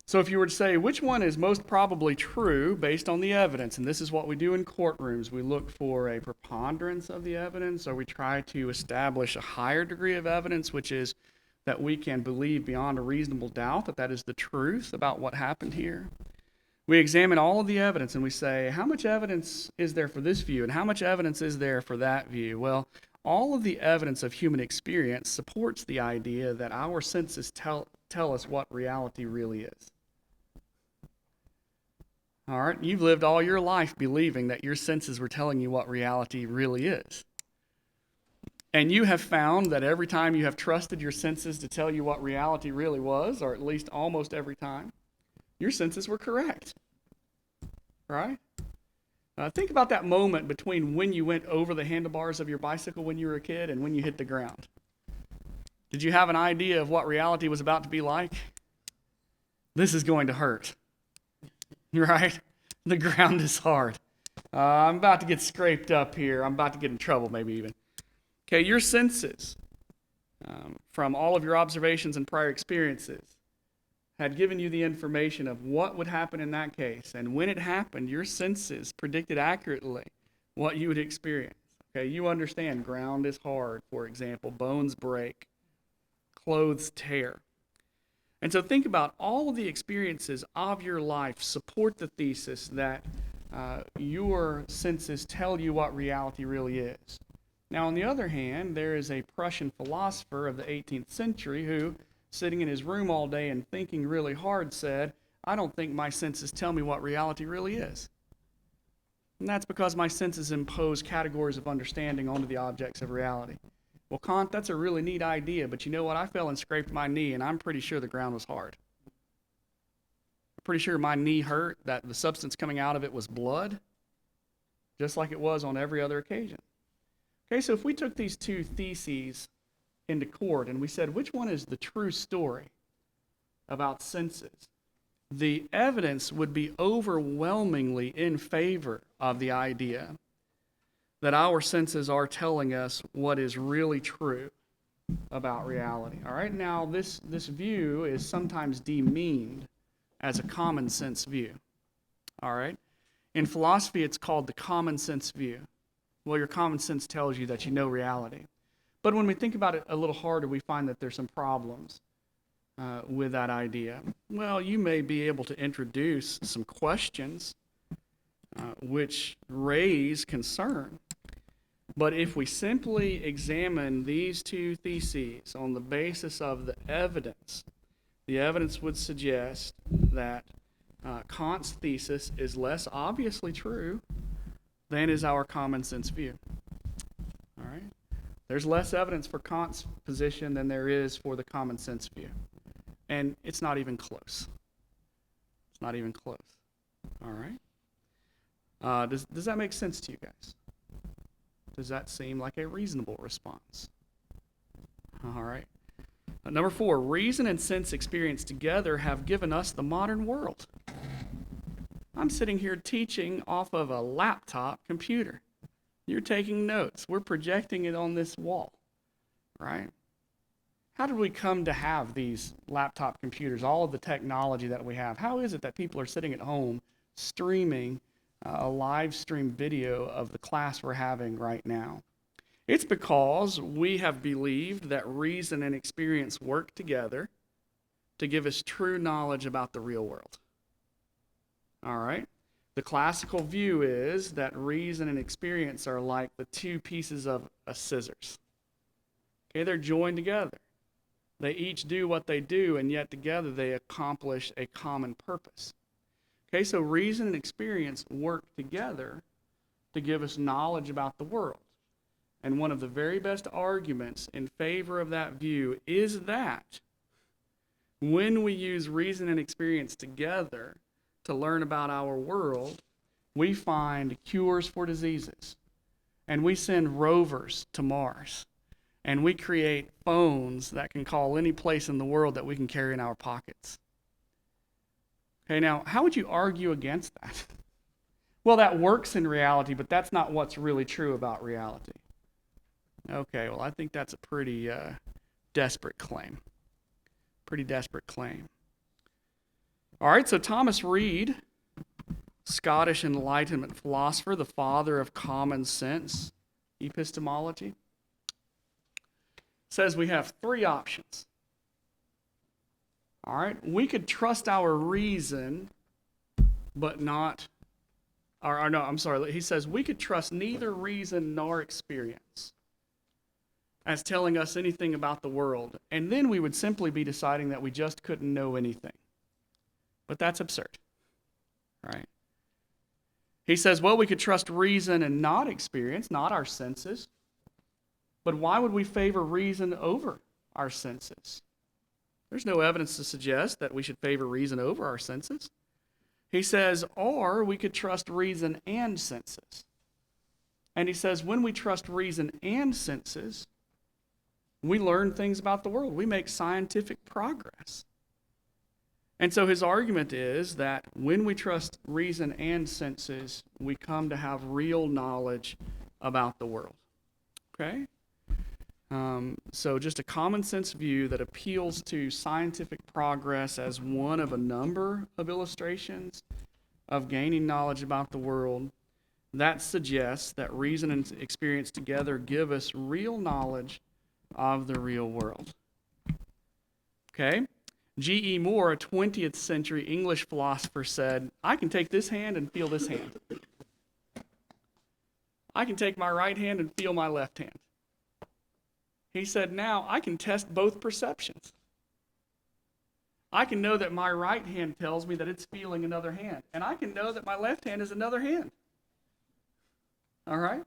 So if you were to say, which one is most probably true based on the evidence, and this is what we do in courtrooms, we look for a preponderance of the evidence, or we try to establish a higher degree of evidence, which is that we can believe beyond a reasonable doubt that that is the truth about what happened here. We examine all of the evidence and we say, how much evidence is there for this view, and how much evidence is there for that view? Well, all of the evidence of human experience supports the idea that our senses tell us what reality really is. All right, you've lived all your life believing that your senses were telling you what reality really is. And you have found that every time you have trusted your senses to tell you what reality really was, or at least almost every time, your senses were correct. Right? Think about that moment between when you went over the handlebars of your bicycle when you were a kid and when you hit the ground. Did you have an idea of what reality was about to be like? This is going to hurt. Right? The ground is hard. I'm about to get scraped up here. I'm about to get in trouble, maybe even. Okay, your senses, from all of your observations and prior experiences, had given you the information of what would happen in that case. And when it happened, your senses predicted accurately what you would experience. Okay, you understand ground is hard, for example. Bones break. Clothes tear. And so think about all of the experiences of your life support the thesis that your senses tell you what reality really is. Now, on the other hand, there is a Prussian philosopher of the 18th century who, sitting in his room all day and thinking really hard, said, I don't think my senses tell me what reality really is. And that's because my senses impose categories of understanding onto the objects of reality. Well, Kant, that's a really neat idea, but you know what? I fell and scraped my knee, and I'm pretty sure the ground was hard. I'm pretty sure my knee hurt, that the substance coming out of it was blood, just like it was on every other occasion. Okay, so if we took these 2 theses into court and we said, which one is the true story about senses? The evidence would be overwhelmingly in favor of the idea that our senses are telling us what is really true about reality. All right, now this view is sometimes demeaned as a common sense view. All right, in philosophy it's called the common sense view. Well, your common sense tells you that you know reality. But when we think about it a little harder, we find that there's some problems with that idea. Well, you may be able to introduce some questions which raise concern. But if we simply examine these two theses on the basis of the evidence would suggest that Kant's thesis is less obviously true than is our common sense view. All right? There's less evidence for Kant's position than there is for the common sense view. And it's not even close. It's not even close. All right? Does that make sense to you guys? Does that seem like a reasonable response? All right. Number 4, reason and sense experience together have given us the modern world. I'm sitting here teaching off of a laptop computer. You're taking notes. We're projecting it on this wall, right? How did we come to have these laptop computers, all of the technology that we have? How is it that people are sitting at home streaming a live stream video of the class we're having right now? It's because we have believed that reason and experience work together to give us true knowledge about the real world. All right? The classical view is that reason and experience are like the two pieces of a scissors. Okay, they're joined together. They each do what they do, and yet together they accomplish a common purpose. Okay, so reason and experience work together to give us knowledge about the world. And one of the very best arguments in favor of that view is that when we use reason and experience together to learn about our world, we find cures for diseases, and we send rovers to Mars, and we create phones that can call any place in the world that we can carry in our pockets. Okay, now, how would you argue against that? Well, that works in reality, but that's not what's really true about reality. Okay, well, I think that's a pretty desperate claim. Pretty desperate claim. All right, so Thomas Reid, Scottish Enlightenment philosopher, the father of common sense epistemology, says we have 3 options. All right, we could trust our reason, but not, he says we could trust neither reason nor experience as telling us anything about the world, and then we would simply be deciding that we just couldn't know anything. But that's absurd, right? He says, well, we could trust reason and not experience, not our senses. But why would we favor reason over our senses? There's no evidence to suggest that we should favor reason over our senses. He says, or we could trust reason and senses. And he says, when we trust reason and senses, we learn things about the world. We make scientific progress. And so his argument is that when we trust reason and senses, we come to have real knowledge about the world. Okay? So just a common sense view that appeals to scientific progress as one of a number of illustrations of gaining knowledge about the world, that suggests that reason and experience together give us real knowledge of the real world. Okay? G.E. Moore, a 20th century English philosopher, said, I can take this hand and feel this hand. I can take my right hand and feel my left hand. He said, now I can test both perceptions. I can know that my right hand tells me that it's feeling another hand, and I can know that my left hand is another hand. All right?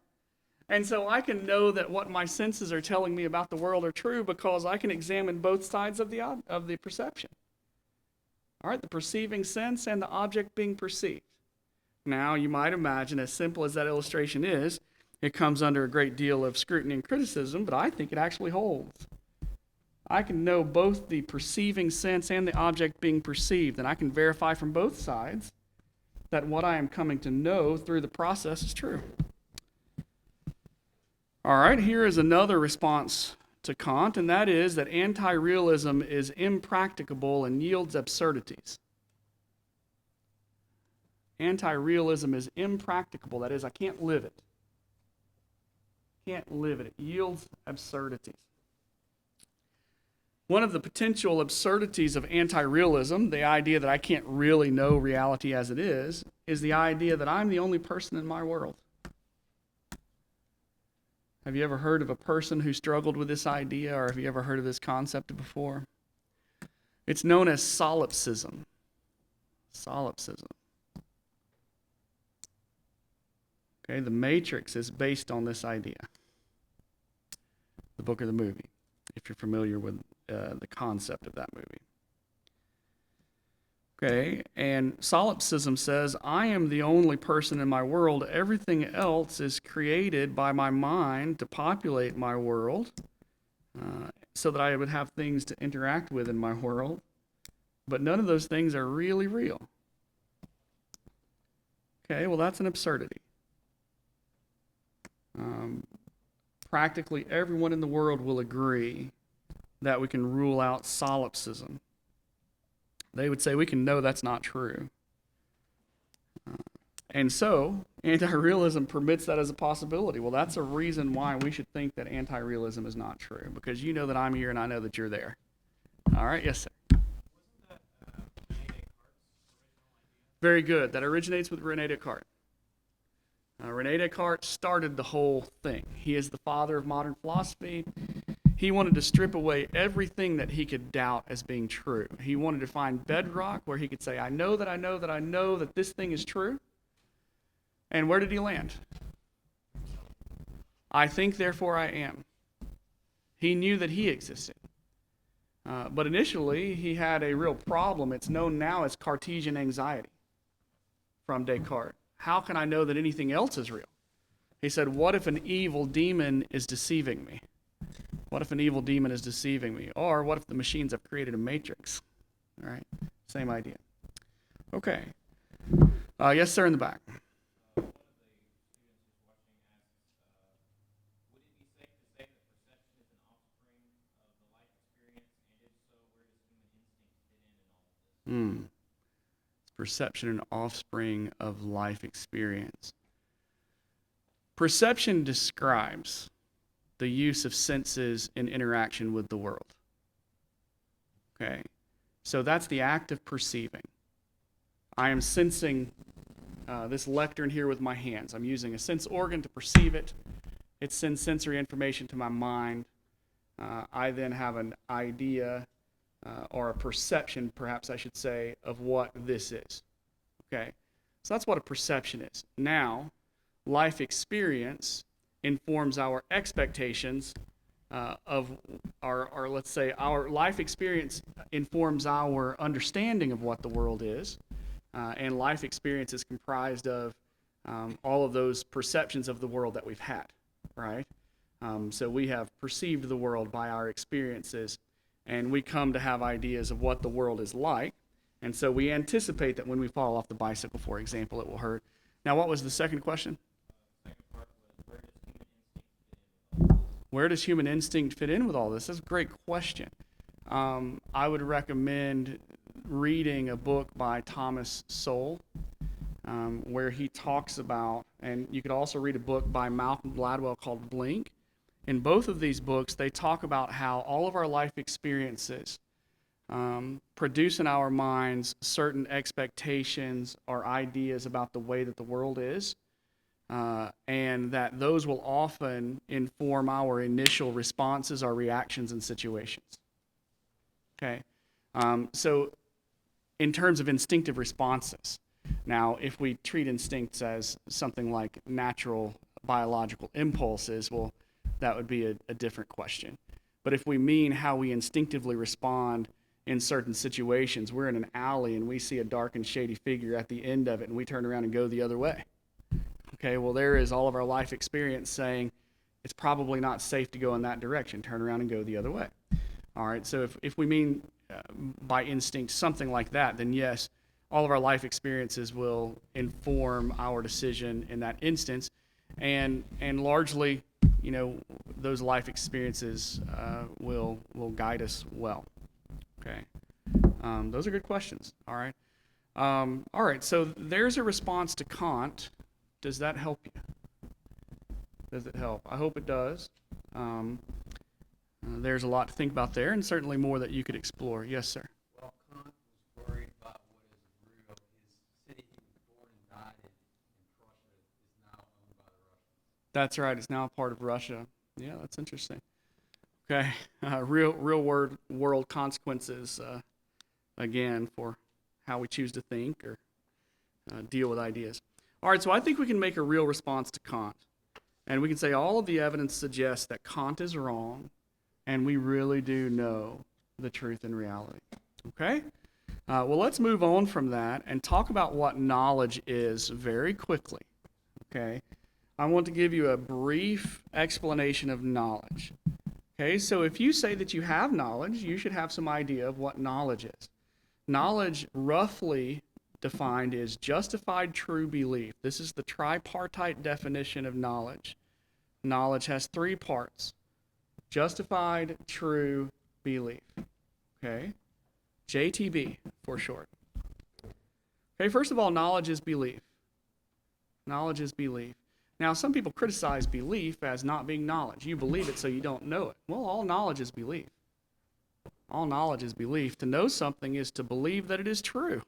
And so I can know that what my senses are telling me about the world are true because I can examine both sides of the perception. All right, the perceiving sense and the object being perceived. Now, you might imagine, as simple as that illustration is, it comes under a great deal of scrutiny and criticism, but I think it actually holds. I can know both the perceiving sense and the object being perceived, and I can verify from both sides that what I am coming to know through the process is true. All right, here is another response to Kant, and that is that anti-realism is impracticable and yields absurdities. Anti-realism is impracticable, that is, I can't live it. Can't live it. It yields absurdities. One of the potential absurdities of anti-realism, the idea that I can't really know reality as it is is the idea that I'm the only person in my world. Have you ever heard of a person who struggled with this idea, or have you ever heard of this concept before? It's known as solipsism. Solipsism. Okay, The Matrix is based on this idea. The book or the movie, if you're familiar with the concept of that movie. Okay, and solipsism says, I am the only person in my world. Everything else is created by my mind to populate my world so that I would have things to interact with in my world. But none of those things are really real. Okay, well, that's an absurdity. Practically everyone in the world will agree that we can rule out solipsism. They would say we can know that's not true. And so, anti-realism permits that as a possibility. Well, that's a reason why we should think that anti-realism is not true, because you know that I'm here and I know that you're there. All right, yes, sir. Very good. That originates with René Descartes. René Descartes started the whole thing. He is the father of modern philosophy. He wanted to strip away everything that he could doubt as being true. He wanted to find bedrock where he could say, I know that this thing is true. And where did he land? I think, therefore I am. He knew that he existed. But initially, he had a real problem. It's known now as Cartesian anxiety from Descartes. How can I know that anything else is real? He said, what if an evil demon is deceiving me? What if an evil demon is deceiving me? Or what if the machines have created a matrix? All right, same idea. Okay. Yes, sir, in the back. Perception and offspring of life experience. Perception describes the use of senses in interaction with the world. Okay, so that's the act of perceiving. I am sensing this lectern here with my hands. I'm using a sense organ to perceive it. It sends sensory information to my mind. I then have an idea or a perception, perhaps I should say, of what this is. Okay, so that's what a perception is. Now, life experience informs our expectations of our, let's say, our life experience informs our understanding of what the world is, and life experience is comprised of all of those perceptions of the world that we've had, right? So we have perceived the world by our experiences, and we come to have ideas of what the world is like, and so we anticipate that when we fall off the bicycle, for example, it will hurt. Now, what was the second question? Where does human instinct fit in with all this? That's a great question. I would recommend reading a book by Thomas Sowell, where he talks about, and you could also read a book by Malcolm Gladwell called Blink. In both of these books, they talk about how all of our life experiences produce in our minds certain expectations or ideas about the way that the world is, and that those will often inform our initial responses or reactions in situations. Okay, so in terms of instinctive responses, now if we treat instincts as something like natural biological impulses, well, that would be a different question. But if we mean how we instinctively respond in certain situations, we're in an alley and we see a dark and shady figure at the end of it and we turn around and go the other way. Okay, well, there is all of our life experience saying it's probably not safe to go in that direction. Turn around and go the other way. All right, so if we mean by instinct something like that, then yes, all of our life experiences will inform our decision in that instance, and largely, you know, those life experiences will guide us well. Okay, those are good questions. All right, all right. So there's a response to Kant. Does that help you? Does it help? I hope it does. There's a lot to think about there, and certainly more that you could explore. Yes, sir. Well, Kant was worried about what is real. His city he was born and That's right. It's now a part of Russia. Yeah, that's interesting. Okay, real world consequences again for how we choose to think or deal with ideas. All right, so I think we can make a real response to Kant, and we can say all of the evidence suggests that Kant is wrong, and we really do know the truth and reality. Okay. Well, let's move on from that and talk about what knowledge is very quickly. Okay. I want to give you a brief explanation of knowledge. Okay, so if you say that you have knowledge, you should have some idea of what knowledge is. Knowledge, roughly defined, is justified true belief. This is the tripartite definition of knowledge. Knowledge has three parts: justified true belief. Okay, JTB for short. Okay, first of all, knowledge is belief. Knowledge is belief. Now, some people criticize belief as not being knowledge. You believe it so you don't know it. Well, all knowledge is belief. All knowledge is belief. To know something is to believe that it is true.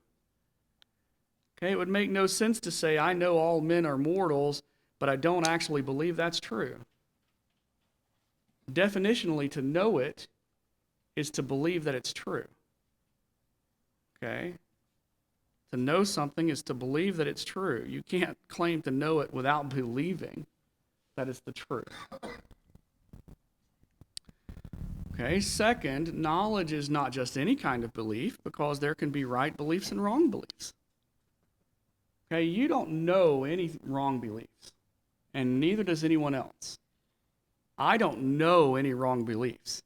Okay, it would make no sense to say, I know all men are mortals, but I don't actually believe that's true. Definitionally, to know it is to believe that it's true. Okay? To know something is to believe that it's true. You can't claim to know it without believing that it's the truth. Okay, second, knowledge is not just any kind of belief, because there can be right beliefs and wrong beliefs. Okay, you don't know any wrong beliefs, and neither does anyone else. I don't know any wrong beliefs,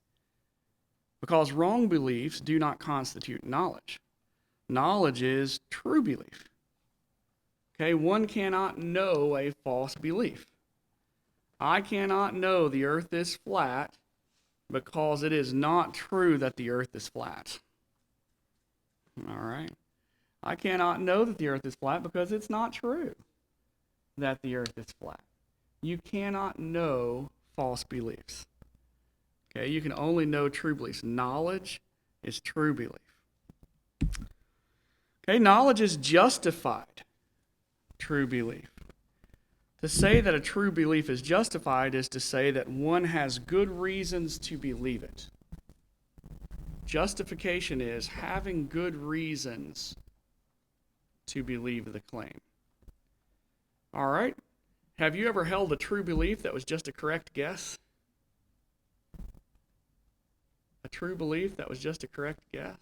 because wrong beliefs do not constitute knowledge. Knowledge is true belief. Okay, one cannot know a false belief. I cannot know the earth is flat because it is not true that the earth is flat. All right. I cannot know that the earth is flat because it's not true that the earth is flat. You cannot know false beliefs. Okay, you can only know true beliefs. Knowledge is true belief. Okay, knowledge is justified true belief. To say that a true belief is justified is to say that one has good reasons to believe it. Justification is having good reasons to believe the claim. All right. Have you ever held a true belief that was just a correct guess? A true belief that was just a correct guess?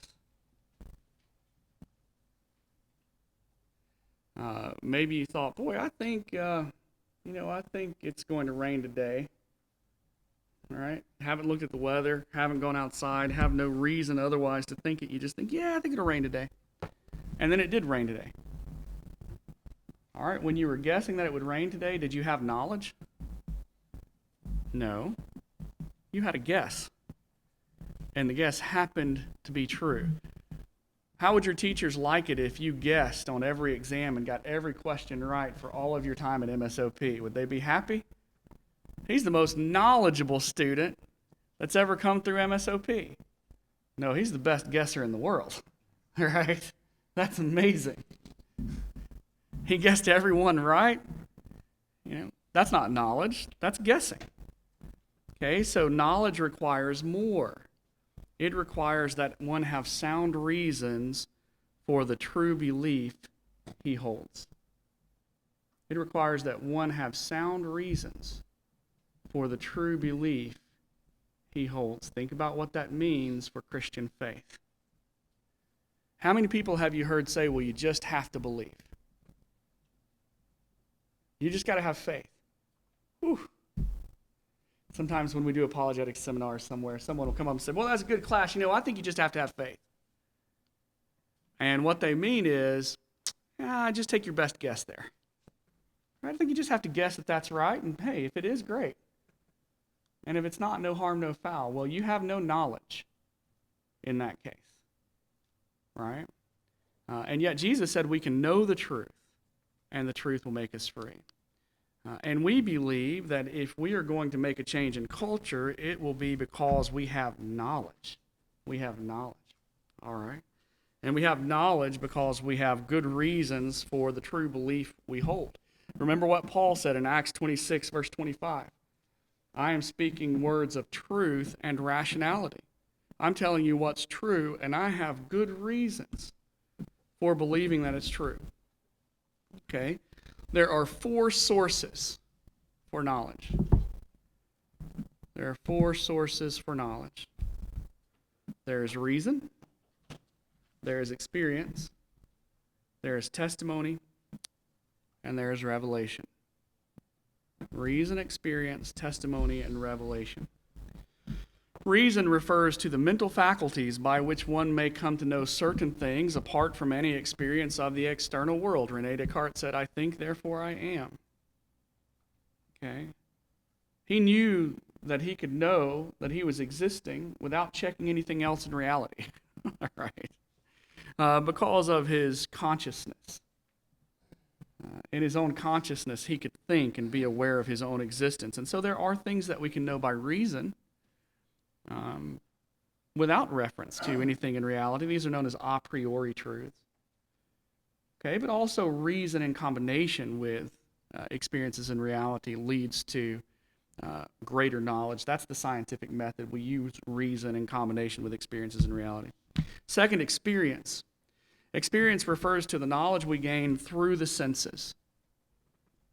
Maybe you thought, boy, I think it's going to rain today. All right? Haven't looked at the weather, haven't gone outside, have no reason otherwise to think it. You just think, yeah, I think it'll rain today. And then it did rain today. All right, when you were guessing that it would rain today, did you have knowledge? No. You had a guess. And the guess happened to be true. How would your teachers like it if you guessed on every exam and got every question right for all of your time at MSOP? Would they be happy? He's the most knowledgeable student that's ever come through MSOP. No, he's the best guesser in the world. Right? That's amazing. He guessed everyone right. That's not knowledge. That's guessing. Okay, so knowledge requires more. It requires that one have sound reasons for the true belief he holds. It requires that one have sound reasons for the true belief he holds. Think about what that means for Christian faith. How many people have you heard say, well, you just have to believe? You just got to have faith. Whew. Sometimes when we do apologetics seminars somewhere, someone will come up and say, well, that's a good class. I think you just have to have faith. And what they mean is, just take your best guess there. I think you just have to guess that that's right. And hey, if it is, great. And if it's not, no harm, no foul. Well, you have no knowledge in that case. Right? And yet Jesus said we can know the truth, and the truth will make us free. And we believe that if we are going to make a change in culture, it will be because we have knowledge. We have knowledge. All right? And we have knowledge because we have good reasons for the true belief we hold. Remember what Paul said in Acts 26, verse 25. I am speaking words of truth and rationality. I'm telling you what's true, and I have good reasons for believing that it's true. Okay? There are 4 sources for knowledge. There are 4 sources for knowledge. There is reason, there is experience, there is testimony, and there is revelation. Reason, experience, testimony, and revelation. Reason refers to the mental faculties by which one may come to know certain things apart from any experience of the external world. René Descartes said, I think, therefore I am. Okay? He knew that he could know that he was existing without checking anything else in reality. All right? Because of his consciousness. In his own consciousness, he could think and be aware of his own existence. And so there are things that we can know by reason without reference to anything in reality. These are known as a priori truths. Okay, but also reason in combination with experiences in reality leads to greater knowledge. That's the scientific method. We use reason in combination with experiences in reality. Second, experience. Experience refers to the knowledge we gain through the senses.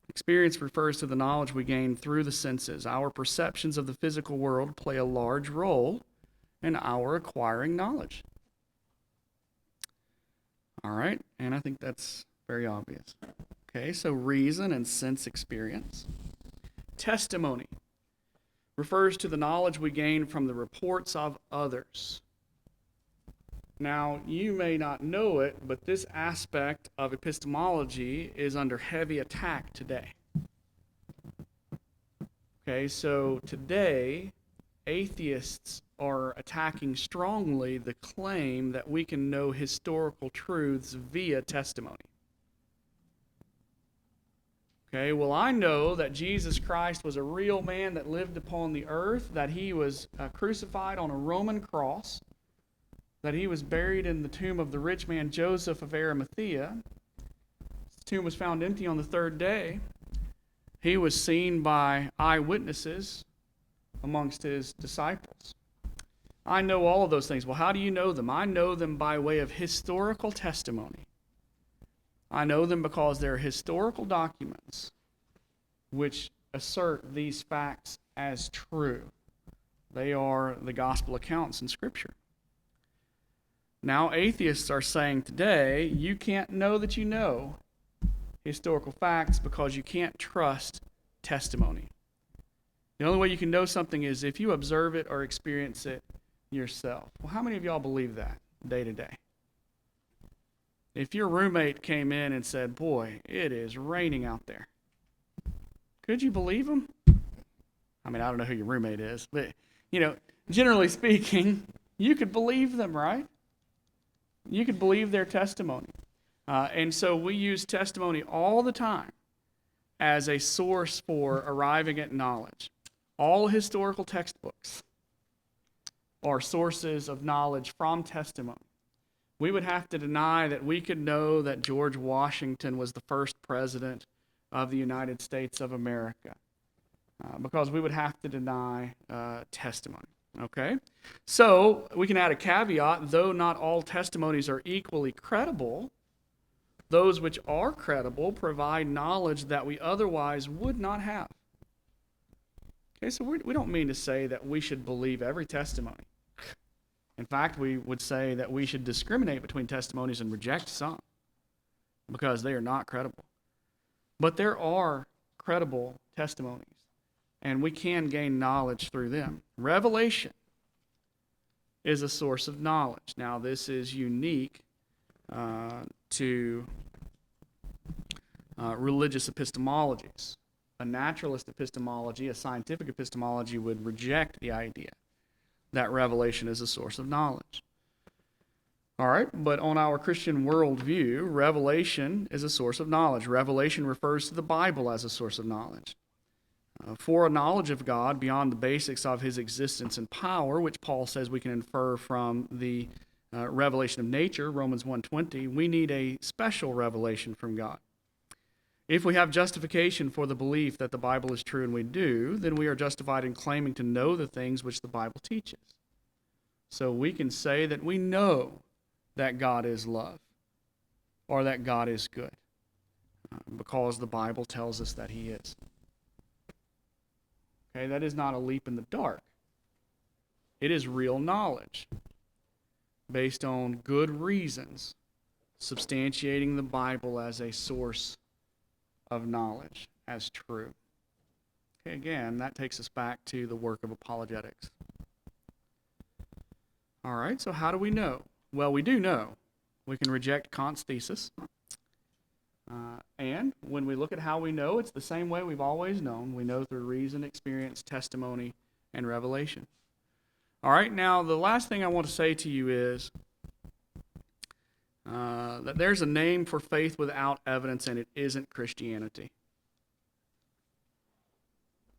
Experience refers to the knowledge we gain through the senses. Our perceptions of the physical world play a large role in our acquiring knowledge. All right, and I think that's very obvious. Okay, so reason and sense experience. Testimony refers to the knowledge we gain from the reports of others. Now, you may not know it, but this aspect of epistemology is under heavy attack today. Okay, so today, atheists are attacking strongly the claim that we can know historical truths via testimony. Okay, well, I know that Jesus Christ was a real man that lived upon the earth, that he was crucified on a Roman cross, that he was buried in the tomb of the rich man Joseph of Arimathea. His tomb was found empty on the 3rd day. He was seen by eyewitnesses amongst his disciples. I know all of those things. Well, how do you know them? I know them by way of historical testimony. I know them because they're historical documents which assert these facts as true. They are the gospel accounts in Scripture. Now, atheists are saying today, you can't know that you know historical facts because you can't trust testimony. The only way you can know something is if you observe it or experience it yourself. Well, how many of y'all believe that day to day? If your roommate came in and said, boy, it is raining out there, could you believe him? I mean, I don't know who your roommate is, but, generally speaking, you could believe them, right? You could believe their testimony. And so we use testimony all the time as a source for arriving at knowledge. All historical textbooks are sources of knowledge from testimony. We would have to deny that we could know that George Washington was the first president of the United States of America because we would have to deny testimony. Okay? So we can add a caveat, though not all testimonies are equally credible, those which are credible provide knowledge that we otherwise would not have. Okay, so we don't mean to say that we should believe every testimony. In fact, we would say that we should discriminate between testimonies and reject some because they are not credible. But there are credible testimonies, and we can gain knowledge through them. Revelation is a source of knowledge. Now, this is unique to religious epistemologies. A naturalist epistemology, a scientific epistemology would reject the idea that revelation is a source of knowledge. All right, but on our Christian worldview, revelation is a source of knowledge. Revelation refers to the Bible as a source of knowledge. For a knowledge of God beyond the basics of his existence and power, which Paul says we can infer from the revelation of nature, Romans 1:20, we need a special revelation from God. If we have justification for the belief that the Bible is true, and we do, then we are justified in claiming to know the things which the Bible teaches. So we can say that we know that God is love, or that God is good, because the Bible tells us that He is. Okay, that is not a leap in the dark. It is real knowledge based on good reasons, substantiating the Bible as a source of knowledge, as true. Okay, again, that takes us back to the work of apologetics. All right, so how do we know? Well, we do know. We can reject Kant's thesis. And when we look at how we know, it's the same way we've always known. We know through reason, experience, testimony, and revelation. All right, now the last thing I want to say to you is that there's a name for faith without evidence, and it isn't Christianity.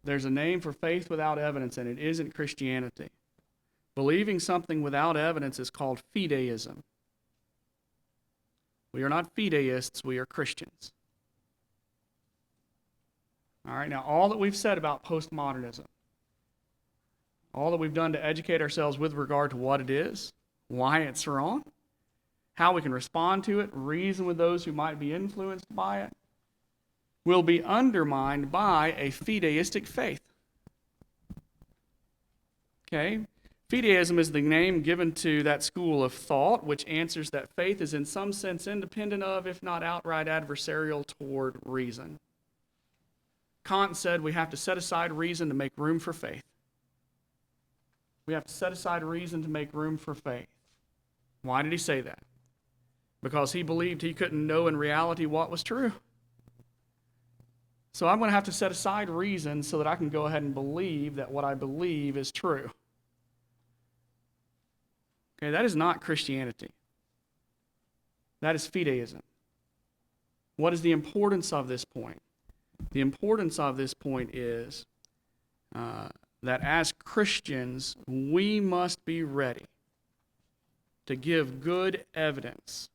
There's a name for faith without evidence, and it isn't Christianity. Believing something without evidence is called fideism. We are not fideists, we are Christians. All right, now all that we've said about postmodernism, all that we've done to educate ourselves with regard to what it is, why it's wrong, how we can respond to it, reason with those who might be influenced by it, will be undermined by a fideistic faith. Okay? Fideism is the name given to that school of thought which answers that faith is in some sense independent of, if not outright adversarial toward, reason. Kant said we have to set aside reason to make room for faith. We have to set aside reason to make room for faith. Why did he say that? Because he believed he couldn't know in reality what was true. So I'm going to have to set aside reason so that I can go ahead and believe that what I believe is true. Okay, that is not Christianity. That is fideism. What is the importance of this point? The importance of this point is that as Christians, we must be ready to give good evidence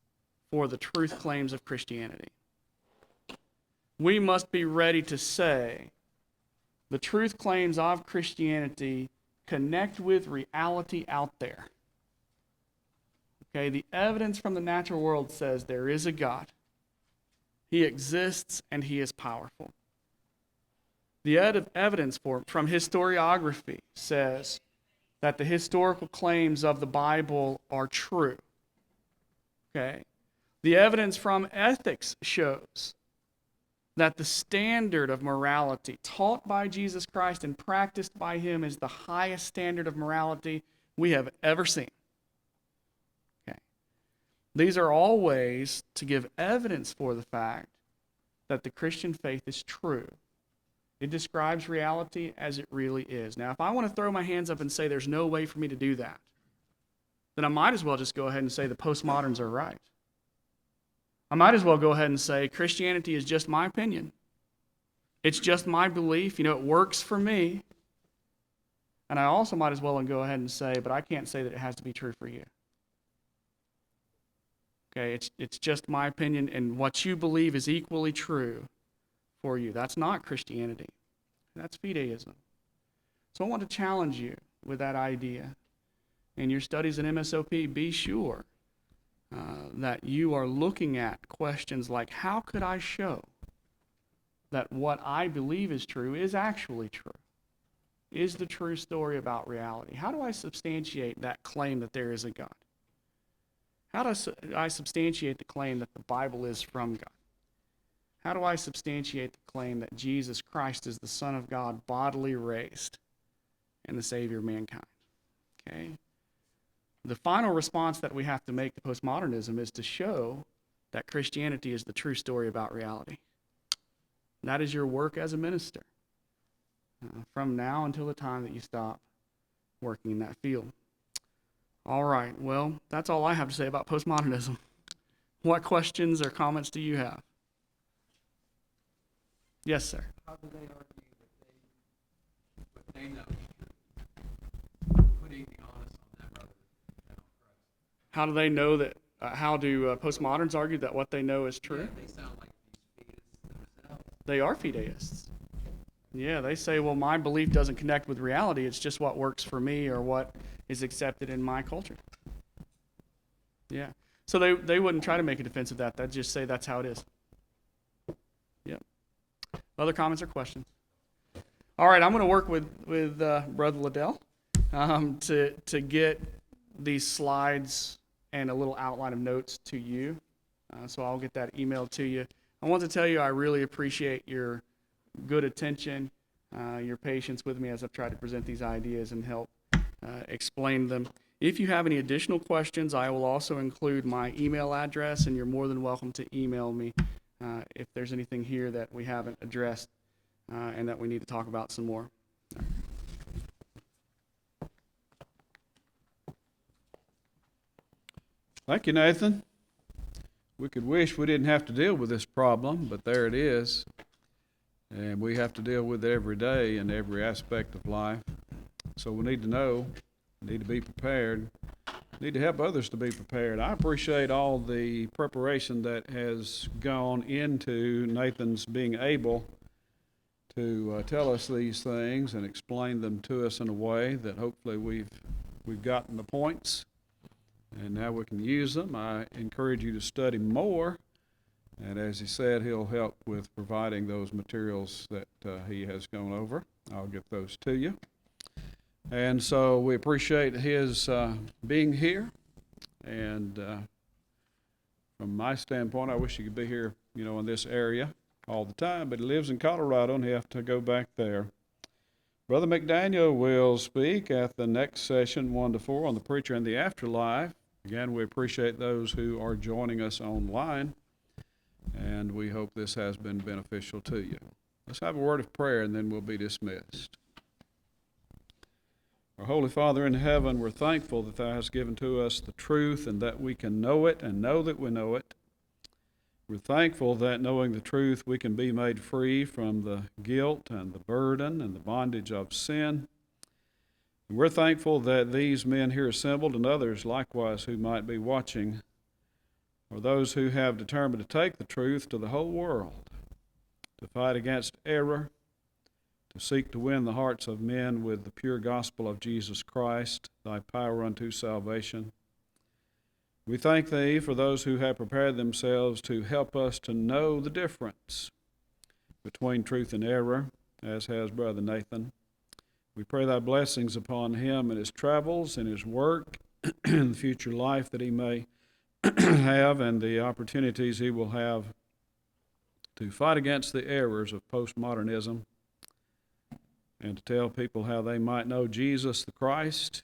for the truth claims of Christianity. We must be ready to say the truth claims of Christianity connect with reality out there. Okay, the evidence from the natural world says there is a God. He exists and He is powerful. The evidence from historiography says that the historical claims of the Bible are true. Okay? The evidence from ethics shows that the standard of morality taught by Jesus Christ and practiced by Him is the highest standard of morality we have ever seen. Okay. These are all ways to give evidence for the fact that the Christian faith is true. It describes reality as it really is. Now, if I want to throw my hands up and say there's no way for me to do that, then I might as well just go ahead and say the postmoderns are right. I might as well go ahead and say Christianity is just my opinion. It's just my belief. You know, it works for me. And I also might as well go ahead and say, but I can't say that it has to be true for you. Okay, it's just my opinion, and what you believe is equally true for you. That's not Christianity. That's fideism. So I want to challenge you with that idea. In your studies in MSOP, be sure that you are looking at questions like, how could I show that what I believe is true is actually true? Is the true story about reality? How do I substantiate that claim that there is a God? How do I substantiate the claim that the Bible is from God? How do I substantiate the claim that Jesus Christ is the Son of God, bodily raised, and the Savior of mankind? Okay? The final response that we have to make to postmodernism is to show that Christianity is the true story about reality. That is your work as a minister from now until the time that you stop working in that field. All right, well, that's all I have to say about postmodernism. What questions or comments do you have? Yes, sir. How do they argue that what they know is true? Putting the onus on them rather than on Christ. How do they know that? How do postmoderns argue that what they know is true? Yeah, they sound like these theists themselves. They are fideists. Yeah, they say, well, my belief doesn't connect with reality. It's just what works for me or what is accepted in my culture. Yeah. So they wouldn't try to make a defense of that. They'd just say that's how it is. Yep. Other comments or questions? All right, I'm going to work with Brother Liddell to get these slides and a little outline of notes to you. So I'll get that emailed to you. I want to tell you I really appreciate your good attention, your patience with me as I've tried to present these ideas and help explain them. If you have any additional questions, I will also include my email address, and you're more than welcome to email me if there's anything here that we haven't addressed and that we need to talk about some more. Thank you, Nathan. We could wish we didn't have to deal with this problem, but there it is. And we have to deal with it every day in every aspect of life. So we need to know, need to be prepared, need to help others to be prepared. I appreciate all the preparation that has gone into Nathan's being able to tell us these things and explain them to us in a way that hopefully we've gotten the points, and now we can use them. I encourage you to study more, and as he said, he'll help with providing those materials that he has gone over. I'll get those to you. And so we appreciate his being here, and from my standpoint, I wish he could be here, in this area all the time, but he lives in Colorado and he has to go back there. Brother McDaniel will speak at the next session, 1 to 4, on the preacher and the afterlife. Again, we appreciate those who are joining us online, and we hope this has been beneficial to you. Let's have a word of prayer, and then we'll be dismissed. Our Holy Father in heaven, we're thankful that Thou hast given to us the truth and that we can know it and know that we know it. We're thankful that knowing the truth, we can be made free from the guilt and the burden and the bondage of sin. And we're thankful that these men here assembled and others likewise who might be watching are those who have determined to take the truth to the whole world, to fight against error, to seek to win the hearts of men with the pure gospel of Jesus Christ, Thy power unto salvation. We thank Thee for those who have prepared themselves to help us to know the difference between truth and error, as has Brother Nathan. We pray Thy blessings upon him and his travels and his work and the future life that he may have, and the opportunities he will have to fight against the errors of postmodernism and to tell people how they might know Jesus the Christ,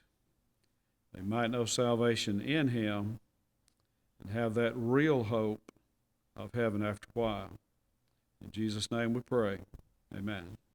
they might know salvation in him, and have that real hope of heaven after a while. In Jesus' name we pray. Amen.